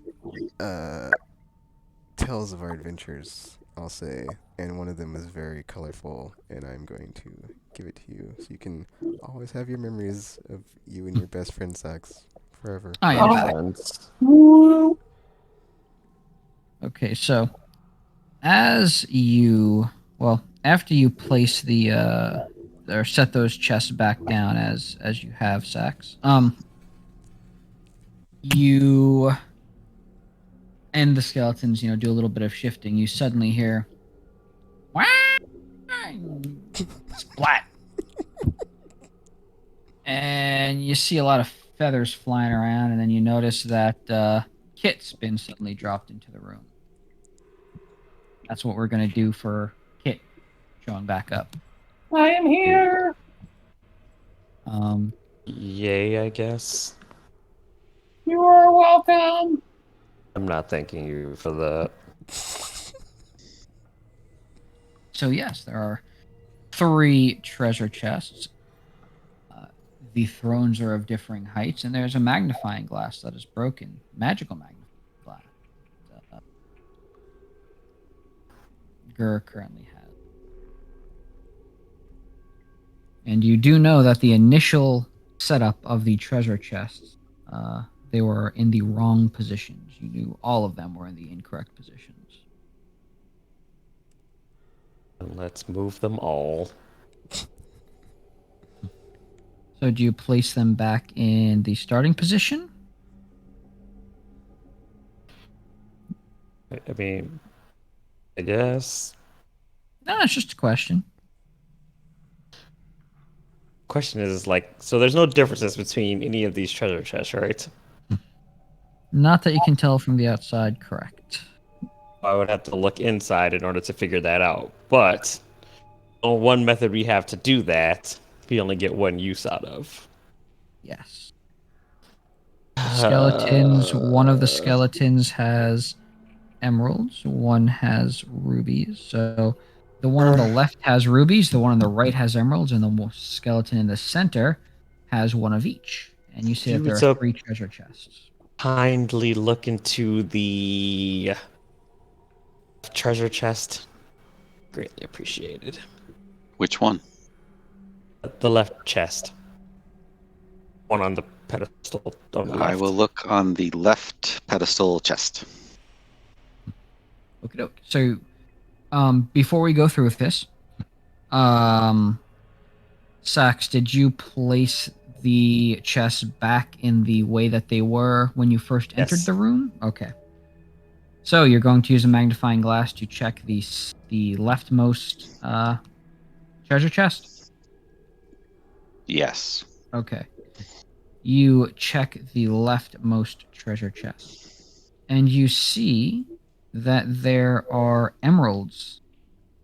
tales of our adventures, I'll say, and one of them is very colorful, and I'm going to give it to you so you can always have your memories of you and your best friend Sax forever. I am Oh. back. Sense. Woo. Okay, so as you, well, after you place the or set those chests back down as you have, Sax, you and the skeletons, do a little bit of shifting. You suddenly hear, splat, and you see a lot of feathers flying around, and then you notice that Kit's been suddenly dropped into the room. That's what we're gonna do for Kit showing back up. I am here. Yay, I guess. You are welcome. I'm not thanking you for that. So yes, there are 3 treasure chests. The thrones are of differing heights, and there's a magnifying glass that is broken. Magical magnifying glass. Gur currently has. And you do know that the initial setup of the treasure chests, they were in the wrong positions. You knew all of them were in the incorrect positions. And let's move them all. So do you place them back in the starting position? I mean, I guess. No, it's just a question. Question is like, so there's no differences between any of these treasure chests, right? Not that you can tell from the outside, correct. I would have to look inside in order to figure that out. But on one method we have to do that, we only get one use out of. Yes. The skeletons, one of the skeletons has emeralds, one has rubies. So the one on the left has rubies, the one on the right has emeralds, and the skeleton in the center has one of each. And you see that You there would are so- 3 treasure chests. Kindly look into the treasure chest. Greatly appreciated. Which one? The left chest. One on the pedestal on the left. I will look on the left pedestal chest. Okay. So, before we go through with this, Sax, did you place the chests back in the way that they were when you first entered Yes. the room? Okay. So you're going to use a magnifying glass to check the leftmost treasure chest? Yes. Okay. You check the leftmost treasure chest, and you see that there are emeralds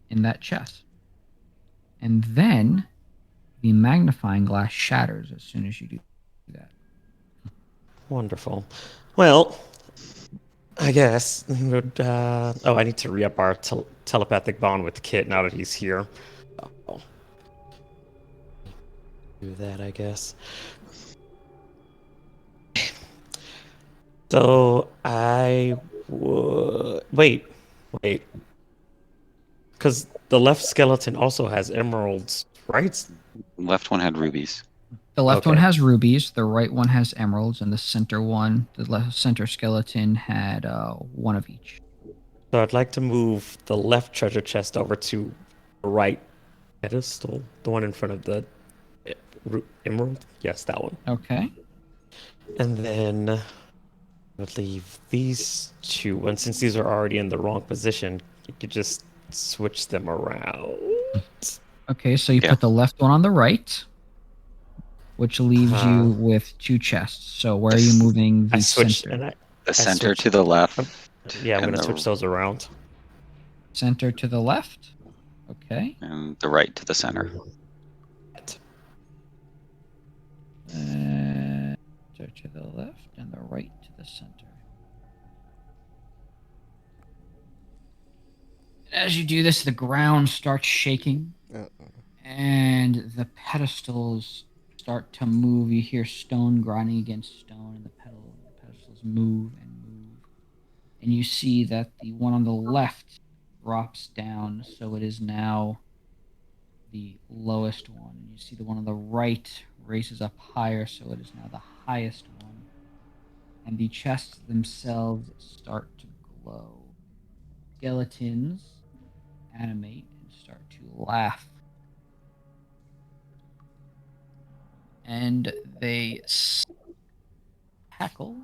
in that chest. And then the magnifying glass shatters as soon as you do that. Wonderful. Well, I guess. I need to re-up our telepathic bond with Kit now that he's here. Oh. Do that, I guess. So I would wait. Because the left skeleton also has emeralds, right? Left one had rubies. The left one Okay. has rubies, the right one has emeralds, and the center one, the center skeleton, had one of each. So I'd like to move the left treasure chest over to the right pedestal, the one in front of the emerald. Yes, that one. Okay. And then I would leave these 2. And since these are already in the wrong position, you could just switch them around. Okay, so you Yeah. put the left one on the right, which leaves Uh-huh. you with 2 chests. So where are you moving the I switched, center? and The center switched- to the left. yeah, I'm and gonna the- switch those around. Center to the left? Okay. And the right to the center. Center to the left and the right to the center. As you do this, the ground starts shaking Uh-oh. and the pedestals start to move. You hear stone grinding against stone, and the pedestals move and move. And you see that the one on the left drops down, so it is now the lowest one. And you see the one on the right raises up higher, so it is now the highest one. And the chests themselves start to glow. Skeletons animate and start to laugh. And they cackle,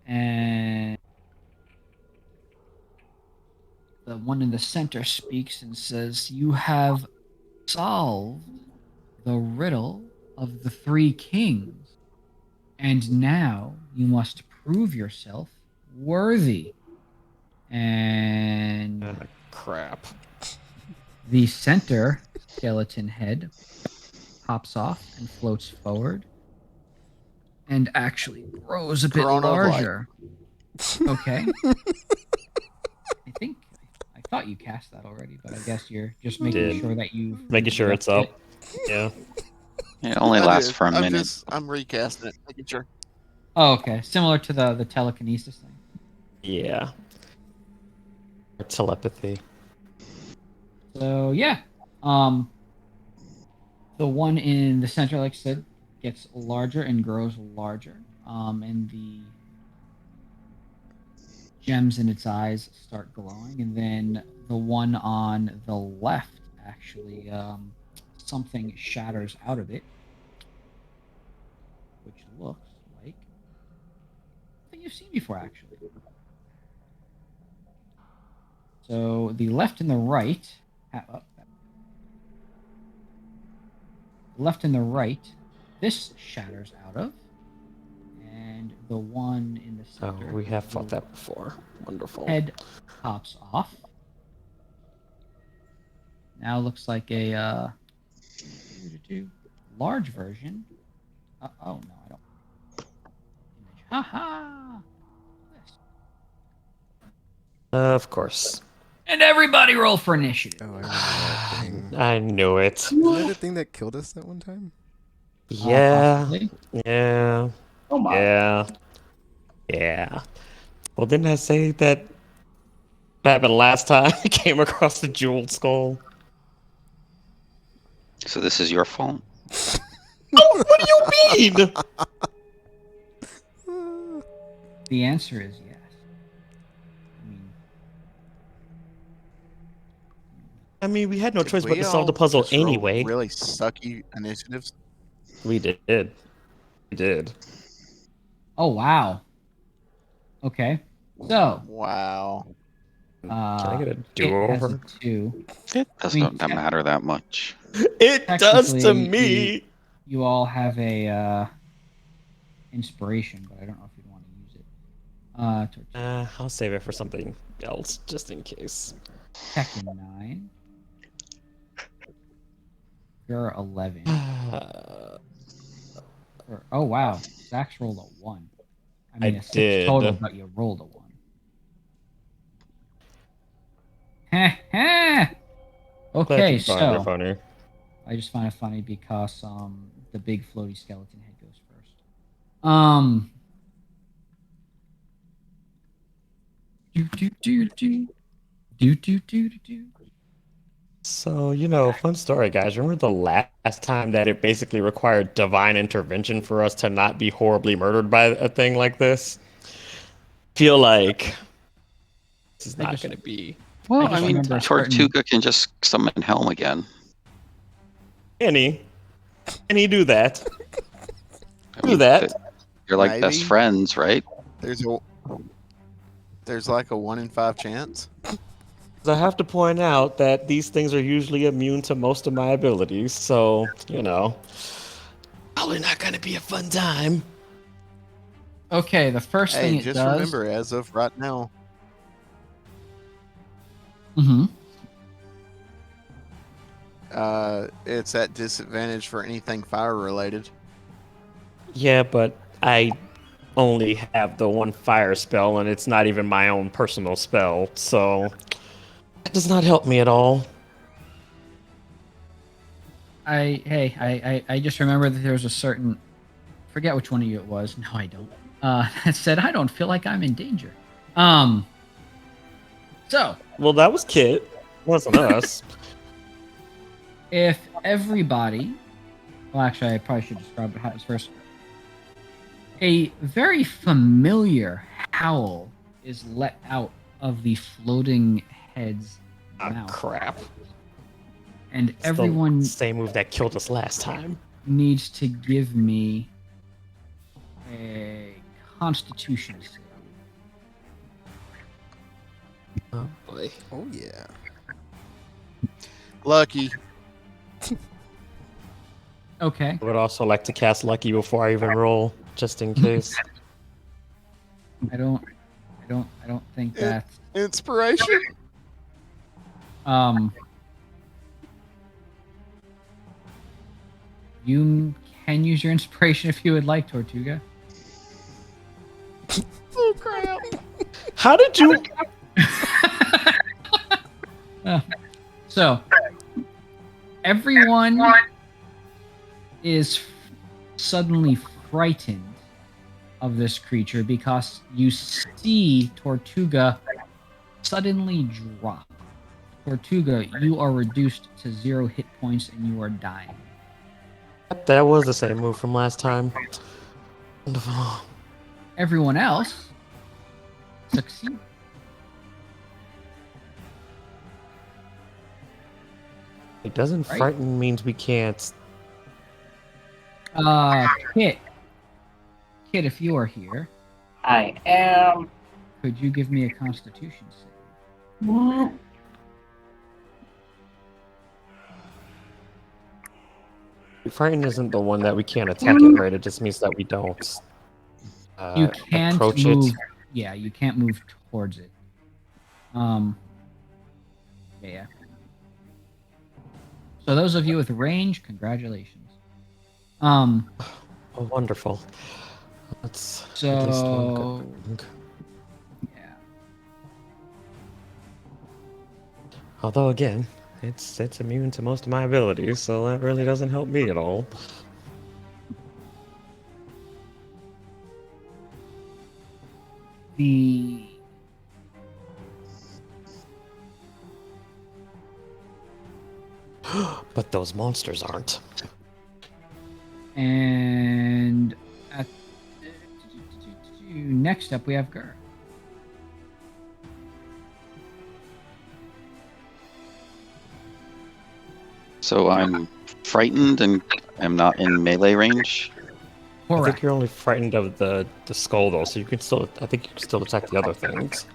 and the one in the center speaks and says, "You have solved the riddle of the three kings, and now you must prove yourself worthy." And Crap. the center skeleton head pops off and floats forward and actually grows a bit Corona of light. larger. Okay. I thought you cast that already, but I guess you're just making Did. sure that you Making sure it's up. Yeah. It only I lasts did. for a minute. I'm recasting it, making sure. Oh, okay. Similar to the telekinesis thing. Yeah. Or telepathy. So yeah. The one in the center, like I said, gets larger and grows larger. And the gems in its eyes start glowing, and then the one on the left actually something shatters out of it, which looks like something you've seen before actually. So the left and the right left and the right, this shatters out of, and the one in the Oh, center, we have fought that before. Wonderful. head pops off. Now looks like a large version. Oh no, I don't. Image. Haha. Of course. And everybody roll for initiative. Oh, I remember that thing. I knew it. Wasn't that the thing that killed us that one time? Yeah. Possibly. Yeah. Oh my. Yeah. Yeah. Well, didn't I say that happened last time I came across the jeweled skull? So this is your fault? Oh, what do you mean? The answer is yes. I mean, we had no Did choice but we to solve the all puzzle just roll anyway. Really sucky initiatives. We did. We did. Oh wow. Okay. So Wow. Can I get a it has do-over? a 2. It doesn't tech- matter that much. It does to Technically, me. You all have a inspiration, but I don't know if you'd want to use it. I'll save it for something else, just in case. Tekken 9. You're 11. Oh wow, Zach's rolled a 1. I mean, I a 6 did. total, but you rolled a 1. Heh heh. Okay, Glad you find it so funny. I just find it funny because the big floaty skeleton head goes first. Do. So, fun story, guys. Remember the last time that it basically required divine intervention for us to not be horribly murdered by a thing like this? Feel like this is I not just- going to be. Well, just I mean, remember a Tortuga can just summon Helm again. Can he do that? I Do mean, that. You're like best Maybe. friends, right? There's like a 1 in 5 chance. I have to point out that these things are usually immune to most of my abilities, so, probably not going to be a fun time. Okay, the first thing Hey, it just does. remember, as of right now, Mm-hmm. it's at disadvantage for anything fire related. Yeah, but I only have the one fire spell, and it's not even my own personal spell, so that does not help me at all. I just remember that there was a certain, forget which one of you it was. No, I don't. That said, I don't feel like I'm in danger. So Well, that was Kit. Wasn't us. if everybody, well, actually, I probably should describe what happens first. A very familiar howl is let out of the floating head's Ah, mouth, crap. and It's the everyone same move that killed us last time. needs to give me a Constitution save. Oh boy. Oh yeah. Lucky. Okay. I would also like to cast Lucky before I even roll, just in case. I don't think Yeah. that's Inspiration. you can use your inspiration if you would like, Tortuga. Oh crap. How did you? So everyone is suddenly frightened of this creature because you see Tortuga suddenly drop. Tortuga, you are reduced to 0 hit points and you are dying. That was the same move from last time. Wonderful. Everyone else succeed. It doesn't Right. frighten means we can't. Kit, if you are here, I am. could you give me a Constitution save? What? Frighten isn't the one that we can't attack it, right? It just means that we don't. You can't approach move. it. Yeah, you can't move towards it. Yeah. So those of you with range, congratulations. Oh, wonderful. That's at least one So good thing. yeah. Although again, it's immune to most of my abilities, so that really doesn't help me at all. The But those monsters aren't. and at next up we have Gur. So I'm frightened and am not in melee range. I think Correct. you're only frightened of the skull though, so you can still. I think you can still attack the other things.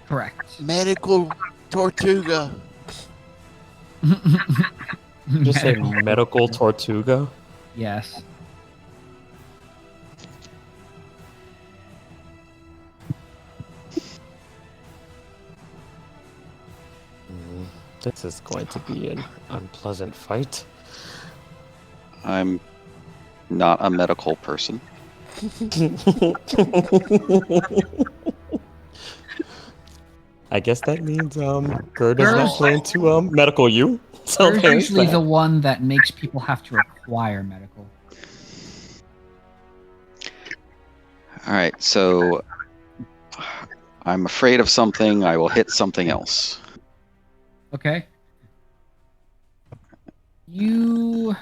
Correct. Medical Tortuga. Just say medical Tortuga. Yes. This is going to be an unpleasant fight. I'm not a medical person. I guess that means Gur does Gur's- not plan to medical you. So There's there's usually that. the one that makes people have to require medical. All right, so I'm afraid of something. I will hit something else. Okay. We'll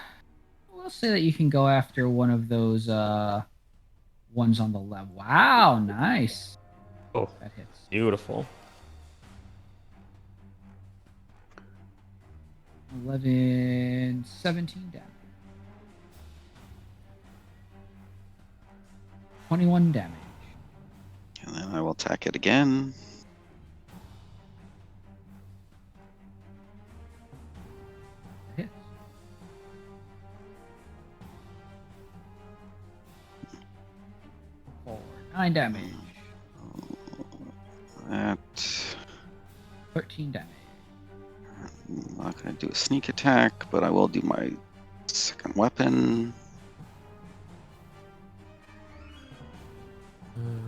say that you can go after one of those ones on the left. Wow, nice. Oh, That hits. beautiful. 11, 17 damage. 21 damage. And then I will attack it again. That hits. For 9 damage. That 13 damage. I'm not going to do a sneak attack, but I will do my second weapon.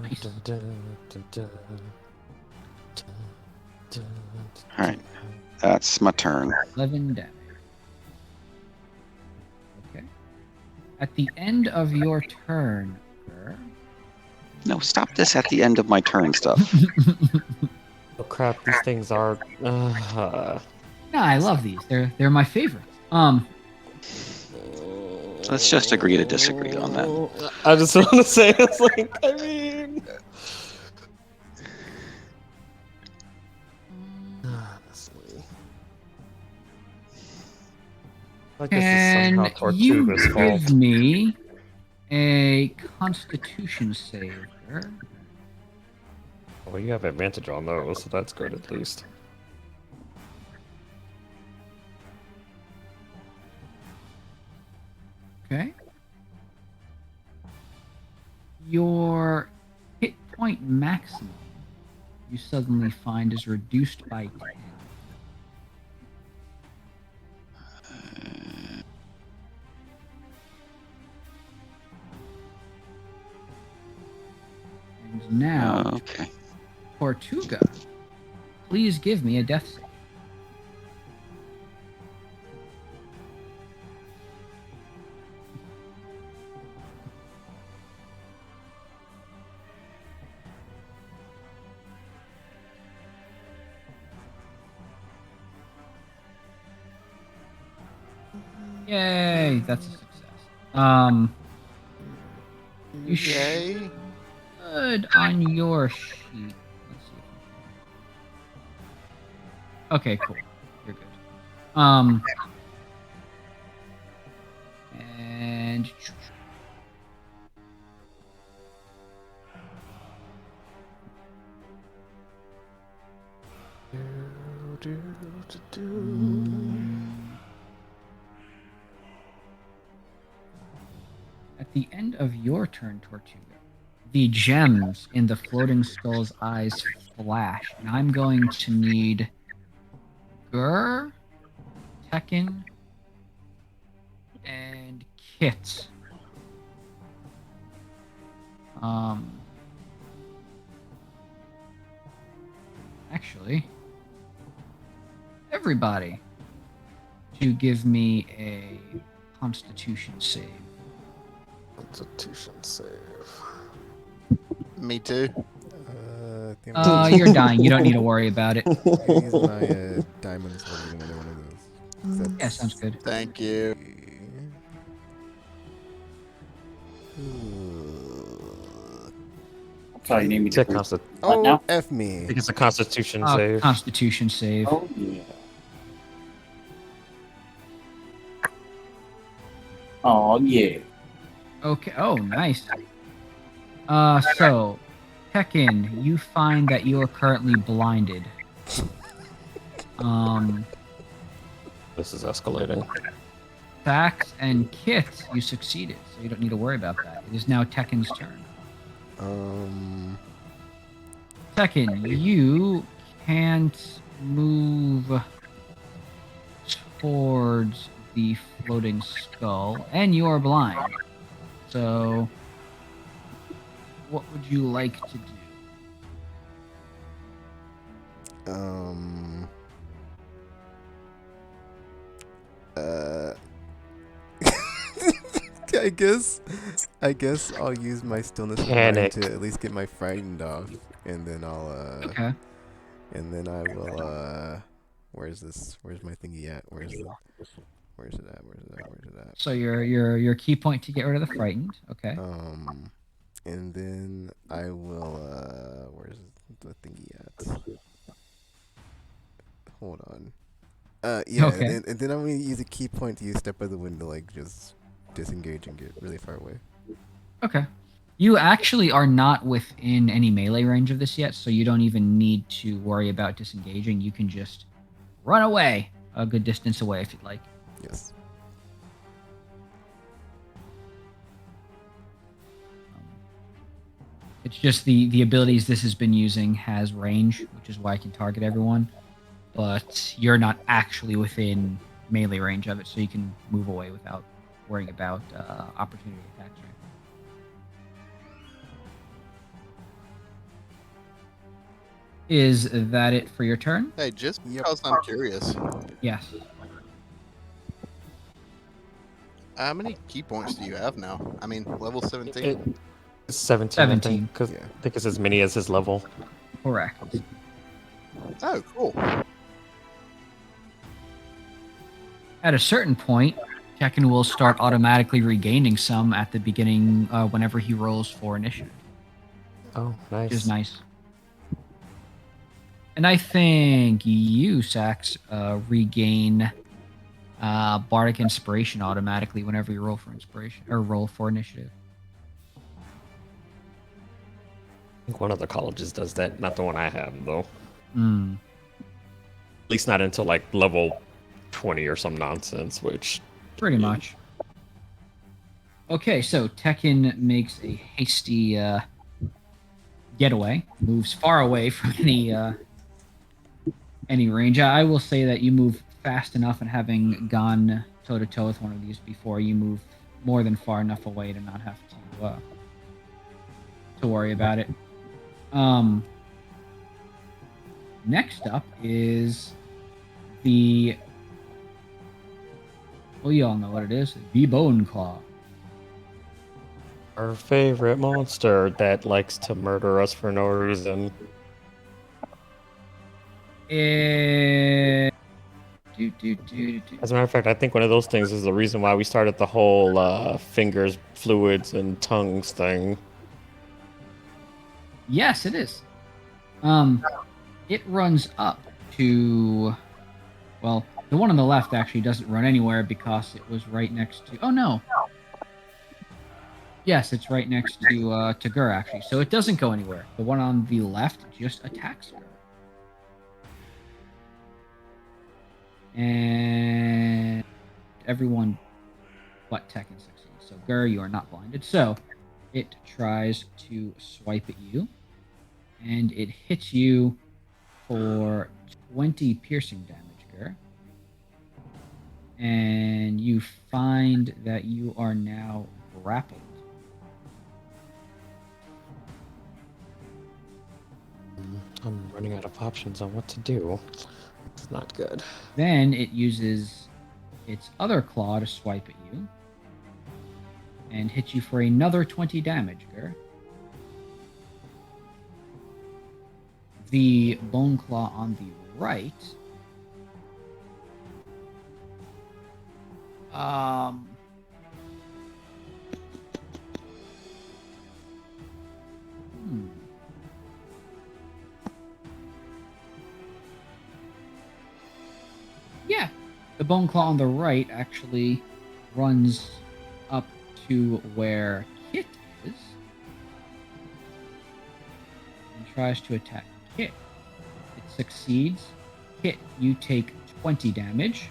Nice. All right, that's my turn. 11 damage. At the end of your turn, Gur, No, stop this at the end of my turn stuff. Oh crap! These things are. No, I love these. They're my favorites. Let's just agree to disagree on that. I just want to say, it's like, I mean. Honestly. Like this is Can somehow you Tortuga's fault. give me a Constitution save, Gur? Well, you have advantage on those, so that's good at least. Okay. Your hit point maximum you suddenly find is reduced by 10. And now, Okay. Tortuga, please give me a death save. Yay, that's a success. You Yay. should on your sheet. Let's see. Okay, cool. You're good. And at the end of your turn, Tortuga, the gems in the floating skull's eyes flash, and I'm going to need Gur, Tekken, and Kit. Actually, everybody to give me a Constitution save. Constitution save. Me too. I think I'm You're dying. You don't need to worry about it. gonna use my diamonds for another one of those. Yeah, sounds good. Thank you. So you need me It's a to. consti- What Oh, now? F me. it's a Constitution save. Constitution save. Oh yeah. Oh yeah. Okay. Oh, nice. So, Tekken, you find that you are currently blinded. This is escalating. Sax and Kit, you succeeded, so you don't need to worry about that. It is now Tekken's turn. Tekken, you can't move towards the floating skull, and you are blind. So, what would you like to do? I guess I'll use my stillness of Panic. mind to at least get my frightened off, and then I'll Okay. and then I will where's this? Where's my thingy at? Where's it at? So your key point to get rid of the frightened. Okay. And then I will where's the thingy at? Hold on. Yeah, Okay. and then I'm gonna use a key point to use step by the wind to like just disengage and get really far away. Okay. You actually are not within any melee range of this yet, so you don't even need to worry about disengaging. You can just run away a good distance away if you'd like. Yes. It's just the abilities this has been using has range, which is why I can target everyone. But you're not actually within melee range of it, so you can move away without worrying about opportunity attacks. Right? Is that it for your turn? Hey, just Yep. because I'm curious, Yes. How many key points do you have now? I mean, level 17. It's 17, 17. I think, 'cause Yeah. I think it's as many as his level. Correct. Oh, cool. At a certain point, Tekken will start automatically regaining some at the beginning whenever he rolls for initiative, Oh, nice. which is nice. And I think you, Sax, regain Bardic Inspiration automatically whenever you roll for inspiration or roll for initiative. I think one of the colleges does that, not the one I have, though. Mm. At least not until like level 20 or some nonsense, which Pretty much. Okay, so Tekken makes a hasty getaway, moves far away from any range. I will say that you move fast enough, and having gone toe to toe with one of these before, you move more than far enough away to not have to worry about it. Next up is the. Well, you all know what it is. The Bone Claw. our favorite monster that likes to murder us for no reason. As As a matter of fact, I think one of those things is the reason why we started the whole fingers, fluids, and tongues thing. Yes, it is. It runs up to. Well, the one on the left actually doesn't run anywhere because it was right next to. Oh no. Yes, it's right next to Gur actually, so it doesn't go anywhere. The one on the left just attacks Gur. And everyone but Tekken succeeds. So Gur, you are not blinded. So it tries to swipe at you, and it hits you for 20 piercing damage, Gur. And you find that you are now grappled. I'm running out of options on what to do. It's not good. Then it uses its other claw to swipe at you and hit you for another 20 damage, Gur. The Bone Claw on the right Yeah, the Bone Claw on the right actually runs up to where Kit is and tries to attack Kit. It succeeds. Kit, you take 20 damage.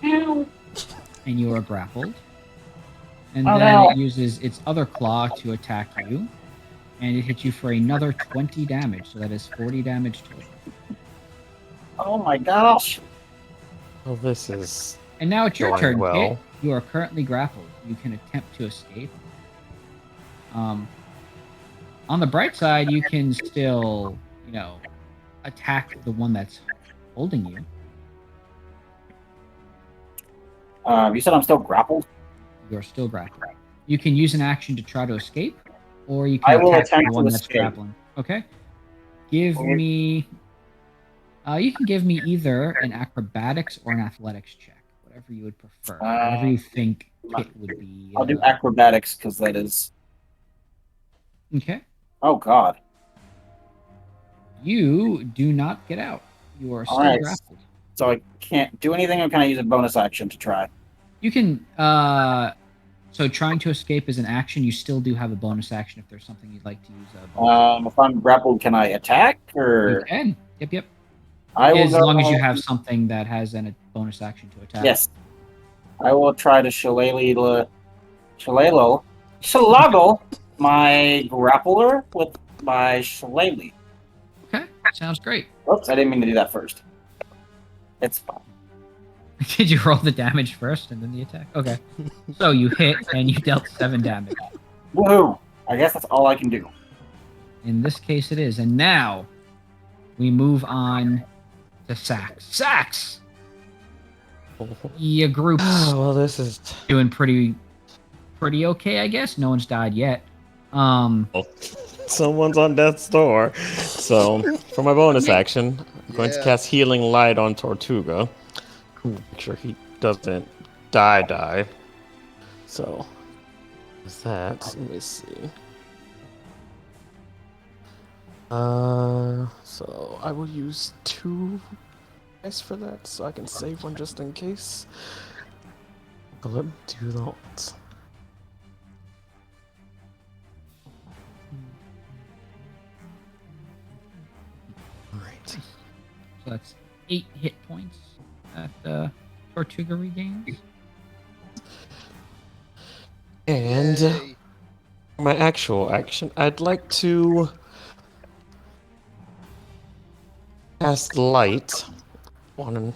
And you are grappled. And then it uses its other claw to attack you. And it hits you for another 20 damage. So that is 40 damage total. Oh my gosh. Well, this is And now it's your going turn, well. Kit. You are currently grappled. You can attempt to escape. On the bright side, you can still, attack the one that's holding you. You said I'm still grappled? You're still grappled. You can use an action to try to escape, or you I can will attack attempt the one to that's escape. grappling. Okay. Give Okay. me. You can give me either an acrobatics or an athletics check, whatever you would prefer. Whatever you think Kit would be. I'll do acrobatics because that is. Okay. Oh god. You do not get out. You are still Alright. grappled. So I can't do anything, or can I use a bonus action to try? You can. So trying to escape is an action. You still do have a bonus action if there's something you'd like to use. A bonus If I'm grappled, can I attack? you Or can. Yep. I will As go, long as you have something that has a bonus action to attack. Yes. I will try to shillelagh my grappler with my shillelagh. Okay. Sounds great. Oops, I didn't mean to do that first. It's fine. Did you roll the damage first and then the attack? Okay. So you hit and you dealt 7 damage. Woohoo! I guess that's all I can do. In this case, it is. And now we move on to Sax. Sax! Your group's well, this is. doing pretty okay, I guess. No one's died yet. Someone's on death's door. So, for my bonus action, I'm going to Yeah. cast Healing Light on Tortuga. Make sure he doesn't die. So, what's that? Let me see. So I will use 2 dice for that, so I can save one just in case. So let me do that. Alright. So that's 8 hit points that Tortuga regains. And Yay. my actual action, I'd like to cast light on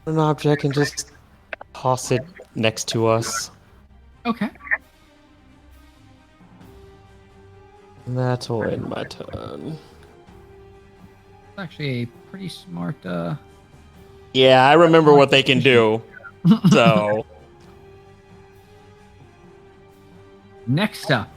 an object and just toss it next to us. Okay. And that will end my turn. It's actually a pretty smart. Yeah, I remember what they can do. So Next up,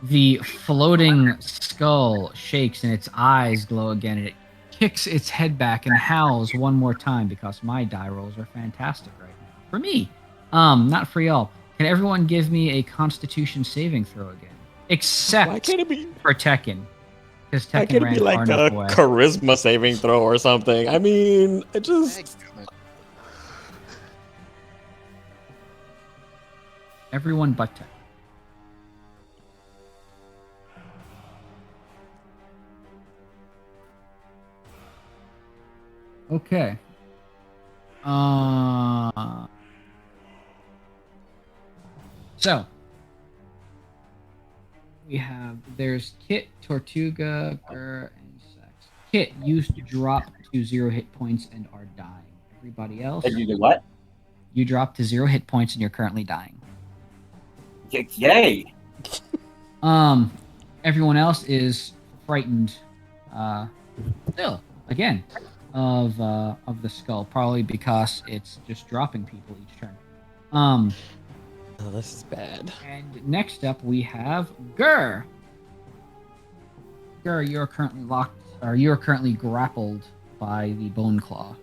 the floating skull shakes and its eyes glow again, and it kicks its head back and howls one more time because my die rolls are fantastic right now. For me. Not for y'all. Can everyone give me a Constitution saving throw again? why Except can't it be? for Tekken. Because Why Tekken can't it ran be far like a enough away. charisma saving throw or something? I mean, it just. Everyone but Tekken. Okay. So we have there's Kit, Tortuga, Gur, and Sex. Kit used to drop to 0 hit points and are dying. Everybody else, Did you do what? you drop to 0 hit points and you're currently dying. Yay! Everyone else is frightened. Still, again, of the skull, probably because it's just dropping people each turn. Oh, this is bad. And next up we have Gur. Gur, you're currently locked, or you're currently grappled by the bone claw.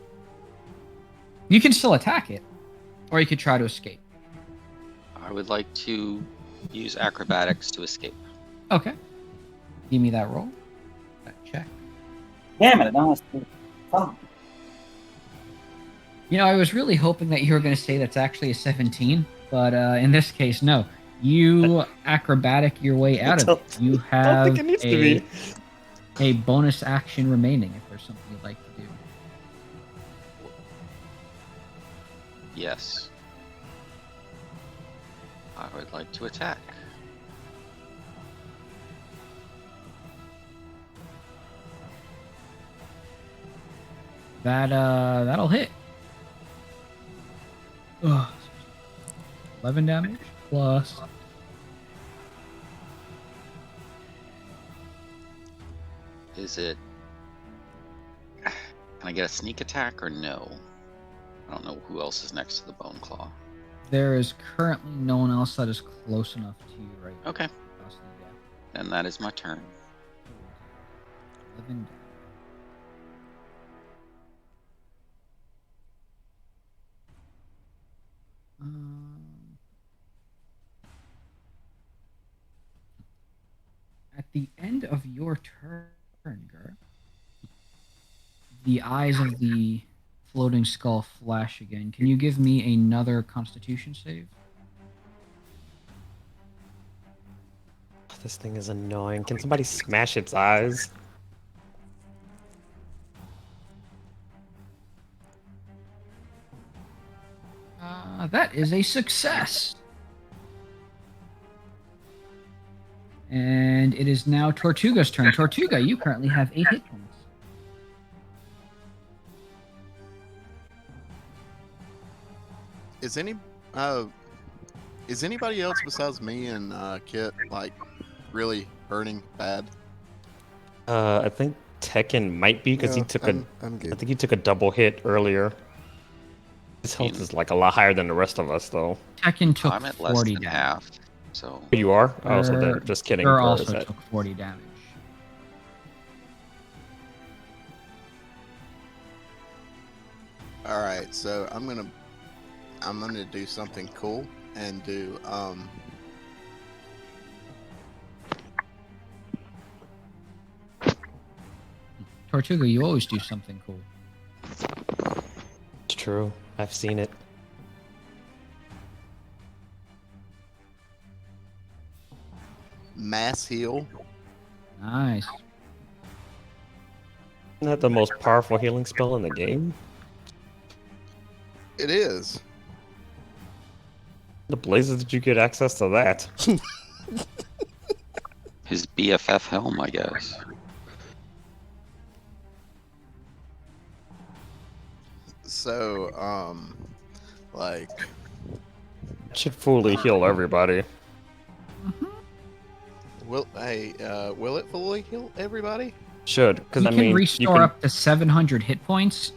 You can still attack it, or you could try to escape. I would like to use acrobatics to escape. Okay. Give me that roll. That check. Damn it! No, oh, You know, I was really hoping that you were going to say that's actually a 17, but in this case, no. You acrobatic your way out of it. You I don't think have it needs to be. a bonus action remaining if there's something you'd like to do. Yes. I would like to attack. That'll hit. Ugh. 11 damage plus. Is it... Can I get a sneak attack or no? I don't know who else is next to the bone claw. There is currently no one else that is close enough to you right now. Okay. Possibly, yeah. Then that is my turn. 11 damage. At the end of your turn, Gur, the eyes of the floating skull flash again. Can you give me another Constitution save? This thing is annoying. Can somebody smash its eyes? That is a success. And it is now Tortuga's turn. Tortuga, you currently have 8 hit points. Is anybody else besides me and Kit like really hurting bad? I think Tekken might be because he No, took I'm I good. think he took a double hit earlier. His health is like a lot higher than the rest of us, though. Tekken took I'm at less 40 than damage. half. So You are? Oh, so Gur- then just kidding. Gur Gur also is at- took 40 damage. All right, so I'm gonna do something cool and do Tortuga, you always do something cool. It's true. I've seen it. mass heal. Nice. Isn't that the most powerful healing spell in the game? It is. The blazes did you get access to that? his BFF helm, I guess. So, like, Should fully heal everybody. will it fully heal everybody? Should, because You I can mean, restore you can, up to 700 hit points.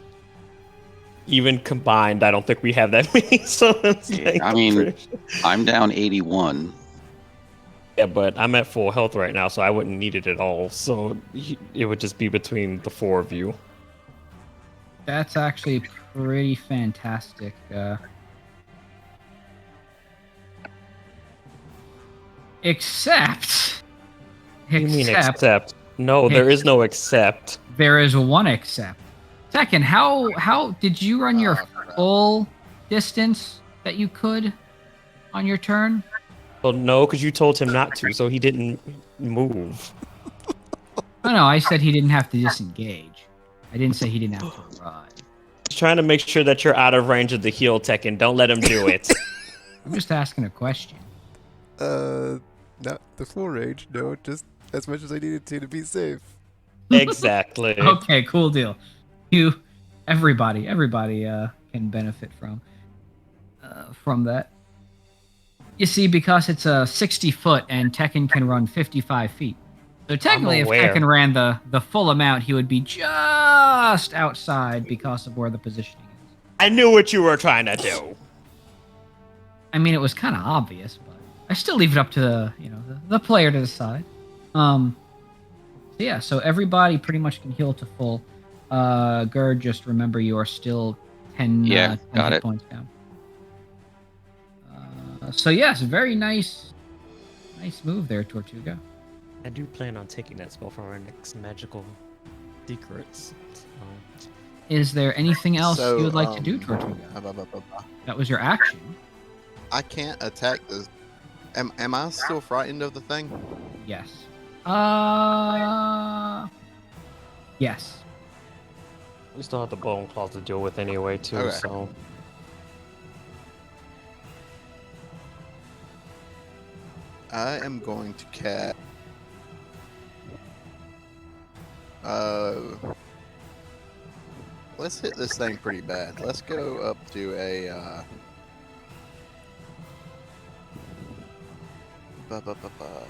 even combined, I don't think we have that many. So it's Yeah, like, I mean- I'm down 81. yeah, but I'm at full health right now, so I wouldn't need it at all. So it would just be between the four of you. That's actually pretty fantastic. Except. What do you mean except? No, there is no except. There is one except. Second, how did you run your full distance that you could on your turn? Well, no, because you told him not to, so he didn't move. Oh no, I said he didn't have to disengage. I didn't say he didn't have to run. He's trying to make sure that you're out of range of the heal tech, and don't let him do it. I'm just asking a question. Not the full range. No, just as much as I needed to be safe. Exactly. Okay, cool deal. Everybody can benefit from that. You see, because it's a 60 foot and Tekken can run 55 feet. So technically, if aware. Tekken ran the full amount, he would be just outside because of where the positioning is. I knew what you were trying to do. I mean, it was kind of obvious, but I still leave it up to the player to decide. So everybody pretty much can heal to full. Gerd, just remember you are still 10, 10 got hit it. points down. So yes, very nice move there, Tortuga. I do plan on taking that spell from our next magical secrets. Is there anything else So, you would like to do, Tortuga? That was your action. I can't attack this. Am I still frightened of the thing? Yes. Yes. We still have the bone claws to deal with anyway, too. Okay. So I am going to cast. Let's hit this thing pretty bad. Let's go up to a. Ba, ba, ba, ba.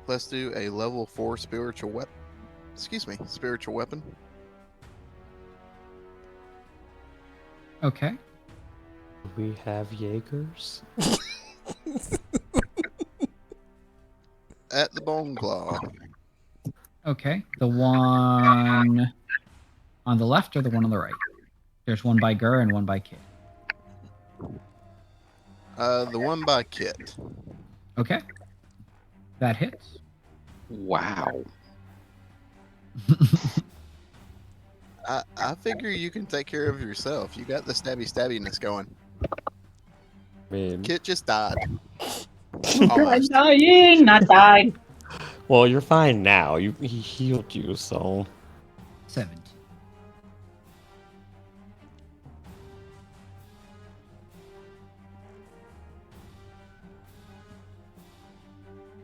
Let's do a level 4 spiritual weapon. Excuse me, spiritual weapon. Okay. we have Jaegers. At the bone claw. Okay. The one on the left or the one on the right? There's one by Gur and one by Kit. The one by Kit. Okay. That hits. Wow. I figure you can take care of yourself. You got the stabbiness going. I mean, Kit just died. I'm Almost. dying, not died. well, you're fine now. He healed you, so 17.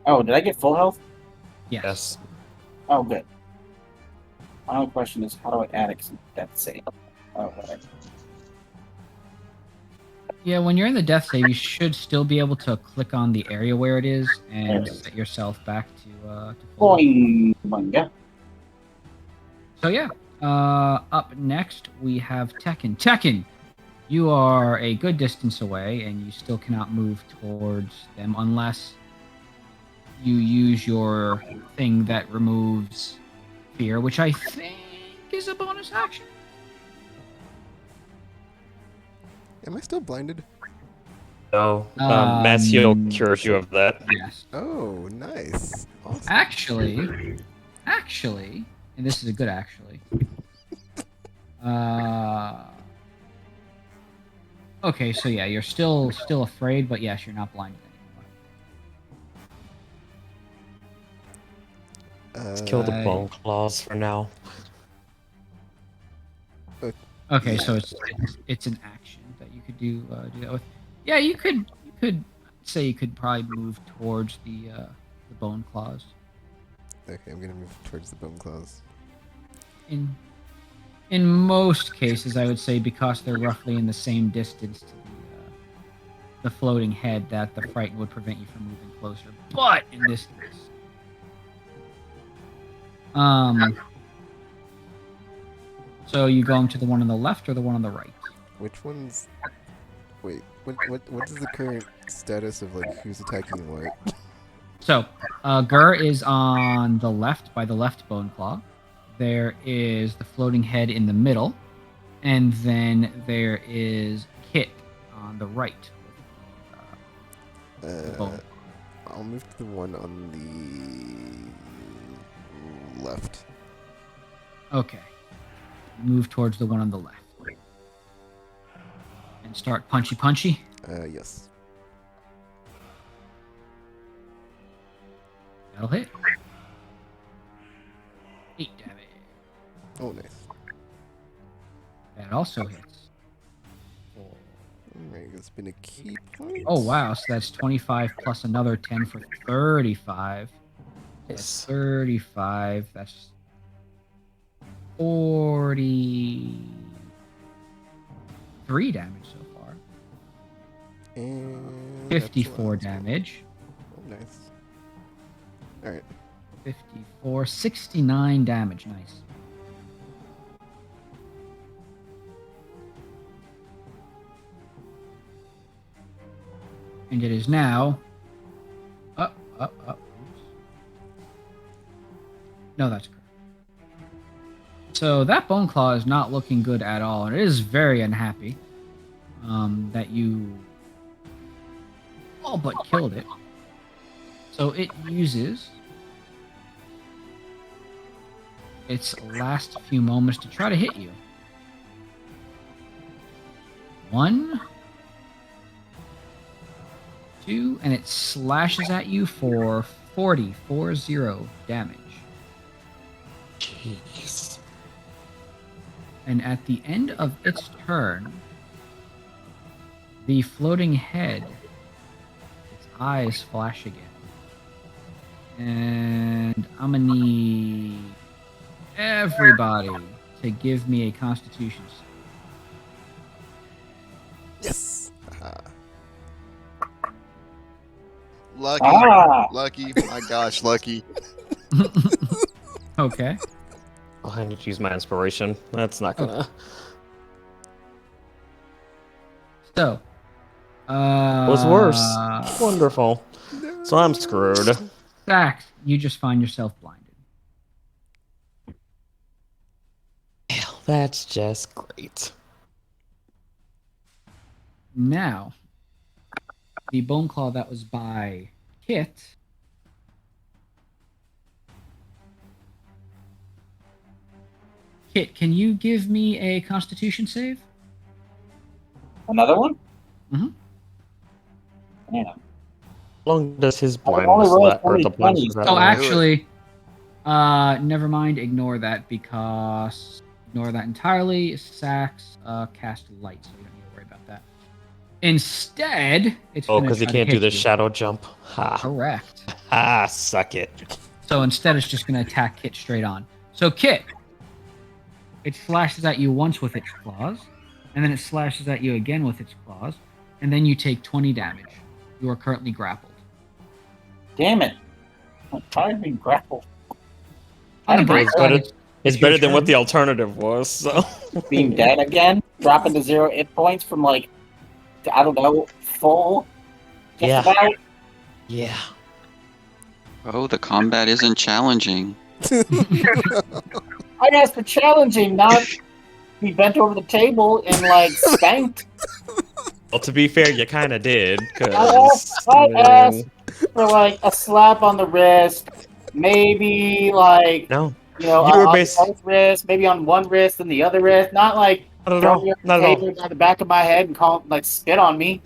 Oh, did I get full health? Yes. yes. Oh, good. My only question is, how do I add it? 'Cause that's safe. Oh, whatever. Yeah, when you're in the death save, you should still be able to click on the area where it is and set yourself back to full. Boing, boing, yeah. So yeah, up next we have Tekken. Tekken, you are a good distance away, and you still cannot move towards them unless you use your thing that removes fear, which I think is a bonus action. Am I still blinded? No, Masio cures you of that. Yes. Oh, nice. Awesome. Actually, and this is a good actually. Okay, so yeah, you're still afraid, but yes, you're not blinded anymore. Let's kill the bone claws for now. Okay, so it's an action that you could do that with. Yeah, you could say you could probably move towards the bone claws. Okay, I'm gonna move towards the bone claws. In most cases, I would say because they're roughly in the same distance to the floating head, that the frighten would prevent you from moving closer. But in this case, so you going to the one on the left or the one on the right? Which one's? Wait, what is the current status of like who's attacking what? So, Gur is on the left by the left bone claw. There is the floating head in the middle, and then there is Kit on the right. The bone. I'll move to the one on the left. Okay. Move towards the one on the left. And start punchy. Yes. That'll hit. 8 damage. Oh, nice. That also hits. Alright, it's been a key point. Oh, wow. So that's 25 plus another 10 for 35. That's Yes. 35. That's 43 damage so far. And 54 that's the last one. damage. Oh, nice. Alright. 54. 69 damage. Nice. And it is now up. Oops. No, that's correct. So that bone claw is not looking good at all, and it is very unhappy that you all but killed it. So it uses its last few moments to try to hit you. 1, 2, and it slashes at you for 40 damage. Jeez. And at the end of its turn, the floating head, its eyes flash again. And I'm gonna need everybody to give me a Constitution save. Yes! Haha. Lucky. Ah! Lucky. My gosh, lucky. Okay. I need to use my inspiration. That's not gonna. So, Was worse. Wonderful. So I'm screwed. Sax, you just find yourself blinded. Hell, that's just great. Now, the bone claw that was by Kit Kit, can you give me a Constitution save? Another one? Mhm. Yeah. How long does his only blindness rolled last? Or the 20. blindness Oh, last? actually, never mind. Ignore that because ignore that entirely. Sax cast light, so you don't need to worry about that. Instead, it's Oh, gonna because he try to can't do hit the you. shadow jump. Ha. Correct. Ah, suck it. So instead, it's just going to attack Kit straight on. So Kit, it slashes at you once with its claws, and then it slashes at you again with its claws. and then you take 20 damage. You are currently grappled. Damn it. I'm tired of being grappled. On the I'm bright It's side, better, it's your better than what turn. the alternative was, so. being dead again, dropping to 0 hit points from like, I don't know, full. Just Yeah. about. Yeah. Oh, the combat isn't challenging. I asked for challenging, not be bent over the table and like spanked. Well, to be fair, you kind of did. I asked for like a slap on the wrist, maybe like No, you know You were on bas- both wrists, maybe on one wrist and the other wrist, not like not at throw all. me on Not the at all. table by the back of my head and call like spit on me.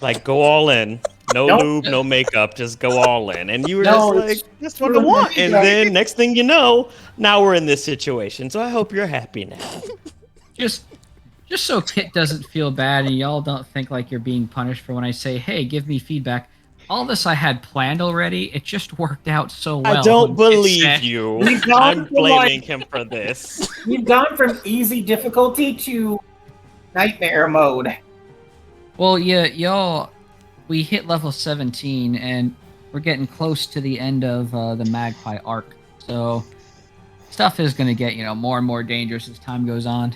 Like, go all in. No Nope. lube, no makeup, just go all in. And you were No, just it's like, that's what I true. want. And then next thing you know, now we're in this situation. So I hope you're happy now. just so Kit doesn't feel bad and y'all don't think like you're being punished for when I say, hey, give me feedback. All this I had planned already. It just worked out so well. I don't when Kit believe said- you. We've gone I'm from, blaming like- him for this. We've gone from easy difficulty to nightmare mode. Well, yeah, y'all, we hit level 17 and we're getting close to the end of the Magpie arc. So stuff is going to get, more and more dangerous as time goes on.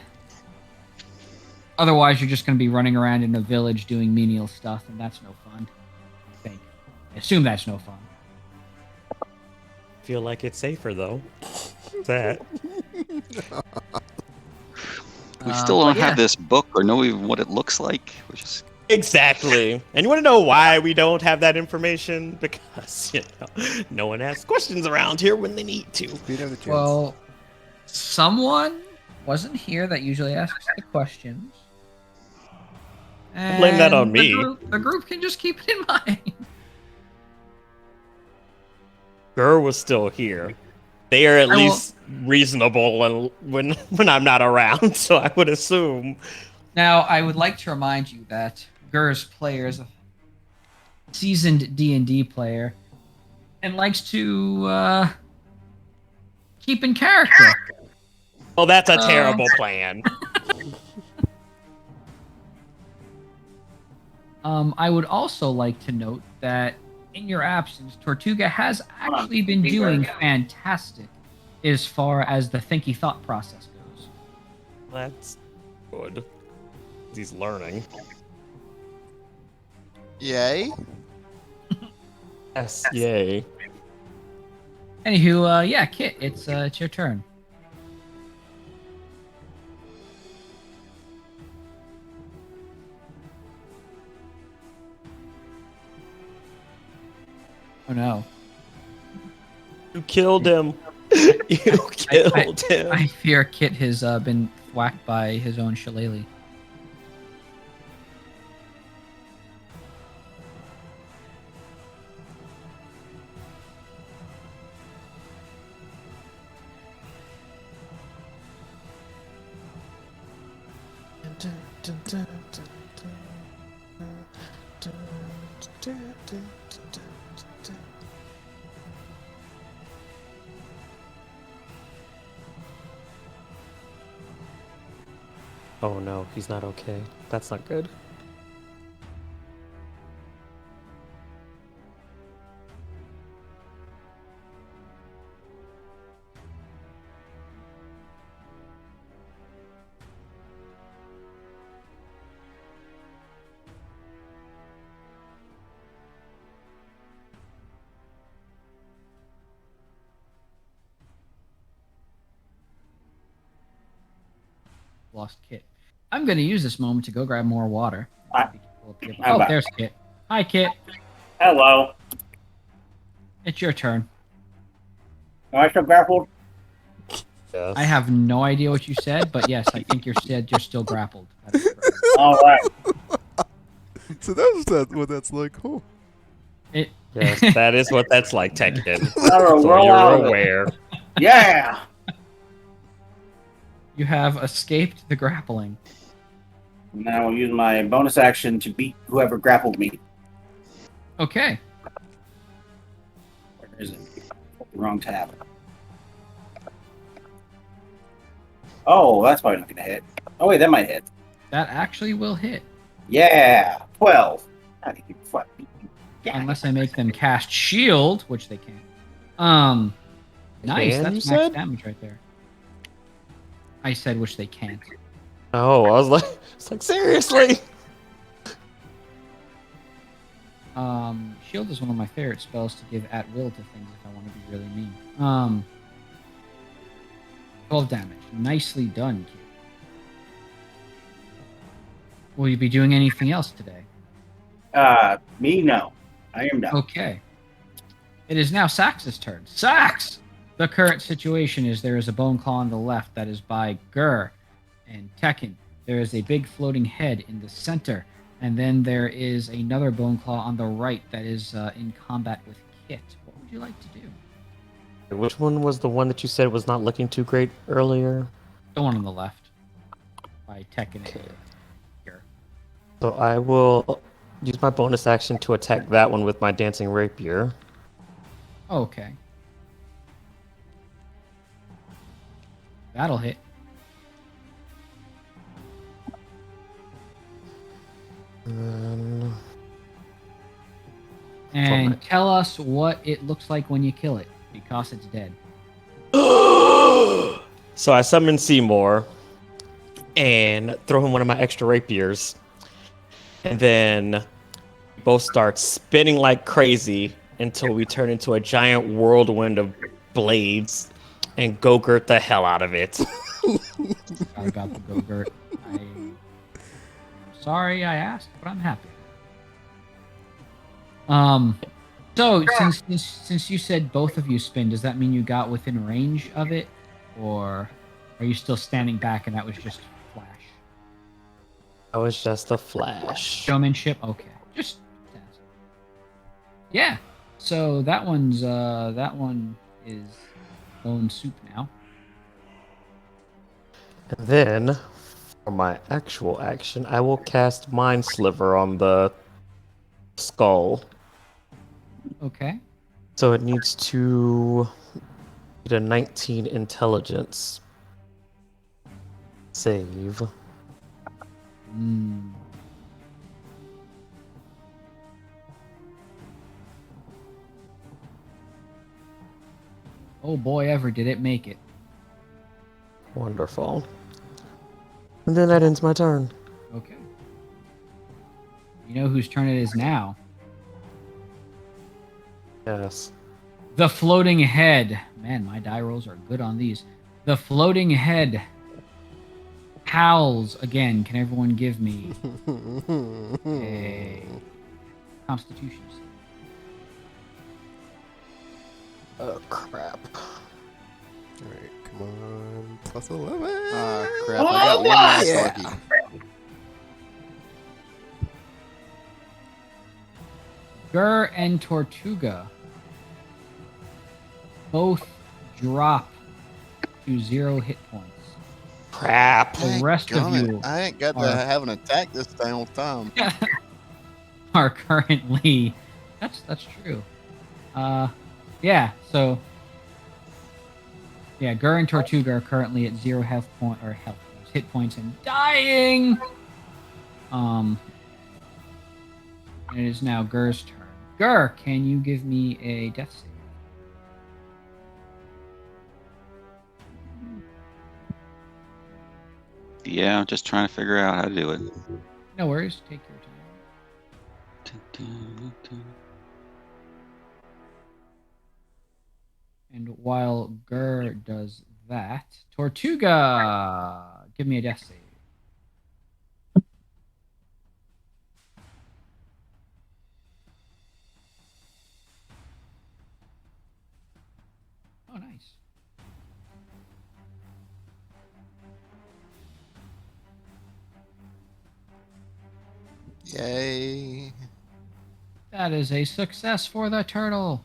Otherwise, you're just going to be running around in a village doing menial stuff, and that's no fun. I think. I assume that's no fun. Feel like it's safer though. That. We still but don't have this book or know even what it looks like. Which is Exactly. And you want to know why we don't have that information? Because, no one asks questions around here when they need to. We have the chance. Well, someone wasn't here that usually asks the questions. Blame that on And me. The group can just keep it in mind. Gur was still here. They are at I will- least reasonable when I'm not around, so I would assume. Now, I would like to remind you that Gur's player is a seasoned D&D player and likes to keep in character. Well, that's a terrible plan. I would also like to note that in your absence, Tortuga has actually been doing fantastic as far as the thinky thought process goes. That's good. He's learning. Yay. Yes, yay. Anywho, yeah, Kit, it's your turn. Oh no. You killed him. You killed him. I fear Kit has been whacked by his own shillelagh. Oh no, he's not okay. That's not good. Lost Kit. I'm going to use this moment to go grab more water. I'm Oh, back. there's Kit. Hi, Kit. Hello. It's your turn. Am I still grappled? Yes. I have no idea what you said, but yes, I think you're still grappled. That is correct. All right. So that's what that's like. Oh. It, Yes, that is what that's like, Tekken. Now we'll So roll out of you're it. aware. Yeah. you have escaped the grappling. Now I'll use my bonus action to beat whoever grappled me. Okay. Where is it? Wrong tab. Oh, that's probably not gonna hit. Oh wait, that might hit. That actually will hit. Yeah, 12. How do you fuck me? Unless I make them cast shield, which they can't. Nice. Can, That's you max said? damage right there. I said which they can't. Oh, I was like, it's like seriously. Shield is one of my favorite spells to give at will to things if I want to be really mean. 12 damage. Nicely done, kid. Will you be doing anything else today? Me, no. I am done. Okay. It is now Sax's turn. Sax! The current situation is there is a bone claw on the left that is by Gur and Tekken. There is a big floating head in the center. And then there is another bone claw on the right that is in combat with Kit. What would you like to do? Which one was the one that you said was not looking too great earlier? The one on the left. By Tekken. Okay. Here. So I will use my bonus action to attack that one with my dancing rapier. Okay. That'll hit. And tell us what it looks like when you kill it, because it's dead. So I summon Seymour and throw him one of my extra rapiers. And then we both start spinning like crazy until we turn into a giant whirlwind of blades and Gogurt the hell out of it. Sorry about the Gogurt. I'm sorry I asked, but I'm happy. So since you said both of you spin, does that mean you got within range of it, or are you still standing back and that was just flash? That was just a flash. Showmanship. Okay, just yeah. So that one is bone soup now. And then, for my actual action, I will cast Mind Sliver on the skull. Okay. So it needs to get a 19 intelligence save. Hmm. Oh boy, ever did it make it. Wonderful. And then that ends my turn. Okay. You know whose turn it is now? Yes. The floating head. Man, my die rolls are good on these. The floating head howls again. Can everyone give me a Constitution save? Oh, crap. Alright, come on. Plus 11. Ah, crap. I got one last lucky. Gur and Tortuga both drop to 0 hit points. Crap. The rest of you I ain't got to are- have an attack this damn time. are currently that's true. Yeah, so yeah, Gur and Tortuga are currently at 0 hit points and dying. It is now Gur's turn. Gur, can you give me a death save? Yeah, I'm just trying to figure out how to do it. No worries, take your time. And while Gur does that, Tortuga, give me a death save. Oh, nice. Yay. That is a success for the turtle.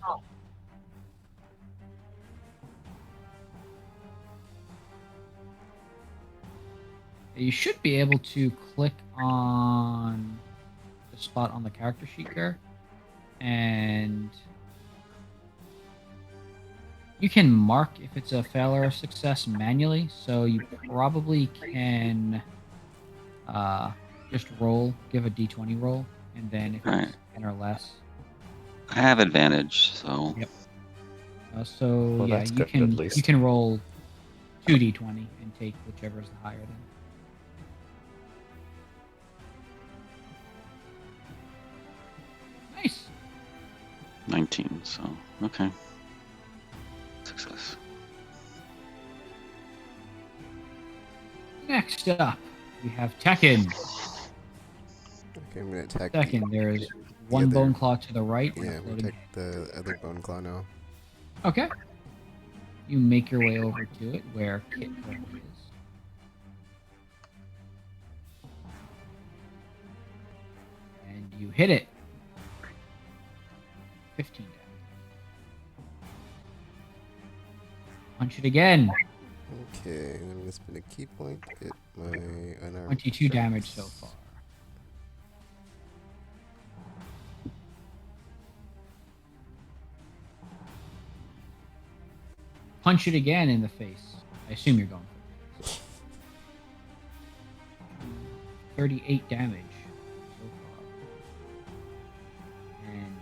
You should be able to click on the spot on the character sheet here, and you can mark if it's a fail or a success manually, so you probably can just roll, give a d20 roll, and then if Alright. it's 10 or less. I have advantage, so Yep. So Well, yeah, that's you good, can at least. you can roll 2d20 and take whichever is the higher then. Nice. 19. So okay, success. Next up, we have Tekken. Okay, I'm gonna attack. Tekken, there is one other- bone claw to the right. and a Yeah, I'm gonna floating- attack the other bone claw now. Okay. You make your way over to it where Kit currently is. And you hit it. 15 damage. Punch it again. Okay, and I'm gonna spend a key point to get my unarmed. 22 strikes. damage so far. Punch it again in the face. I assume you're going for it. 38 damage so far. And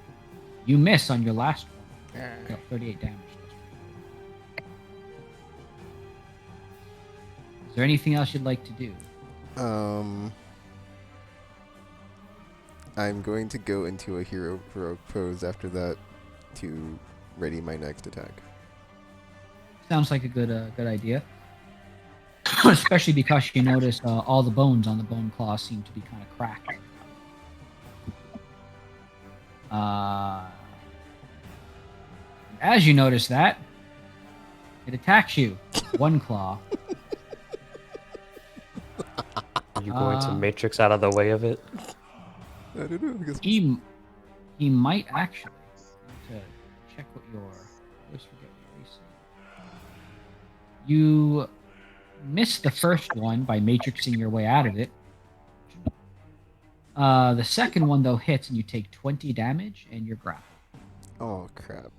you miss on your last one. No, 38 damage. Is there anything else you'd like to do? I'm going to go into a heroic pose after that to ready my next attack. Sounds like a good idea. Especially because you notice all the bones on the bone claw seem to be kind of cracked. As you notice that, it attacks you. One claw. Are you going to Uh, matrix out of the way of it? I don't know. I guess He might actually. I need to check what your. I always forget what your AC. You missed the first one by matrixing your way out of it. The second one though hits and you take 20 damage and you're grappled. Oh crap.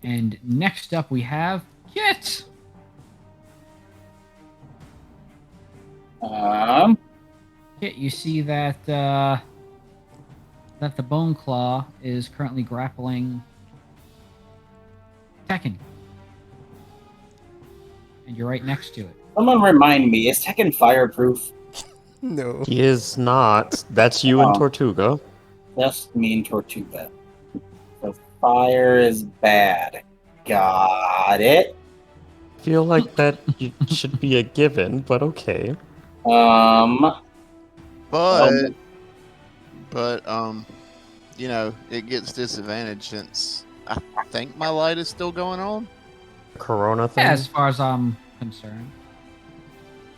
And next up we have Kit. Kit, you see that that the Bone Claw is currently grappling Tekken. And you're right next to it. Someone remind me, is Tekken fireproof? No. He is not. That's you and Oh. Tortuga. Just me and Tortuga. So fire is bad. Got it. Feel like that should be a given, but okay. Um, But you know, it gets disadvantaged since I think my light is still going on. Corona thing. Yeah, as far as I'm concerned.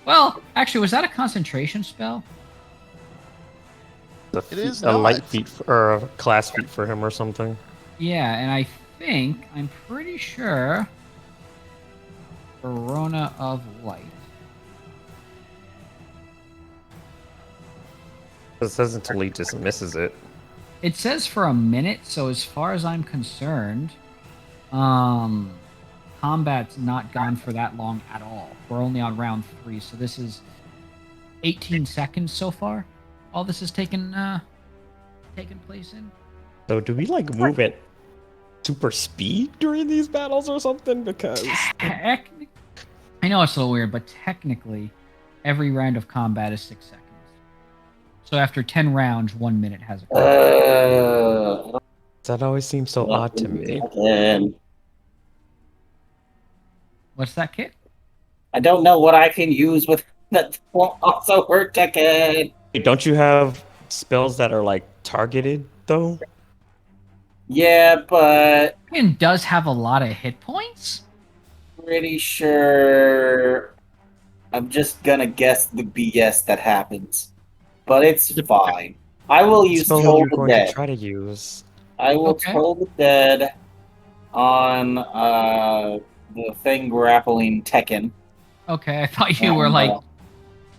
Well, actually, was that a concentration spell? A It is a light not. feat or a class feat for him or something. Yeah, and I'm pretty sure Corona of Light. It says until he dismisses it. It says for a minute, so as far as I'm concerned, combat's not gone for that long at all. We're only on round 3, so this is 18 seconds so far. All this has taken place in. So do we like move at super speed during these battles or something? Because I know it's a little weird, but technically, every round of combat is 6 seconds. So after 10 rounds, 1 minute has occurred. that always seems so odd to me. What's that, Kit? I don't know what I can use with that won't also hurt Tekken. Hey, don't you have spells that are like targeted though? Yeah, but Tekken does have a lot of hit points. pretty sure I'm just gonna guess the BS that happens. But it's fine. I will use Spell Toll you're the going Dead. to try to use. I will Okay. Toll the Dead on the thing grappling Tekken. Okay, I thought you were like,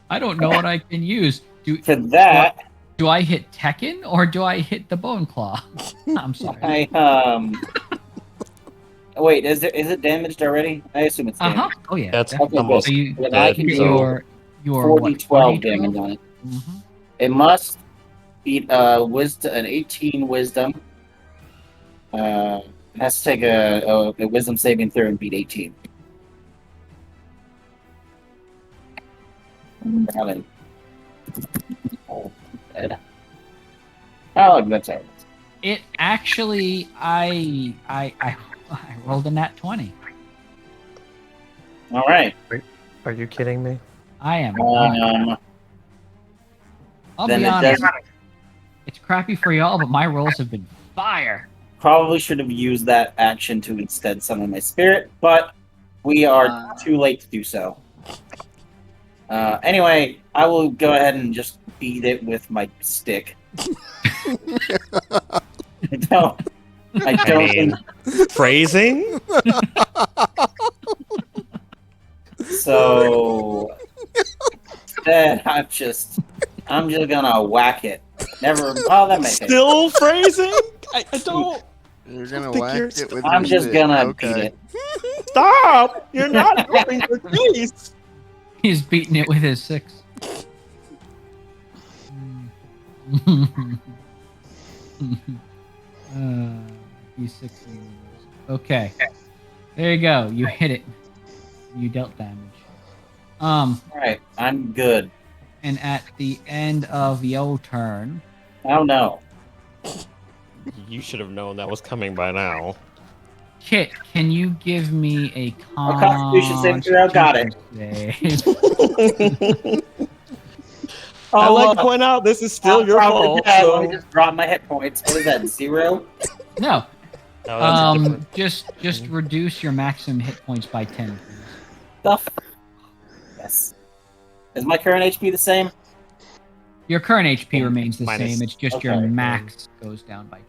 I don't know what I can use. For that, Do I hit Tekken or do I hit the Bone Claw? I'm sorry. I Oh, wait, is it damaged already? I assume it's Uh huh. damaged. Oh yeah. That's definitely. almost So you Then I dead. can get do So your 4d12 damage on it. Mm-hmm. It must beat wisdom an 18 wisdom. It has to take a wisdom saving throw and beat 18. Got Oh, dead. Oh, that's all right. It actually, I rolled a nat 20. All right. are you kidding me? I am not. I'll then be it honest. does. It's crappy for y'all, but my rolls have been fire. Probably should have used that action to instead summon my spirit, but we are too late to do so. Anyway, I will go ahead and just beat it with my stick. I don't I mean, think phrasing? so. Instead, I'm just gonna whack it. Never. Oh, that makes sense. Still phrasing? I don't. You're gonna think whack you're it with I'm your just stick. gonna Okay. beat it. Stop! You're not helping the case. He's beating it with his 6. He's 16. Okay. There you go. You hit it. You dealt damage. All right, I'm good. And at the end of your turn, Oh no. You should have known that was coming by now. Kit, can you give me a Constitution saving throw? Got it. Save? I like to look, point out this is still I'm your probably fault. dead. So... Let me just drop my hit points. What is that? 0? No. No, that's different. Just reduce your maximum hit points by 10, please. Stuff. Yes. Is my current HP the same? Your current HP remains the Minus- same. It's just your okay. max goes down by 10.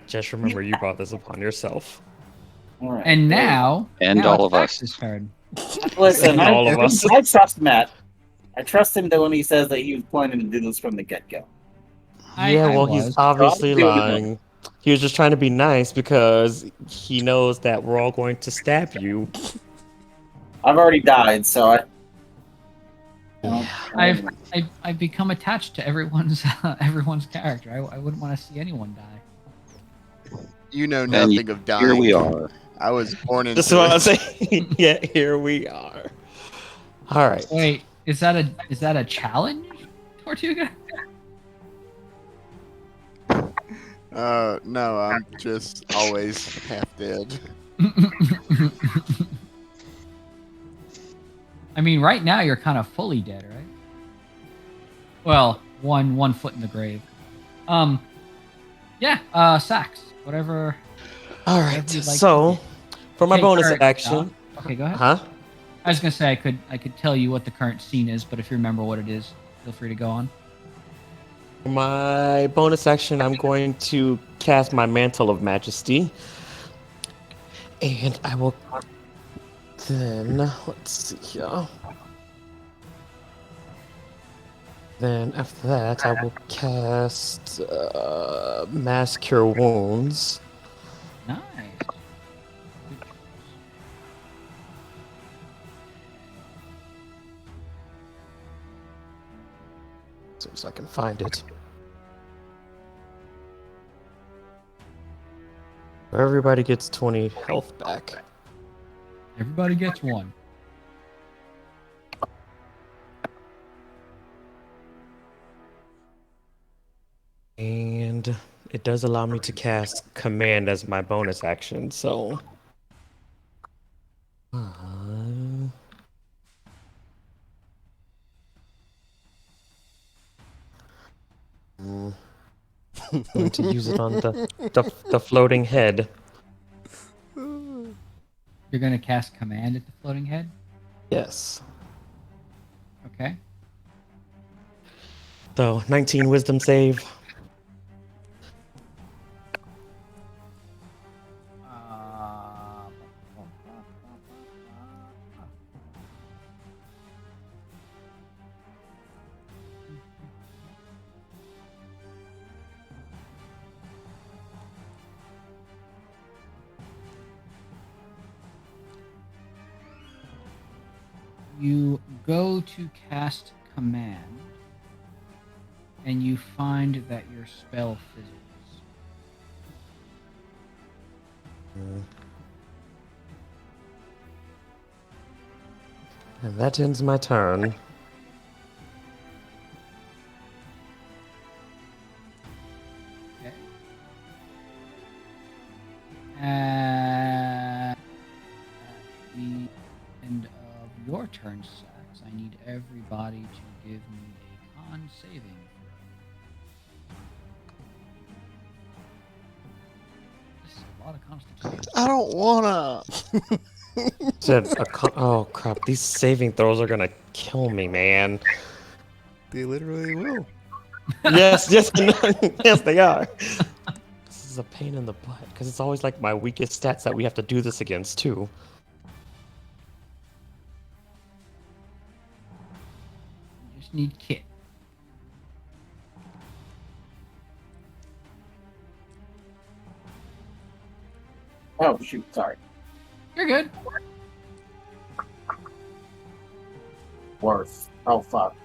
Just remember you brought this upon yourself. All right. And now, And now all it's of us. Max's turn. Listen, all of us. I trust Matt. I trust him that when he says that he was planning to do this from the get-go. Yeah, well, he's was. obviously I'll do it. lying. He was just trying to be nice because he knows that we're all going to stab you. I've already died, so I. I've become attached to everyone's everyone's character. I wouldn't want to see anyone die. You know And nothing of dying. Here we are. I was born into That's what I'm it. saying. Yeah, here we are. All right. Wait, is that a challenge, Tortuga? No, I'm just always half dead. I mean, right now you're kind of fully dead, right? Well, one foot in the grave. Yeah. Sax, whatever. All Whatever right. you'd like So, to do. for my Hey, bonus current action, stuff. Okay, go ahead. huh? I was gonna say I could tell you what the current scene is, but if you remember what it is, feel free to go on. For my bonus action, I'm going to cast my Mantle of Majesty, and I will. Then let's see here. Then after that, I will cast Mass Cure Wounds. Nice. As soon as I can find it. Everybody gets 20 health back. Everybody gets one. And it does allow me to cast Command as my bonus action, so. Going to use it on the floating head. You're gonna cast command at the floating head. Yes. Okay. So 19 wisdom save. you go to cast command, and you find that your spell fizzles. And that ends my turn. Okay. At the end of your turn, Sax, I need everybody to give me a con saving throw. This is a lot of constitution. I don't wanna. Said oh crap! These saving throws are gonna kill me, man. They literally will. Yes, yes, yes, they are. This is a pain in the butt because it's always like my weakest stats that we have to do this against too. You just need Kit. Oh shoot! Sorry. You're good. Worth. Oh fuck.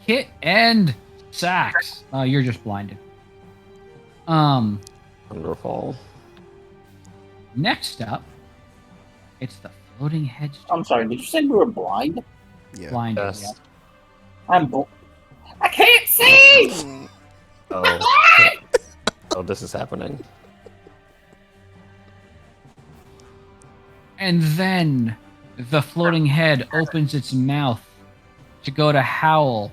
Kit and Sax. Oh, you're just blinded. Wonderful. Next up, it's the floating heads. I'm sorry. Did you say we were blind? Yeah. Blinded. Yes. Yeah. I can't see. Oh. Oh, this is happening. And then the floating head opens its mouth to go to howl.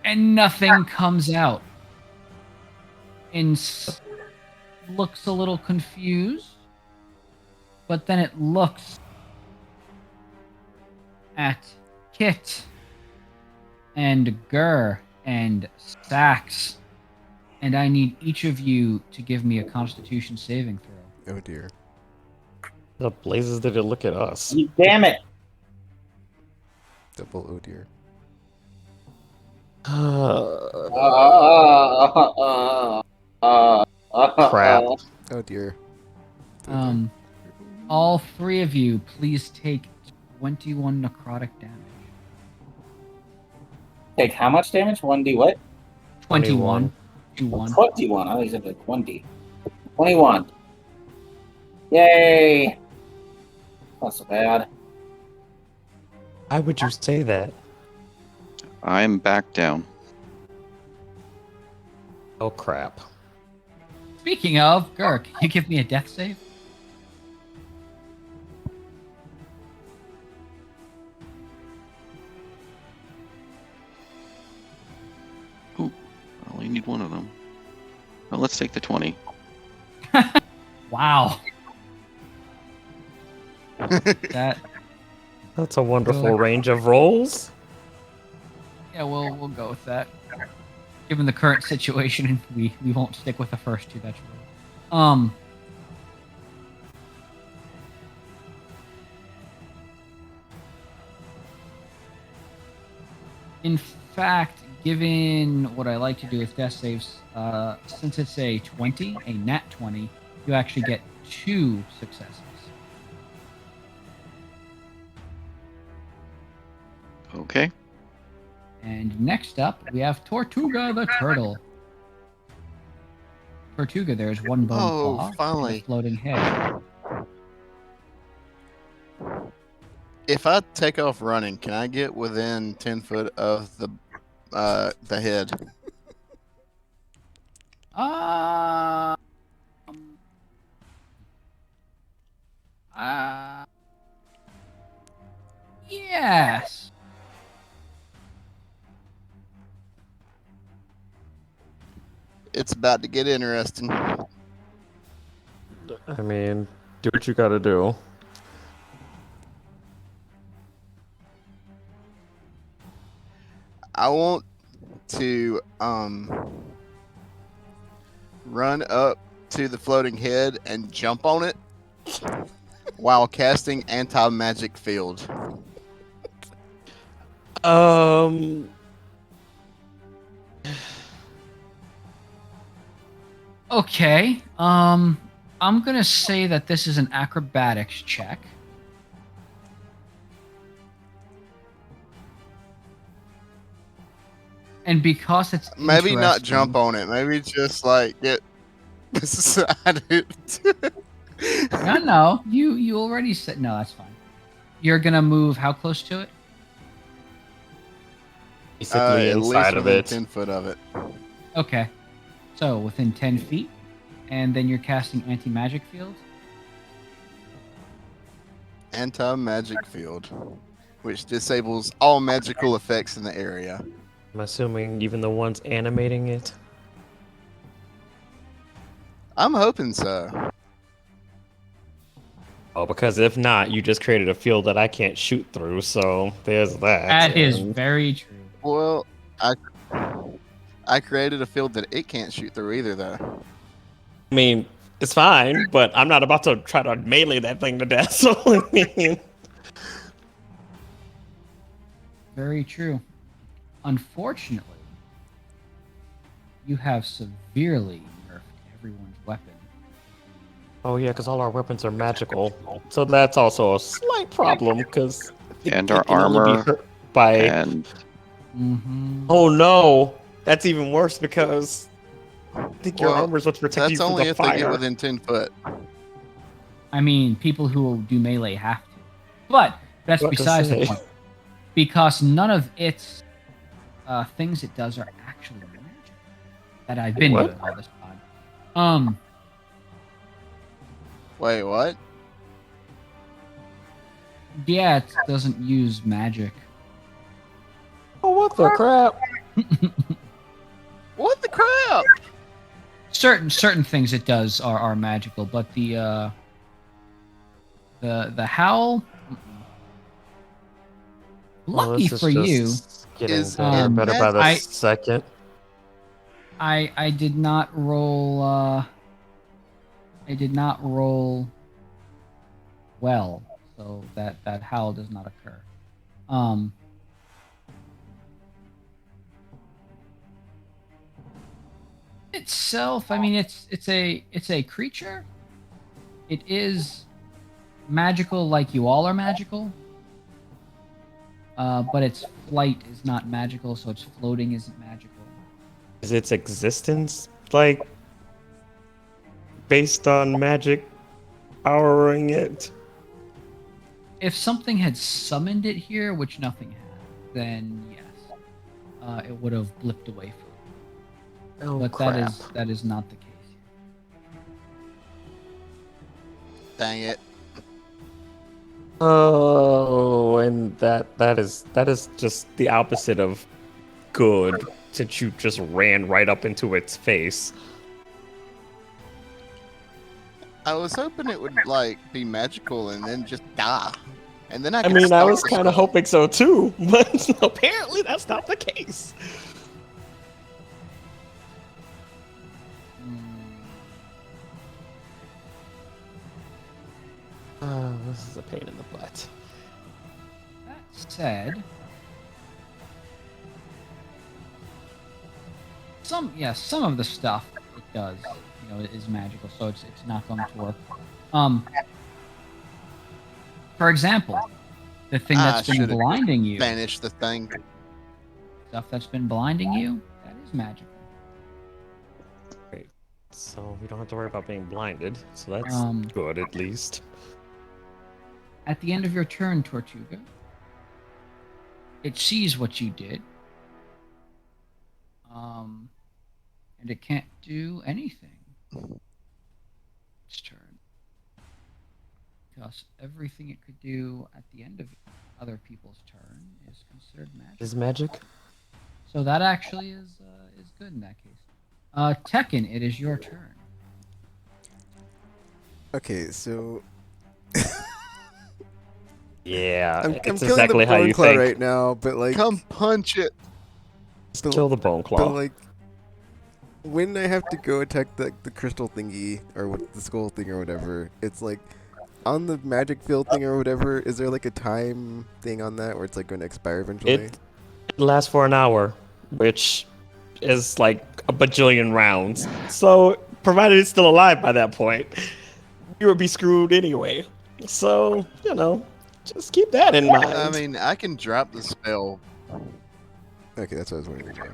And nothing comes out. And looks a little confused. But then it looks at Kit and Gur and Sax. And I need each of you to give me a Constitution saving throw. Oh dear. The blazes did it look at us. You damn it. Double oh dear. Crap. Oh dear. All three of you, please take 21 necrotic damage. Take how much damage? 1d what? 21. 21. 21. I thought you said like 1d. 21. Yay! Not so bad. Why would you say that? I'm back down. Oh crap. Speaking of, Gur, can you give me a death save? I only need one of them. Well, let's take the 20. Wow. That That's a wonderful range of rolls. yeah, we'll go with that. Given the current situation, we won't stick with the first two. That's right. In fact, given what I like to do with death saves, since it's a 20, a nat 20, you actually get 2 successes. Okay. And next up, we have Tortuga the turtle. Tortuga, there's one bone Oh, claw and finally. a floating head. If I take off running, can I get within 10 foot of the head? Yes. It's about to get interesting. I mean, do what you gotta do. I want to run up to the floating head and jump on it while casting anti-magic field. Okay. I'm gonna say that this is an acrobatics check. And because it's Maybe not interesting- jump on it. Maybe just like get beside it. No. You already said no. That's fine. You're gonna move how close to it? Basically At least inside of within it. 10 foot of it. Okay. So within 10 feet, and then you're casting anti-magic field. Anti-magic field, which disables all magical effects in the area. I'm assuming even the ones animating it. I'm hoping so. Oh, because if not, you just created a field that I can't shoot through, so there's that. That is and- very true. Well, I created a field that it can't shoot through either, though. I mean, it's fine, but I'm not about to try to melee that thing to death, so I mean... Very true. Unfortunately, you have severely nerfed everyone's weapon. Oh yeah, because all our weapons are magical. So that's also a slight problem, because... And our armor by... And Mm-hmm. Oh no! That's even worse, because... I think your Well, armor's what's protecting you That's from only the if they get fire. within 10 foot. I mean, people who do melee have to. But that's What to besides say. the point. Because none of its things it does are actually magic. That I've been What? doing all this time. Wait, what? Yeah, it doesn't use magic. Oh, what the crap? What the crap? Certain things it does are magical, but the howl. Well, Lucky this is for you, just Getting Is better, it better by the I- second. I did not roll. I did not roll well, so that howl does not occur. Itself, I mean, it's a creature. It is magical, like you all are magical. But its flight is not magical, so its floating isn't magical. Is its existence like based on magic powering it? If something had summoned it here, which nothing had, then yes, it would have blipped away from it. Oh But that is not the case here. Dang it. Oh, and that is just the opposite of good, since you just ran right up into its face. I was hoping it would like be magical and then just die. And then I I could mean, I stop was the kind of spell. hoping so too, but apparently that's not the case. Oh, this is a pain in the butt. That said, some of the stuff it does, is magical, so it's not going to work. For example, the thing that's been should've blinding you, Banish the thing. stuff that's been blinding you, that is magical. So we don't have to worry about being blinded, so that's good at least. At the end of your turn, Tortuga, it sees what you did, and it can't do anything. Its turn, because everything it could do at the end of other people's turn is considered magic. Is magic? So that actually is good in that case. Tekken, it is your turn. Okay, so Yeah, I'm it's killing exactly the how Bone you Claw think. right now, but like, Come punch it. still, Kill the bone claw. but like, when I have to go attack the crystal thingy or what the skull thing or whatever, it's like on the magic field thing or whatever. Is there like a time thing on that where it's like going to expire eventually? It lasts for an hour, which is like a bajillion rounds. So, provided it's still alive by that point, you would be screwed anyway. So, just keep that in mind. I mean, I can drop the spell. Okay, that's what I was wondering.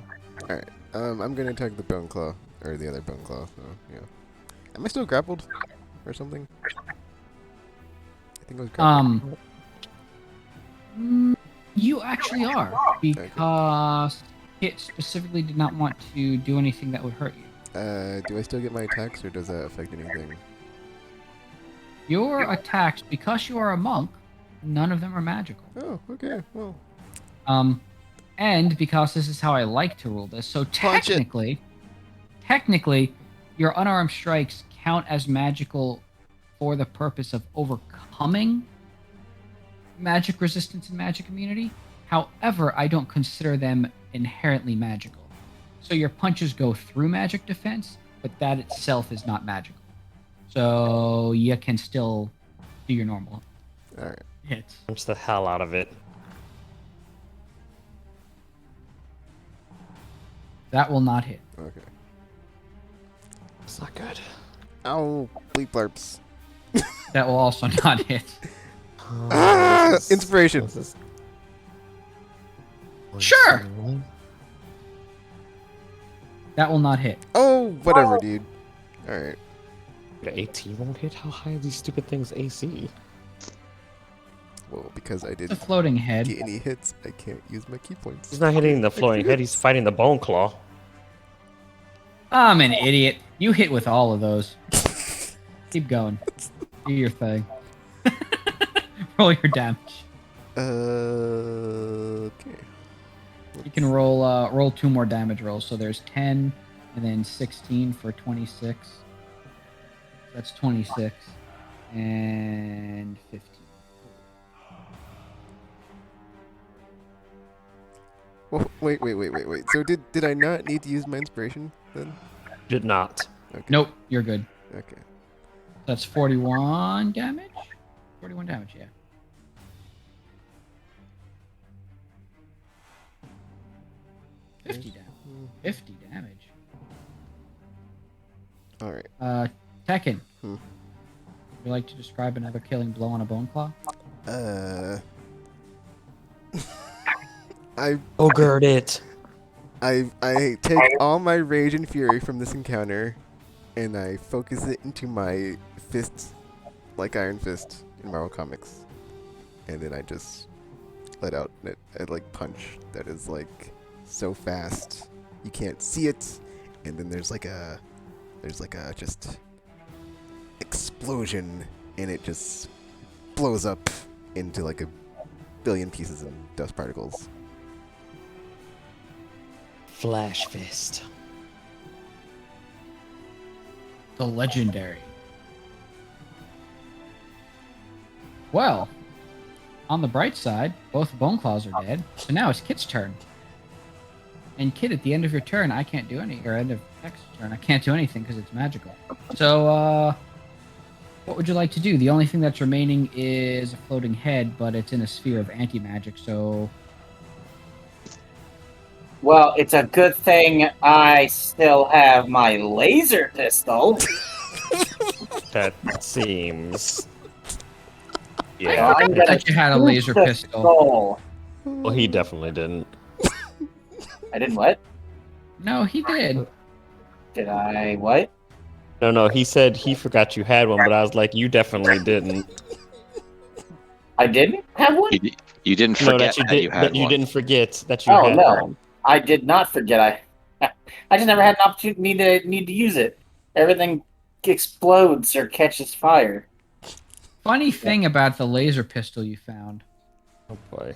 Alright. I'm gonna attack the Bone Claw. Or the other Bone Claw, so, yeah. Am I still grappled? Or something? I think I was grappled. You actually are, because it specifically did not want to do anything that would hurt you. Do I still get my attacks, or does that affect anything? Your attacks, because you are a monk, none of them are magical. Oh, okay, well. And because this is how I like to rule this, so Punch it. technically, your unarmed strikes count as magical for the purpose of overcoming magic resistance and magic immunity. However, I don't consider them inherently magical. So your punches go through magic defense, but that itself is not magical. So you can still do your normal Alright. hits. Punch the hell out of it. That will not hit. Okay. It's not good. Ow, bleep blarps. That will also not hit. Inspiration. Sure. That will not hit. Oh, whatever, dude. Alright. The 18 won't hit? How high are these stupid things AC? Well, because I The didn't floating head. get any hits, I can't use my key points. He's not hitting the floating head, he's fighting the bone claw. I'm an idiot. You hit with all of those. Keep going. Do your thing. Roll your damage. Okay. You can roll 2 more damage rolls. So there's 10 and then 16 for 26. That's 26 and 15. Oh, wait. So did I not need to use my inspiration then? Did not. Okay. Nope, you're good. Okay. That's 41 damage. 41 damage, yeah. There's- 50 damage. 50 damage. All right. Tekken. Hmm. Would you like to describe another killing blow on a bone claw? I Ogred it. I take all my rage and fury from this encounter, and I focus it into my fist, like Iron Fist in Marvel Comics, and then I just let out a like punch that is like so fast you can't see it, and then there's like a just explosion, and it just blows up into like a billion pieces and dust particles. Flash fist. The legendary. Well, on the bright side, both Bone Claws are dead, so now it's Kit's turn. And Kit, at the end of your turn, I can't do any, or end of next turn, I can't do anything because it's magical. So, what would you like to do? The only thing that's remaining is a floating head, but it's in a sphere of anti-magic, so... Well, it's a good thing I still have my laser pistol. That seems. I Yeah. forgot I'm gonna that you had a shoot laser the pistol. skull. Well, he definitely didn't. I didn't what? No, he did. Did I what? No, he said he forgot you had one, but I was like, you definitely didn't. I didn't have one? You didn't No, forget that you that did. you had That you one. didn't forget that you Oh, had no. one. I did not forget. I just never had an opportunity to need to use it. Everything explodes or catches fire. Funny thing about the laser pistol you found. Oh boy.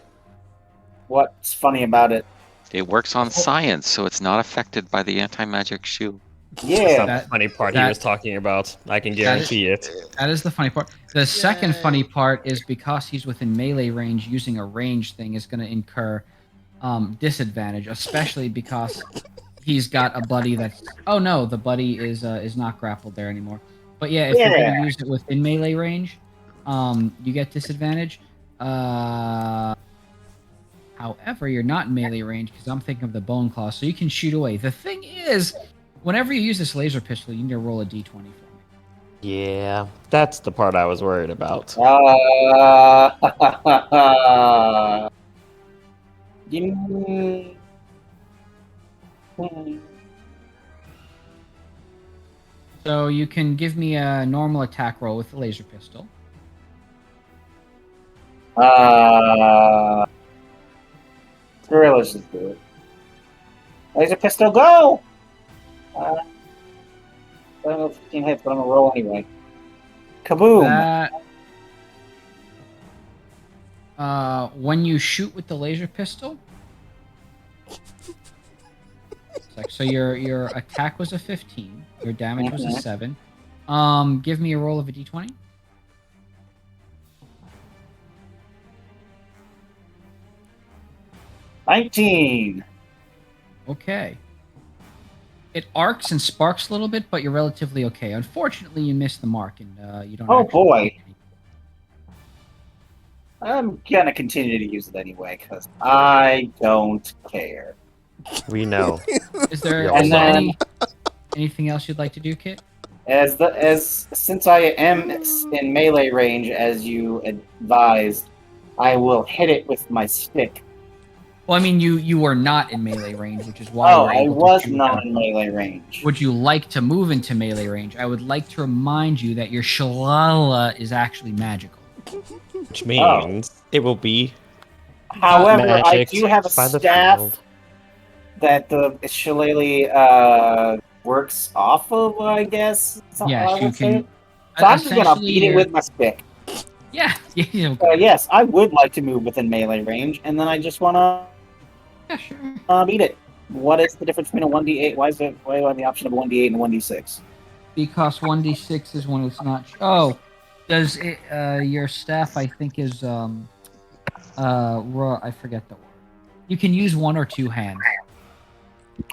What's funny about it? It works on science, so it's not affected by the anti-magic shield. That's Yeah. not That- the funny part he that- was talking about. I can guarantee it. That is the funny part. The second funny part is because he's within melee range, using a range thing is going to incur disadvantage, especially because he's got a buddy that's... Oh no, the buddy is not grappled there anymore. But yeah, if you're going to use it within melee range, you get disadvantage. However, you're not in melee range because I'm thinking of the Bone Claw, so you can shoot away. The thing is, whenever you use this laser pistol, you need to roll a d20 for me. Yeah, that's the part I was worried about. You... So you can give me a normal attack roll with the laser pistol. Screw it, let's just do it. Laser pistol, go! I don't know if 15 hits, but I'm gonna roll anyway. Kaboom! When you shoot with the laser pistol, so your attack was a 15, your damage was a 7. Give me a roll of a d20. $19. Okay. It arcs and sparks a little bit, but you're relatively okay. Unfortunately, you missed the mark, and you don't. Oh, actually boy. take any. I'm gonna continue to use it anyway, because I don't care. We know. Is there And then- anything else you'd like to do, Kit? Since I am in melee range, as you advised, I will hit it with my stick. Well, I mean, you were not in melee range, which is why. Oh, you were I able to was shoot not them. in melee range. Would you like to move into melee range? I would like to remind you that your Shalala is actually magical. Which means it will be However, I magicked do have a by the staff field. that the shillelagh works off of, I guess. Yes, I you would say. can. So I'm just gonna essentially, beat it you're- with my stick. Yeah, yeah, Yes, I would like to move within melee range, and then I just wanna yeah, sure. beat it. What is the difference between a 1d8? Why do I have the option of a 1d8 and a 1d6? Because 1d6 is when it's not. Oh, does it? Your staff, I think, is I forget the word. You can use one or two hands.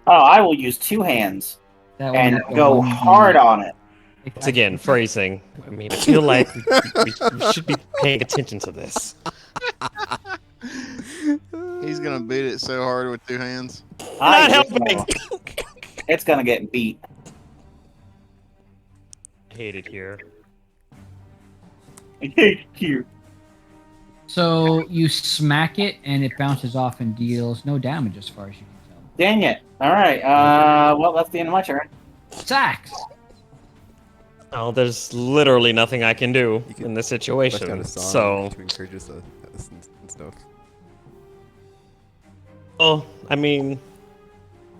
Oh, I will use two hands That way and you go 1d8. hard on it. Once again, phrasing. I mean, I feel like we should be paying attention to this. He's gonna beat it so hard with two hands. Not I helping. will. It's gonna get beat. I hate it here. Cute. So you smack it, and it bounces off and deals no damage, as far as you can tell. Dang it. Alright, well, that's the end of my turn. Sax. Oh, there's literally nothing I can do You can in this Bust situation. out a song So, to encourage us and stuff. oh, I mean,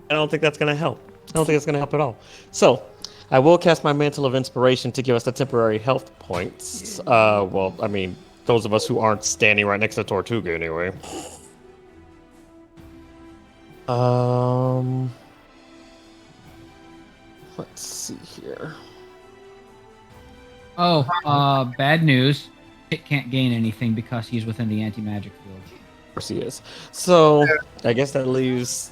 I don't think that's gonna help. I don't think it's gonna help at all. So, I will cast my Mantle of Inspiration to give us the temporary health points. Well, I mean, those of us who aren't standing right next to Tortuga anyway. Let's see here. Oh, bad news. Kit can't gain anything because he's within the anti-magic field. Of course he is. So I guess that leaves.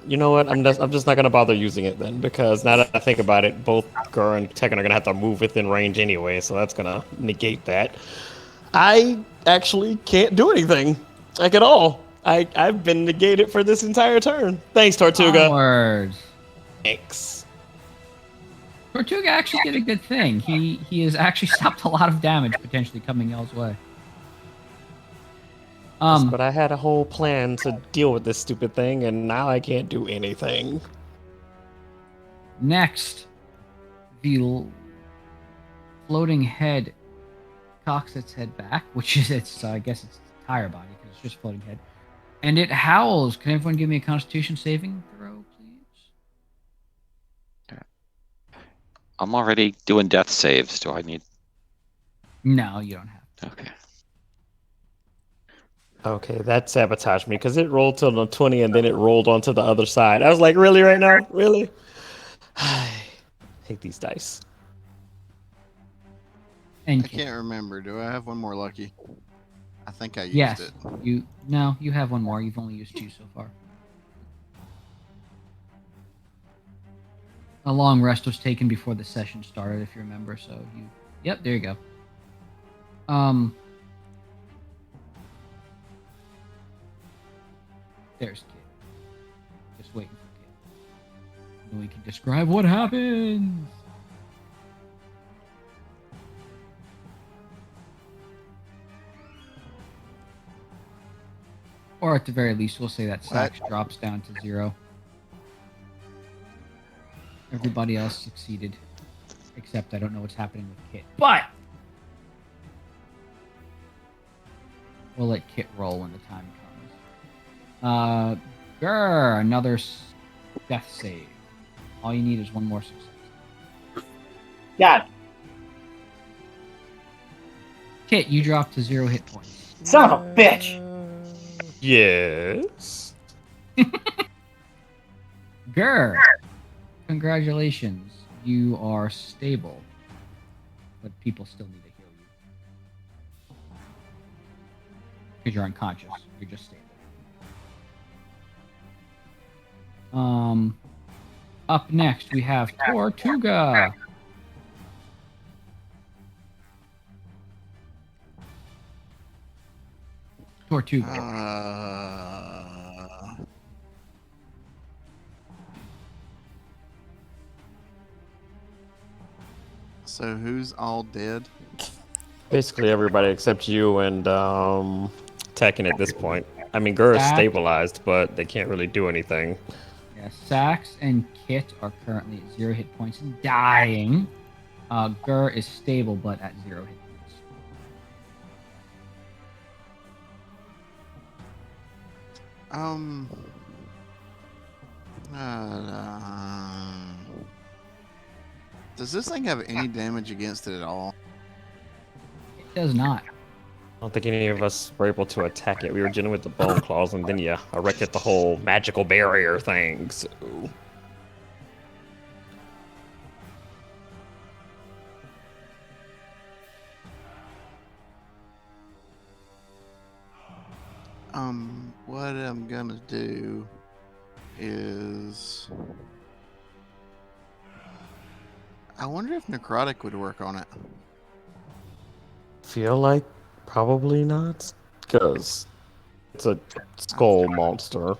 You know what? I'm just not gonna bother using it then, because now that I think about it, both Gur and Tekken are gonna have to move within range anyway, so that's gonna negate that. I actually can't do anything, like at all. I've been negated for this entire turn. Thanks, Tortuga. Onwards. Thanks. Tortuga actually did a good thing. He has actually stopped a lot of damage potentially coming y'all's way. But I had a whole plan to deal with this stupid thing, and now I can't do anything. Next, the floating head cocks its head back, which is its, I guess its entire body, because it's just floating head. And it howls. Can everyone give me a Constitution saving throw, please? I'm already doing death saves. Do I need? No, you don't have to. Okay. Okay, that sabotaged me because it rolled to the 20 and then it rolled onto the other side. I was like, really right now? Really? I hate these dice. And I can't remember. Do I have one more lucky? I think I used yes, it. you have one more. You've only used 2 so far. A long rest was taken before the session started, if you remember. So yep, there you go. There's Kit. Just waiting for Kit. And we can describe what happens. Or at the very least, we'll say that Sax drops down to 0. Everybody else succeeded, except I don't know what's happening with Kit. But we'll let Kit roll when the time comes. Grr, another death save. All you need is one more success. God, Kit, you dropped to 0 hit points. son of a bitch! Yes. Grr, congratulations. You are stable, but people still need to heal you because you're unconscious. You're just stable. Up next we have Tortuga. Tortuga. So who's all dead? Basically everybody except you and Tekken at this point. I mean, Gur is That- stabilized, but they can't really do anything. Yeah, Sax and Kit are currently at 0 hit points and dying. Gur is stable but at 0 hit points. Does this thing have any damage against it at all? It does not. I don't think any of us were able to attack it. We were dealing with the bone claws, and then you erected the whole magical barrier thing. So. What I'm gonna do is, I wonder if necrotic would work on it. Feel like probably not, because it's a skull monster.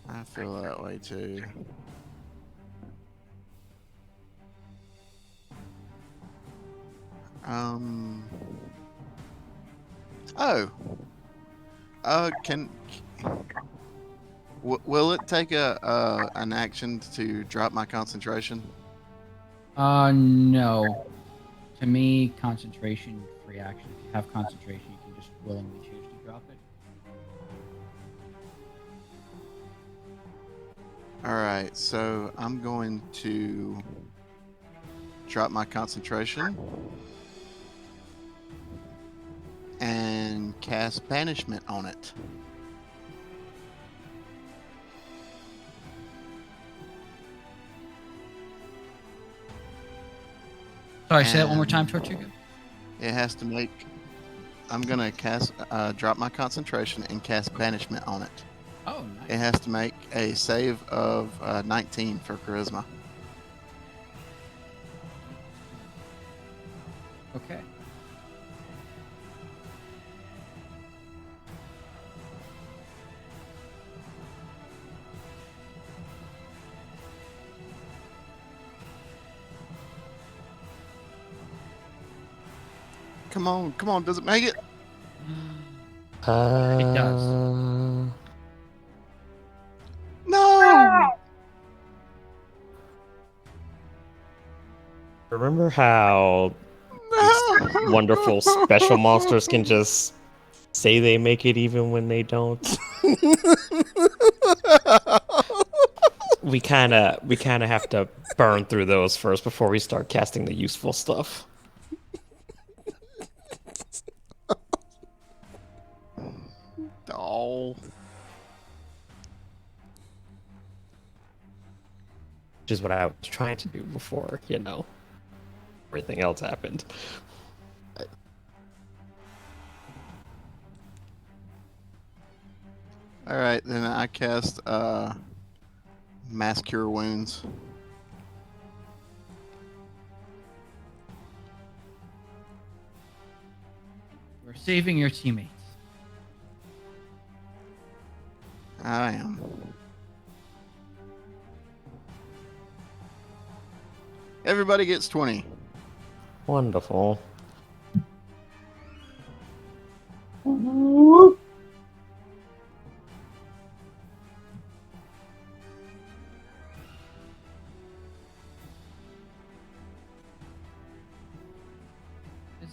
I feel that way too. Oh. Will it take an action to drop my concentration? No. To me, concentration, free action. If you have concentration, you can just willingly choose to drop it. Alright, so I'm going to drop my concentration and cast banishment on it. Sorry, say that one more time, Tortuga. It has to make. I'm gonna drop my concentration and cast banishment on it. Oh, nice. It has to make a save of 19 for charisma. Okay. Come on, does it make it? It does. No! Remember how No! wonderful special monsters can just say they make it even when they don't? We kind of have to burn through those first before we start casting the useful stuff. Oh. Which is what I was trying to do before, everything else happened. Alright, then I cast Mass Cure Wounds. We're saving your teammates. I am. Everybody gets 20. Wonderful.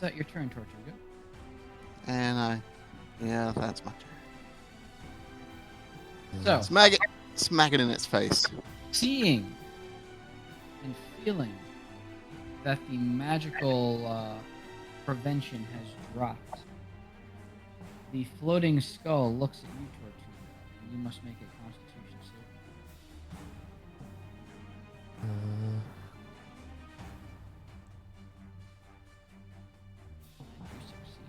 Is that your turn, Tortuga? And yeah, that's my turn. So, Smack it in its face. seeing and feeling that the magical prevention has dropped, the floating skull looks at you, Tortuga, and you must make a Constitution saving. You succeed.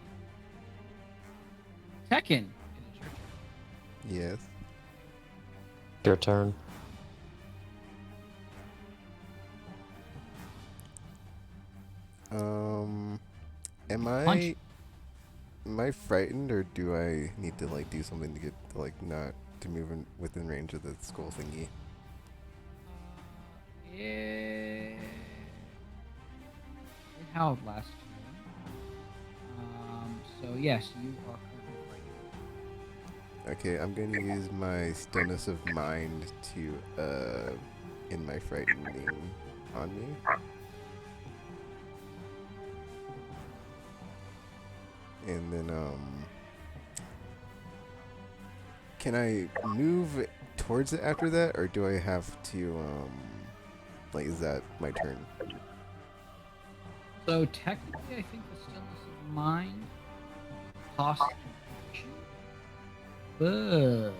Tekken, it is your turn. Yes. Your turn. Am I Punch. am I frightened, or do I need to like do something to get like not to move within range of the skull thingy? It howled last turn. So yes, you are currently frightened. Okay, I'm gonna use my stillness of mind to end my frightening on me. And then can I move towards it after that, or do I have to like, is that my turn? So technically, I think the stillness of mind costs an action, but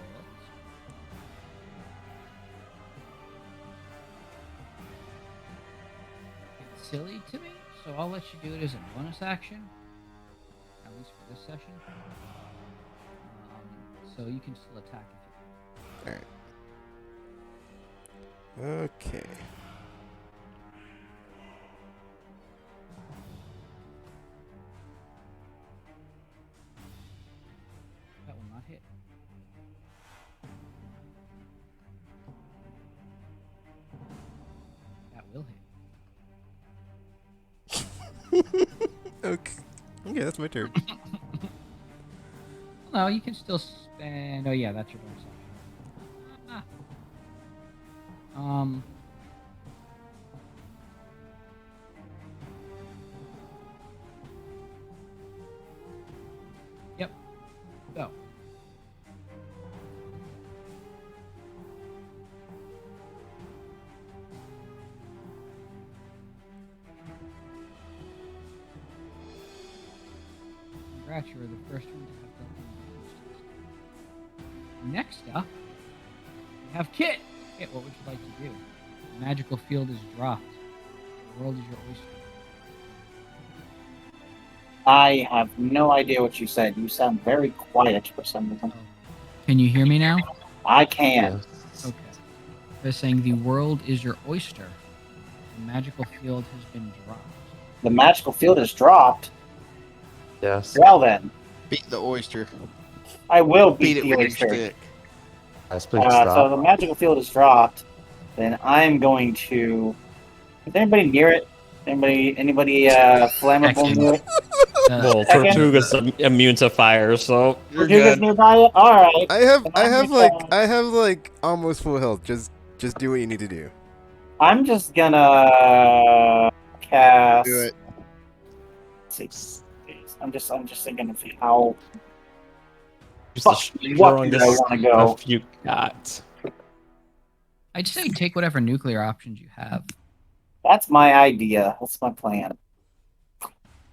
it's silly to me. So I'll let you do it as a bonus action, at least for this session. So you can still attack if you Alright. Okay. that will not hit. That will hit. Okay. Okay, that's my turn. No, you can still spend. Oh yeah, that's your bonus action. Yep. Go. Congrats, you were the first one to have done damage to this guy. Next up, we have Kit. Kit, what would you like to do? The magical field is dropped. The world is your oyster. I have no idea what you said. You sound very quiet for some reason. Can you hear me now? I can. Okay. They're saying the world is your oyster. The magical field has been dropped. The magical field is dropped. Yes. Well then, Beat the oyster. I will Beat beat it the with your oyster. stick. Yes, please So stop. the magical field is dropped. Then I'm going to. Is anybody near it? Anybody flammable Second. near it? Well, Second. Tortuga's immune to fire, so you're Tortuga's good. nearby it? Alright. I have I'm I have like almost full health. Just do what you need to do. I'm just gonna cast. Do it. Six. I'm just thinking of how. Just Fuck, the what strongest do I wanna go? stuff you got. I'd say take whatever nuclear options you have. That's my idea. That's my plan.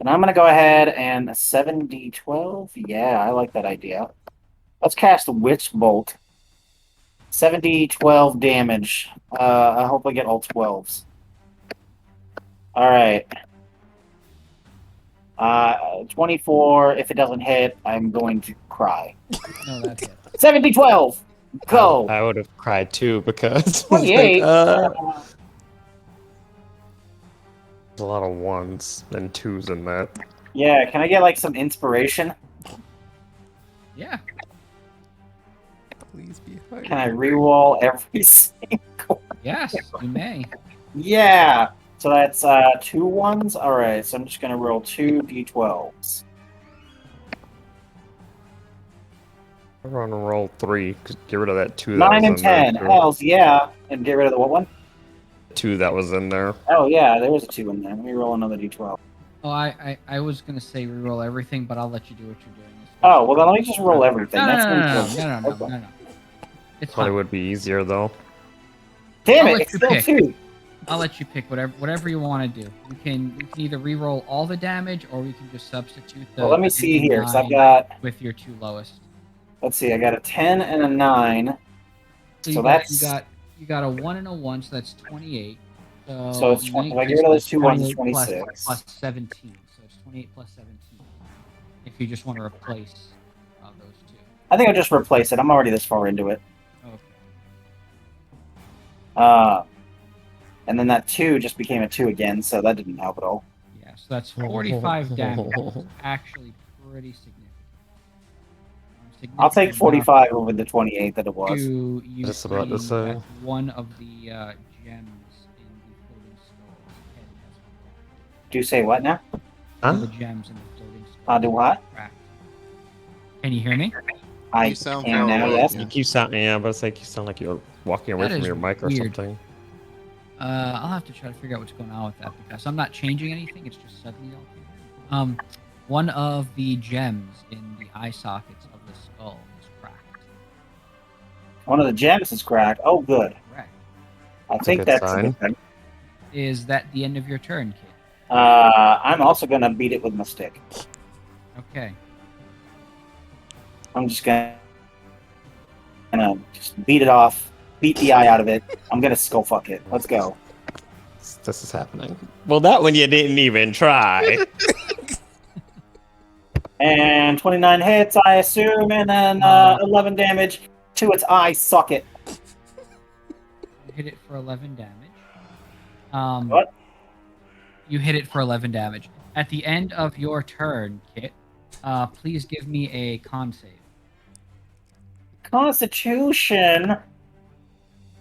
And I'm gonna go ahead and 7d12. Yeah, I like that idea. Let's cast Witch Bolt. 7d12 damage. I hope I get all 12s. Alright. 24. If it doesn't hit, I'm going to cry. No, that's it. 7d12! Go! I would have cried too because it's 28. like, there's a lot of ones and twos in that. Yeah, can I get like some inspiration? Yeah. Please be higher. Can I reroll every single? Yes, you may. Yeah. So that's 2 ones. All right. So I'm just gonna roll 2 d12s. I'm gonna roll 3. Get rid of that 2. 9 and was in there, 10. too. Hells yeah. And get rid of the what one? 2 that was in there. Oh yeah, there was a 2 in there. Let me roll another d12. Oh, I was gonna say reroll everything, but I'll let you do what you're doing. Oh, well, then let me just roll everything. No, That's no, no, no, gonna be no, no, okay. no, no, no. It's Probably fine. would be easier though. Damn I'll it, let it's you still pick. 2. I'll let you pick whatever you want to do. We can either re-roll all the damage, or we can just substitute the. Well, let me the see here. So I've 9 got, with your 2 lowest. let's see, I got a 10 and a 9. So So you that's got a 1 and a 1, so that's 28. So it's 20, if I 19 get rid of those plus 2 ones, it's 28 26. plus 17. So it's 28 plus 17. If you just want to replace those 2. I think I'll just replace it. I'm already this far into it. Okay. And then that 2 just became a 2 again, so that didn't help at all. Yeah, so that's 45 damage. It's actually pretty significant. I'll take Significant enough 45 over the 28 that it was. to you Just about to see say. that one of the gems in the floating skull's head has cracked. Do you say what now? One of Huh? the gems in the floating skull Do what? cracked. Can you hear me? I You sound can far now, away. yes. You keep sounding, yeah, but it's like you sound like you're walking away That from is your mic or weird. something. I'll have to try to figure out what's going on with that because I'm not changing anything. It's just suddenly all came in. One of the gems in the eye sockets of the skull is cracked. One of the gems is cracked. Oh, good. Correct. I a think good that's a sign. good thing. Is that the end of your turn, kid? I'm also going to beat it with my stick. Okay. I'm just going to just beat it off, beat the eye out of it. I'm going to skull fuck it. Let's go. This is happening. Well, that one you didn't even try. And 29 hits, I assume, and then 11 damage to its eye socket. You hit it for 11 damage. What? You hit it for 11 damage. At the end of your turn, Kit, please give me a con save. Constitution. At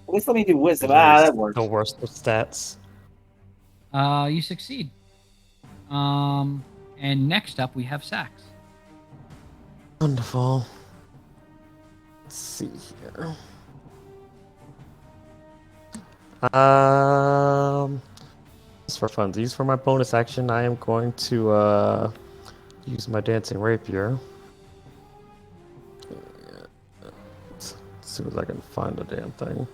least let me do wisdom. That works. The worst of stats. You succeed. And next up we have Sax. Wonderful. Let's see here. Just for fun, these for my bonus action. I am going to use my dancing rapier. As soon as I can find the damn thing.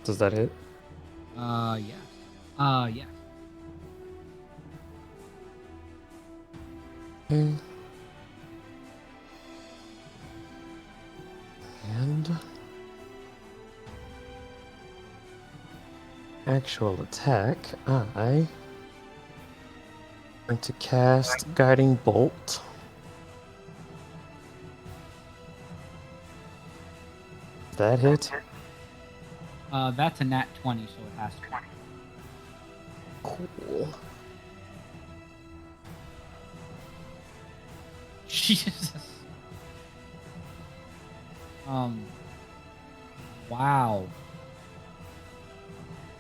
Does that hit? Yeah. Yeah. Okay. And actual attack, I'm going to cast Guiding Bolt. Does that hit? That's a nat 20, so it has to. Cool. Jesus. Wow.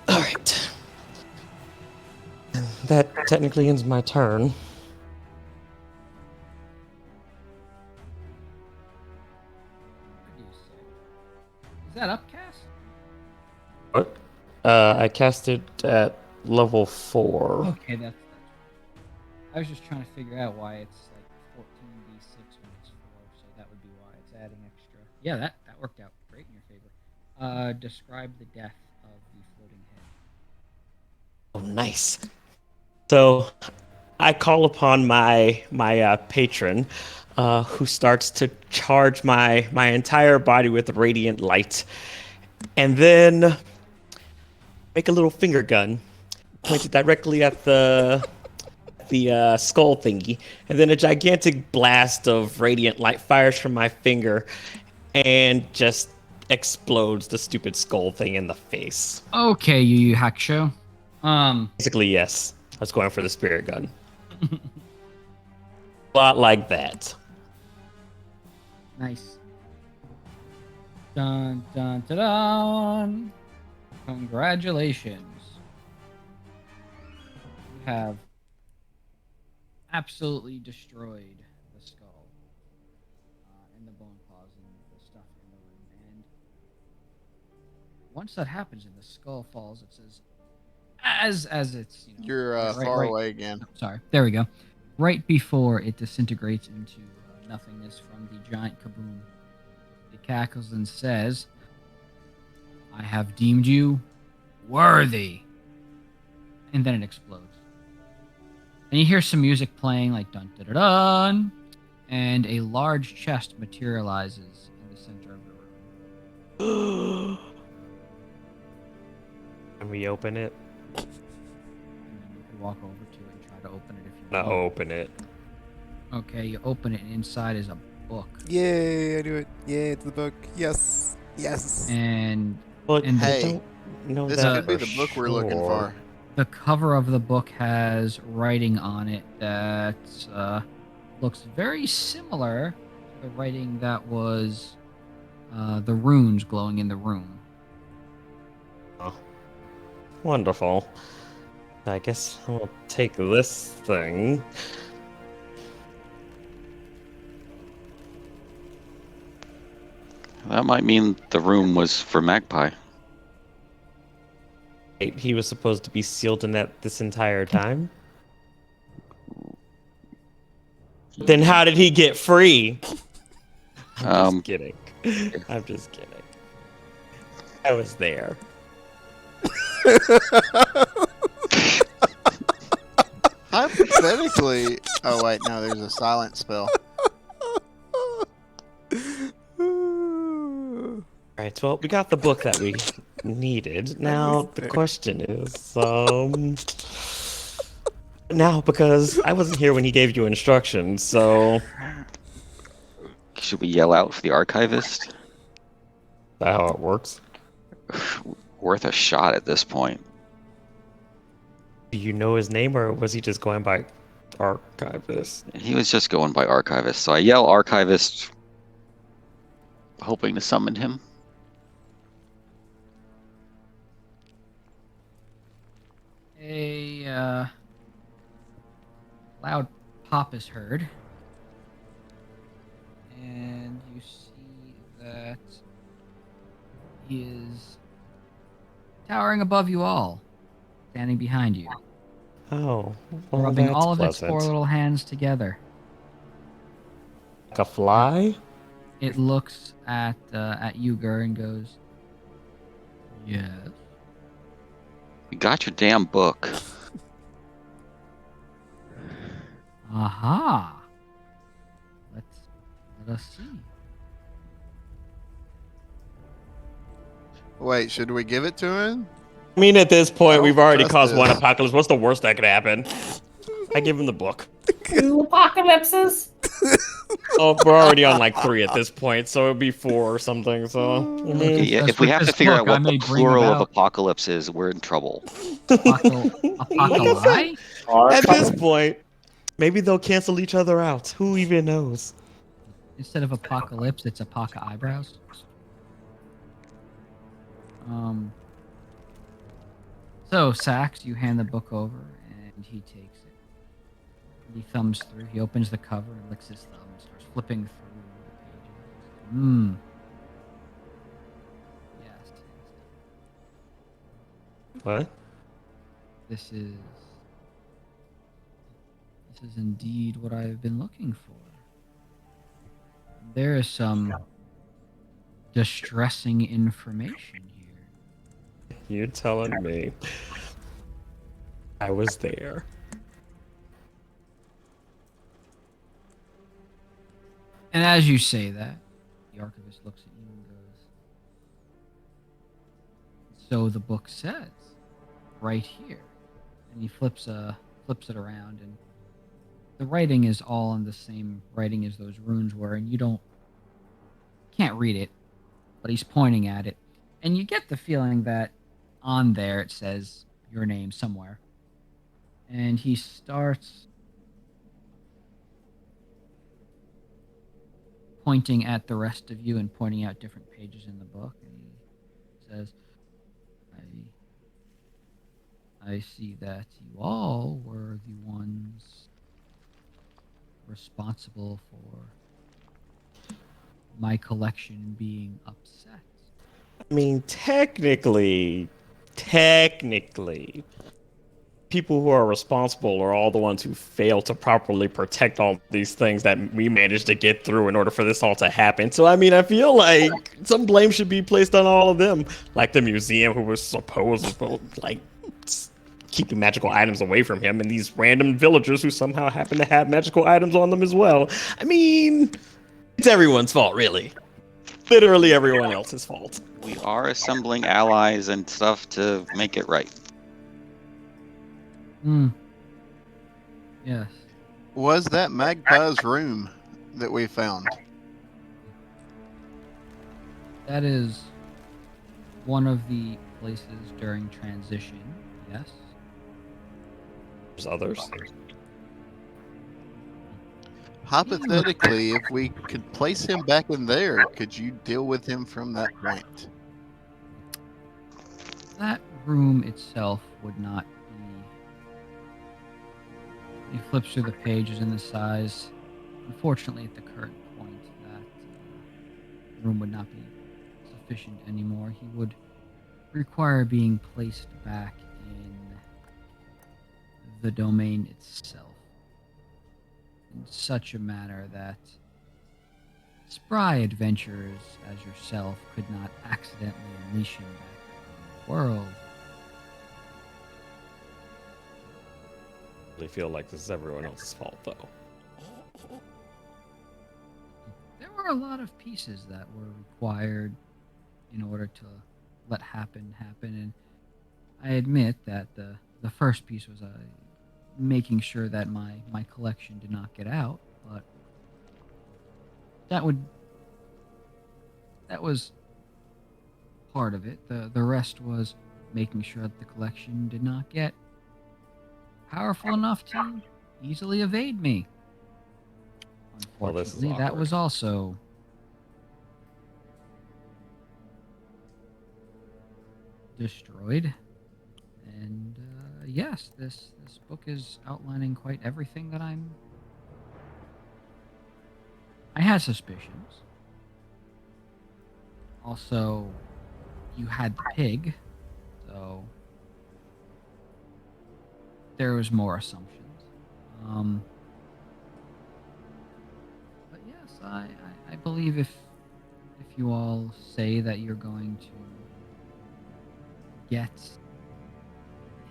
Alright. That technically ends my turn. What do you say? Is that upcast? What? I cast it at level 4. Okay, that's. I was just trying to figure out why it's like 14d6 when it's 4, so that would be why it's adding extra. Yeah, that worked out great in your favor. Describe the death of the floating head. Oh, nice. So, I call upon my patron, who starts to charge my entire body with radiant light, and then make a little finger gun, point it directly at the skull thingy, and then a gigantic blast of radiant light fires from my finger, and just explodes the stupid skull thing in the face. Okay, Yu Hakusho. Basically, yes. I was going for the spirit gun. A lot like that. Nice. Dun dun dun dun. Congratulations. You have absolutely destroyed the skull and the bone paws and the stuff in the room. And once that happens and the skull falls, it says, as it's You're right, far right. away again. Oh, sorry, there we go. Right before it disintegrates into nothingness from the giant kaboom, it cackles and says, "I have deemed you worthy," and then it explodes. And you hear some music playing, like dun dun dun dun, and a large chest materializes in the center of the room. Can we open it? And then you can walk over to it and try to open it if you No, want. open it. Okay, you open it, and inside is a book. Yay! I do it. Yay! It's the book. Yes. Yes. And But And Hey, don't know this that could be for the book we're looking sure. for. the cover of the book has writing on it that looks very similar to the writing that was the runes glowing in the room. Wonderful. I guess I'll take this thing. That might mean the room was for Magpie. Wait, he was supposed to be sealed in that this entire time? Then how did he get free? I'm just kidding. I'm just kidding. I was there. Hypothetically. Oh wait, no. There's a silent spell. Alright, well, we got the book that we needed. Now, the question is, now, because I wasn't here when he gave you instructions, so... Should we yell out for the archivist? Is that how it works? Worth a shot at this point. Do you know his name, or was he just going by archivist? He was just going by archivist, so I yell archivist, hoping to summon him. A loud pop is heard, and you see that he is towering above you all, standing behind you, Oh, well, rubbing that's all of its pleasant. four little hands together. Like a fly? It looks at Uger and goes, "Yes." We got your damn book. Aha. Let us see. Wait, should we give it to him? I mean, at this point, I we've don't already trust caused one this. apocalypse. What's the worst that could happen? I give him the book. 2 apocalypses? Oh, we're already on like 3 at this point, so it'd be 4 or something. So, Okay, Yeah, that's if we what have to this figure book out what I may the bring plural of about. apocalypse is, we're in trouble. Apocalypse? at this point, maybe they'll cancel each other out. Who even knows? Instead of apocalypse, it's apoca eyebrows. So Sax, you hand the book over, and he takes it. He thumbs through. He opens the cover and licks his thumb and starts flipping through the pages. Yes. What? This is indeed what I've been looking for. There is some distressing information here. You're telling me. I was there. And as you say that, the archivist looks at you and goes, "So the book says, right here." And he flips it around, and the writing is all in the same writing as those runes were, and you can't read it, but he's pointing at it, and you get the feeling that on there it says your name somewhere. And he starts pointing at the rest of you and pointing out different pages in the book, and he says, I see that you all were the ones responsible for my collection being upset. I mean, technically, people who are responsible are all the ones who fail to properly protect all these things that we managed to get through in order for this all to happen. So, I mean, I feel like some blame should be placed on all of them, like the museum who was supposed to, like, keeping magical items away from him, and these random villagers who somehow happen to have magical items on them as well. I mean, it's everyone's fault, really. Literally everyone else's fault. We are assembling allies and stuff to make it right. Hmm. Yes. Was that Magpie's room that we found? That is one of the places during transition. Yes. There's others. Hypothetically, if we could place him back in there, could you deal with him from that point? That room itself would not be. He flips through the pages in the size. Unfortunately, at the current point, that room would not be sufficient anymore. He would require being placed back in the domain itself in such a manner that spry adventurers as yourself could not accidentally unleash him back on the world. I feel like this is everyone else's fault, though. There were a lot of pieces that were required in order to let happen, and I admit that the first piece was making sure that my collection did not get out, but that was part of it. The rest was making sure that the collection did not get powerful enough to easily evade me. Well, this is Unfortunately, that awkward. was also destroyed. And yes, this book is outlining quite everything that I had suspicions. Also, you had the pig, so there was more assumptions. But yes, I believe if you all say that you're going to get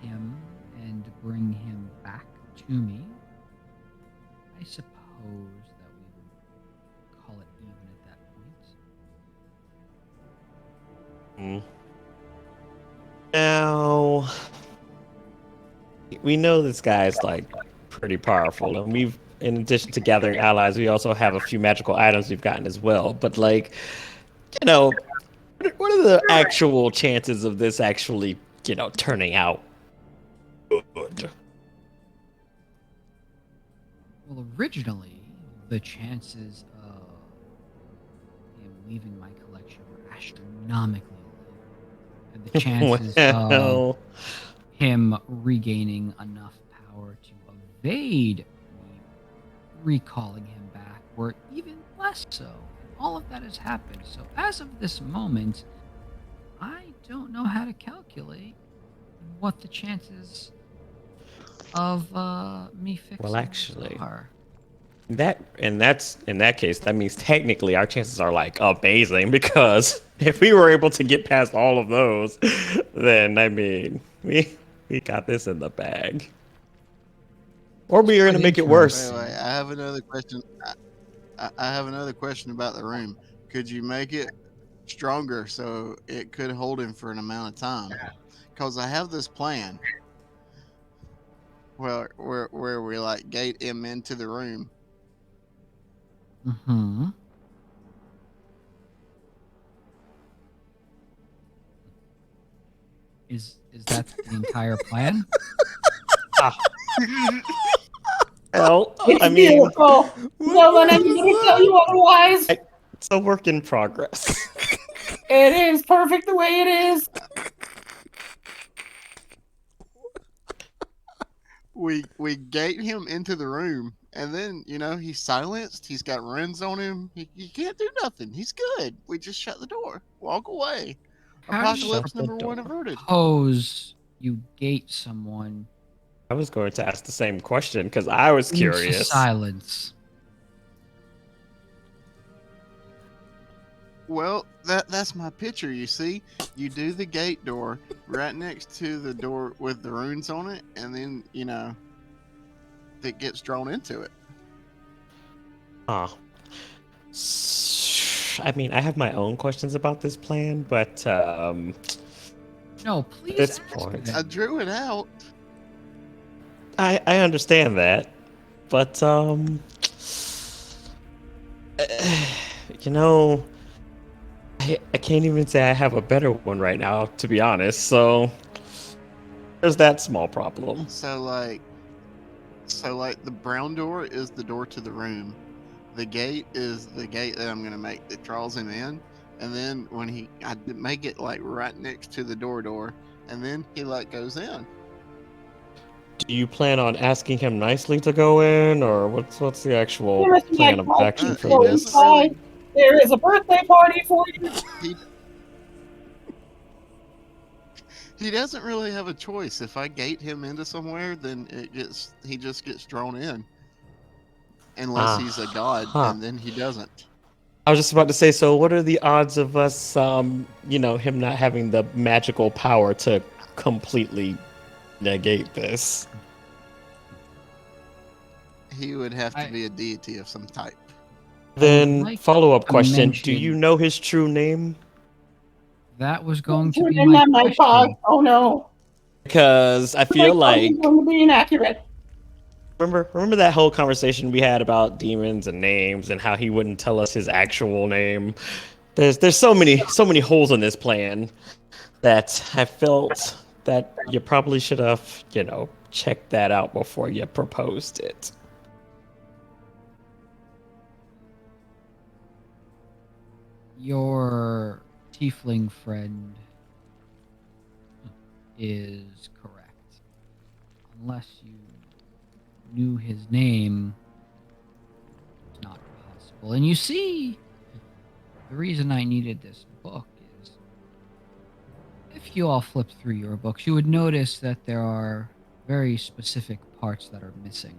him and bring him back to me, I suppose that we would call it even at that point. Now, we know this guy's like pretty powerful, and we've, in addition to gathering allies, we also have a few magical items we've gotten as well. But like, you know, what are the actual chances of this actually, you know, turning out good? Well, originally, the chances of him leaving my collection were astronomically low. And the chances of Well, him regaining enough power to evade me recalling him back were even less so. And all of that has happened. So as of this moment, I don't know how to calculate what the chances of me fixing Well, actually, are. in that case, that means technically our chances are like amazing, because if we were able to get past all of those, then I mean we got this in the bag. Or we are gonna make it worse. Wait, I have another question. I have another question about the room. Could you make it stronger so it could hold him for an amount of time? Because I have this plan. Well, where we like gate him into the room. Mm-hmm. Is that the entire plan? Well, It's I mean, beautiful. No one ever gonna tell you otherwise. it's a work in progress. It is perfect the way it is. We gate him into the room, and then he's silenced. He's got runes on him. He can't do nothing. He's good. We just shut the door, walk away. How do you Apocalypse Shut the number 1 door. averted. propose you gate someone I was going to ask the same question because I was into curious. silence? Well, that's my picture, you see. You do the gate door right next to the door with the runes on it, and then, it gets drawn into it. Oh. I mean, I have my own questions about this plan, but No, at please. this ask point, them. I drew it out. I understand that, but you know, I can't even say I have a better one right now, to be honest. So there's that small problem. So like the brown door is the door to the room. The gate is the gate that I'm gonna make that draws him in. And then I make it like right next to the door, and then he like goes in. Do you plan on asking him nicely to go in, or what's the actual Here is plan my of card action he for for this? doesn't really- inside. There is a birthday party for you. He doesn't really have a choice. If I gate him into somewhere, then he just gets drawn in. Unless he's a god, Uh-huh. and then he doesn't. I was just about to say, so what are the odds of us, him not having the magical power to completely negate this? He would have to I- be a deity of some type. Then, like follow-up to question, do you mention- know his true name? That was going to Put be in my that my question. pod. Oh no. Because I feel like... It's going to be inaccurate. Remember that whole conversation we had about demons and names and how he wouldn't tell us his actual name? There's so many holes in this plan that I felt that you probably should have, checked that out before you proposed it. Your tiefling friend is correct. Unless you knew his name, it's not possible. And you see, the reason I needed this book is if you all flip through your books, you would notice that there are very specific parts that are missing.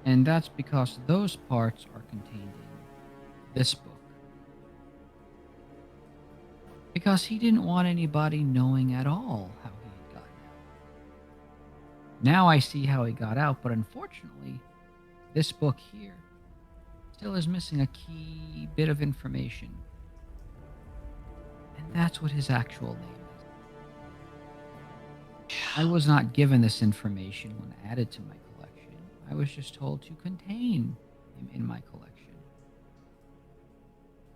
And that's because those parts are contained in this book. Because he didn't want anybody knowing at all how he had gotten out. Now I see how he got out, but unfortunately, this book here still is missing a key bit of information. And that's what his actual name is. I was not given this information when added to my collection. I was just told to contain him in my collection.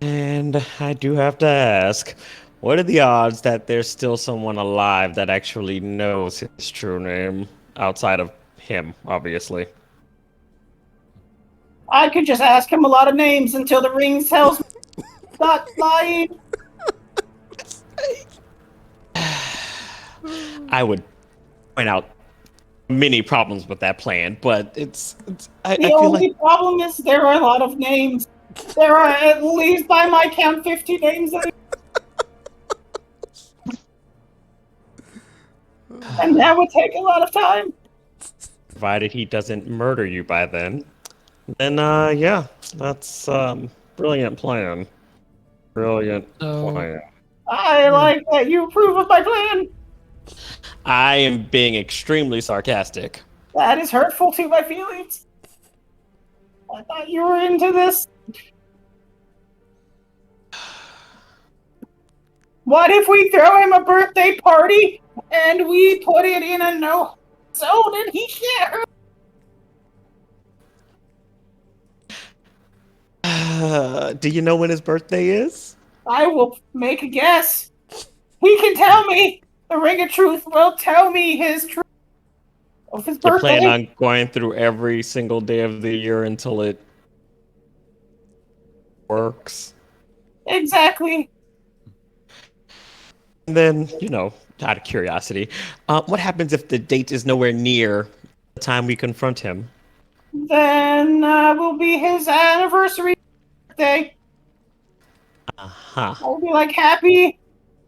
And I do have to ask, what are the odds that there's still someone alive that actually knows his true name outside of him, obviously? I could just ask him a lot of names until the ring tells me not lying. I would point out many problems with that plan, but I The feel only like problem is there are a lot of names. There are at least, by my count, 50 names. And that would take a lot of time. provided he doesn't murder you by then yeah, that's brilliant plan. Brilliant So- plan. I like that you approve of my plan. I am being extremely sarcastic. That is hurtful to my feelings. I thought you were into this. What if we throw him a birthday party and we put it in a no zone and he can't hurt? Do you know when his birthday is? I will make a guess. He can tell me. The Ring of Truth will tell me his truth of his You birthday. plan on going through every single day of the year until it works? Exactly. And then, out of curiosity, what happens if the date is nowhere near the time we confront him? Then will be his anniversary birthday. Uh-huh. I'll be like, happy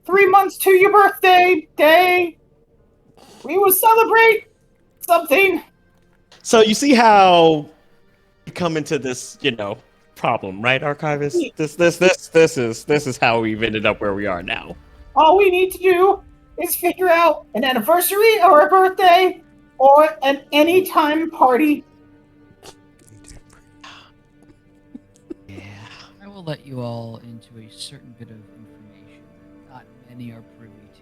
3 months to your birthday day. We will celebrate something. So you see how we come into this, problem, right, Archivist? This is how we've ended up where we are now. All we need to do is figure out an anniversary or a birthday or an anytime party. Yeah. I will let you all into a certain bit of information that not many are privy to.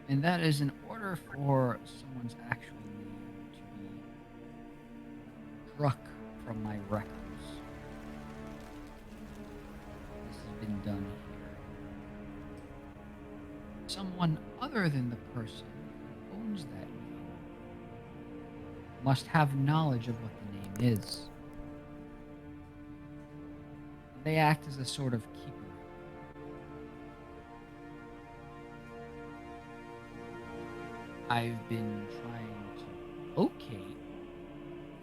And that is, in order for someone's actual name to be struck from my records, this has been done here. Someone other than the person who owns that name must have knowledge of what the name is. They act as a sort of keeper. I've been trying to locate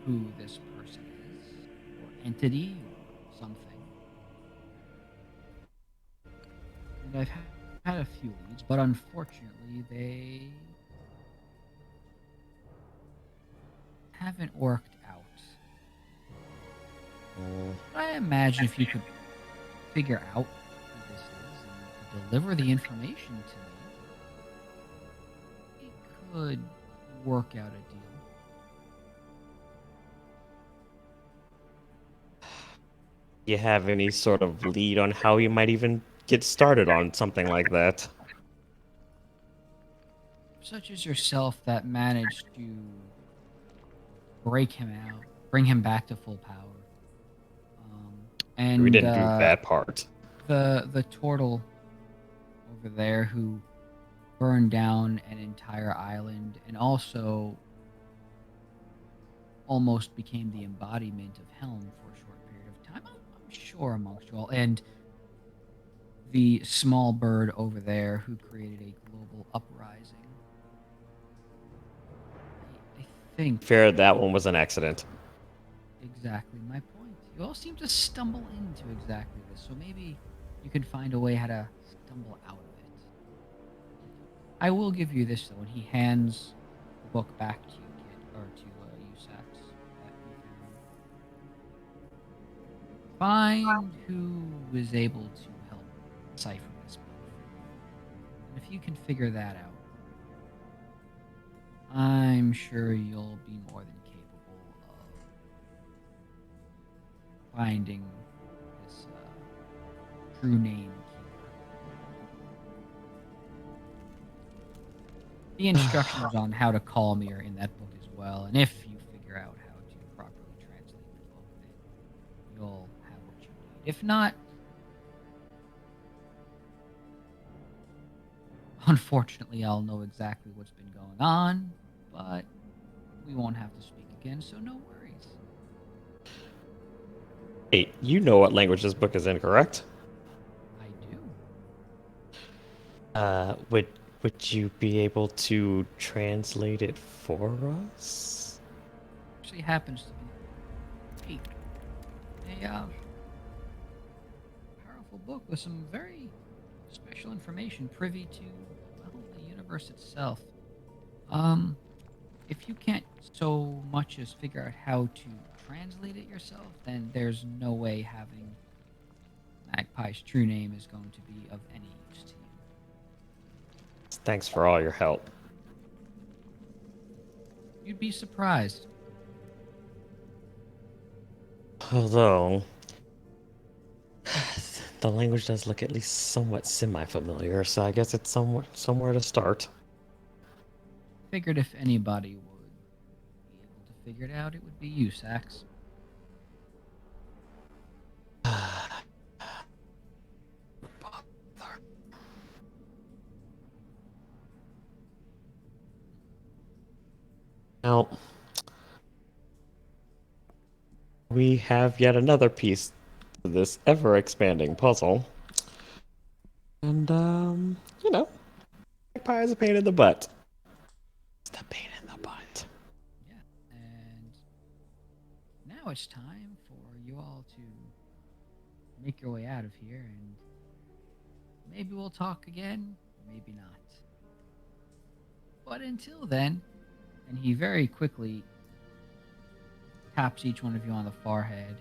who this person is, or entity, or something. And I've had a few leads, but unfortunately they haven't worked out. I imagine if you could figure out who this is and deliver the information to me, we could work out a deal. You have any sort of lead on how you might even get started on something like that? Such as yourself that managed to break him out, bring him back to full power. And We didn't do that part. The turtle over there who burned down an entire island and also almost became the embodiment of Helm for a short period of time. I'm sure amongst you all. And the small bird over there who created a global uprising. I think Fair, that one was an accident. exactly my point. You all seem to stumble into exactly this, so maybe you can find a way how to stumble out of it. I will give you this though, when he hands the book back to you, kid, or to Usax, that you found. Find who was able to help decipher this book. And if you can figure that out, I'm sure you'll be more than capable of finding this true name keeper. The instructions on how to call me are in that book as well, and if you figure out how to properly translate the book, then you'll have what you need. If not, unfortunately, I'll know exactly what's been going on, but we won't have to speak again, so no worries. Hey, you know what language this book is in, correct? I do. Would you be able to translate it for us? Actually happens to be a powerful book with some very special information privy to, well, the universe itself. If you can't so much as figure out how to translate it yourself, then there's no way having Magpie's true name is going to be of any use to you. Thanks for all your help. You'd be surprised. Although, the language does look at least somewhat semi-familiar, so I guess it's somewhere to start. Figured if anybody would be able to figure it out, it would be you, Sax. Now, we have yet another piece to this ever-expanding puzzle. And, Magpie is a pain in the butt. It's the pain in the butt. Yeah, and now it's time for you all to make your way out of here, and maybe we'll talk again, maybe not. But until then, and he very quickly taps each one of you on the forehead,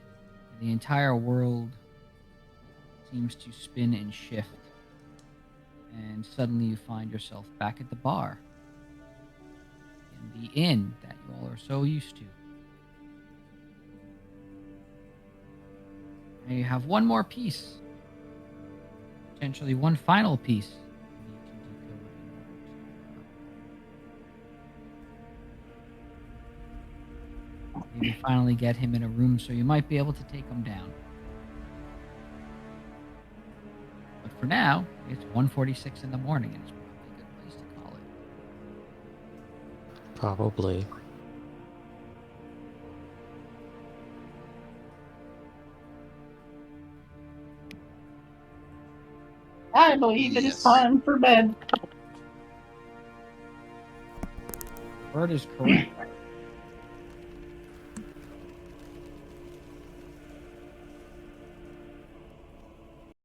and the entire world seems to spin and shift, and suddenly you find yourself back at the bar in the inn that you all are so used to. And you have one more piece, potentially one final piece you need to decode in order to maybe finally get him in a room so you might be able to take him down. But for now, it's 1:46 in the morning, and it's probably a good place to call it. Probably. I believe it is Yes. time for bed. Bird is correct.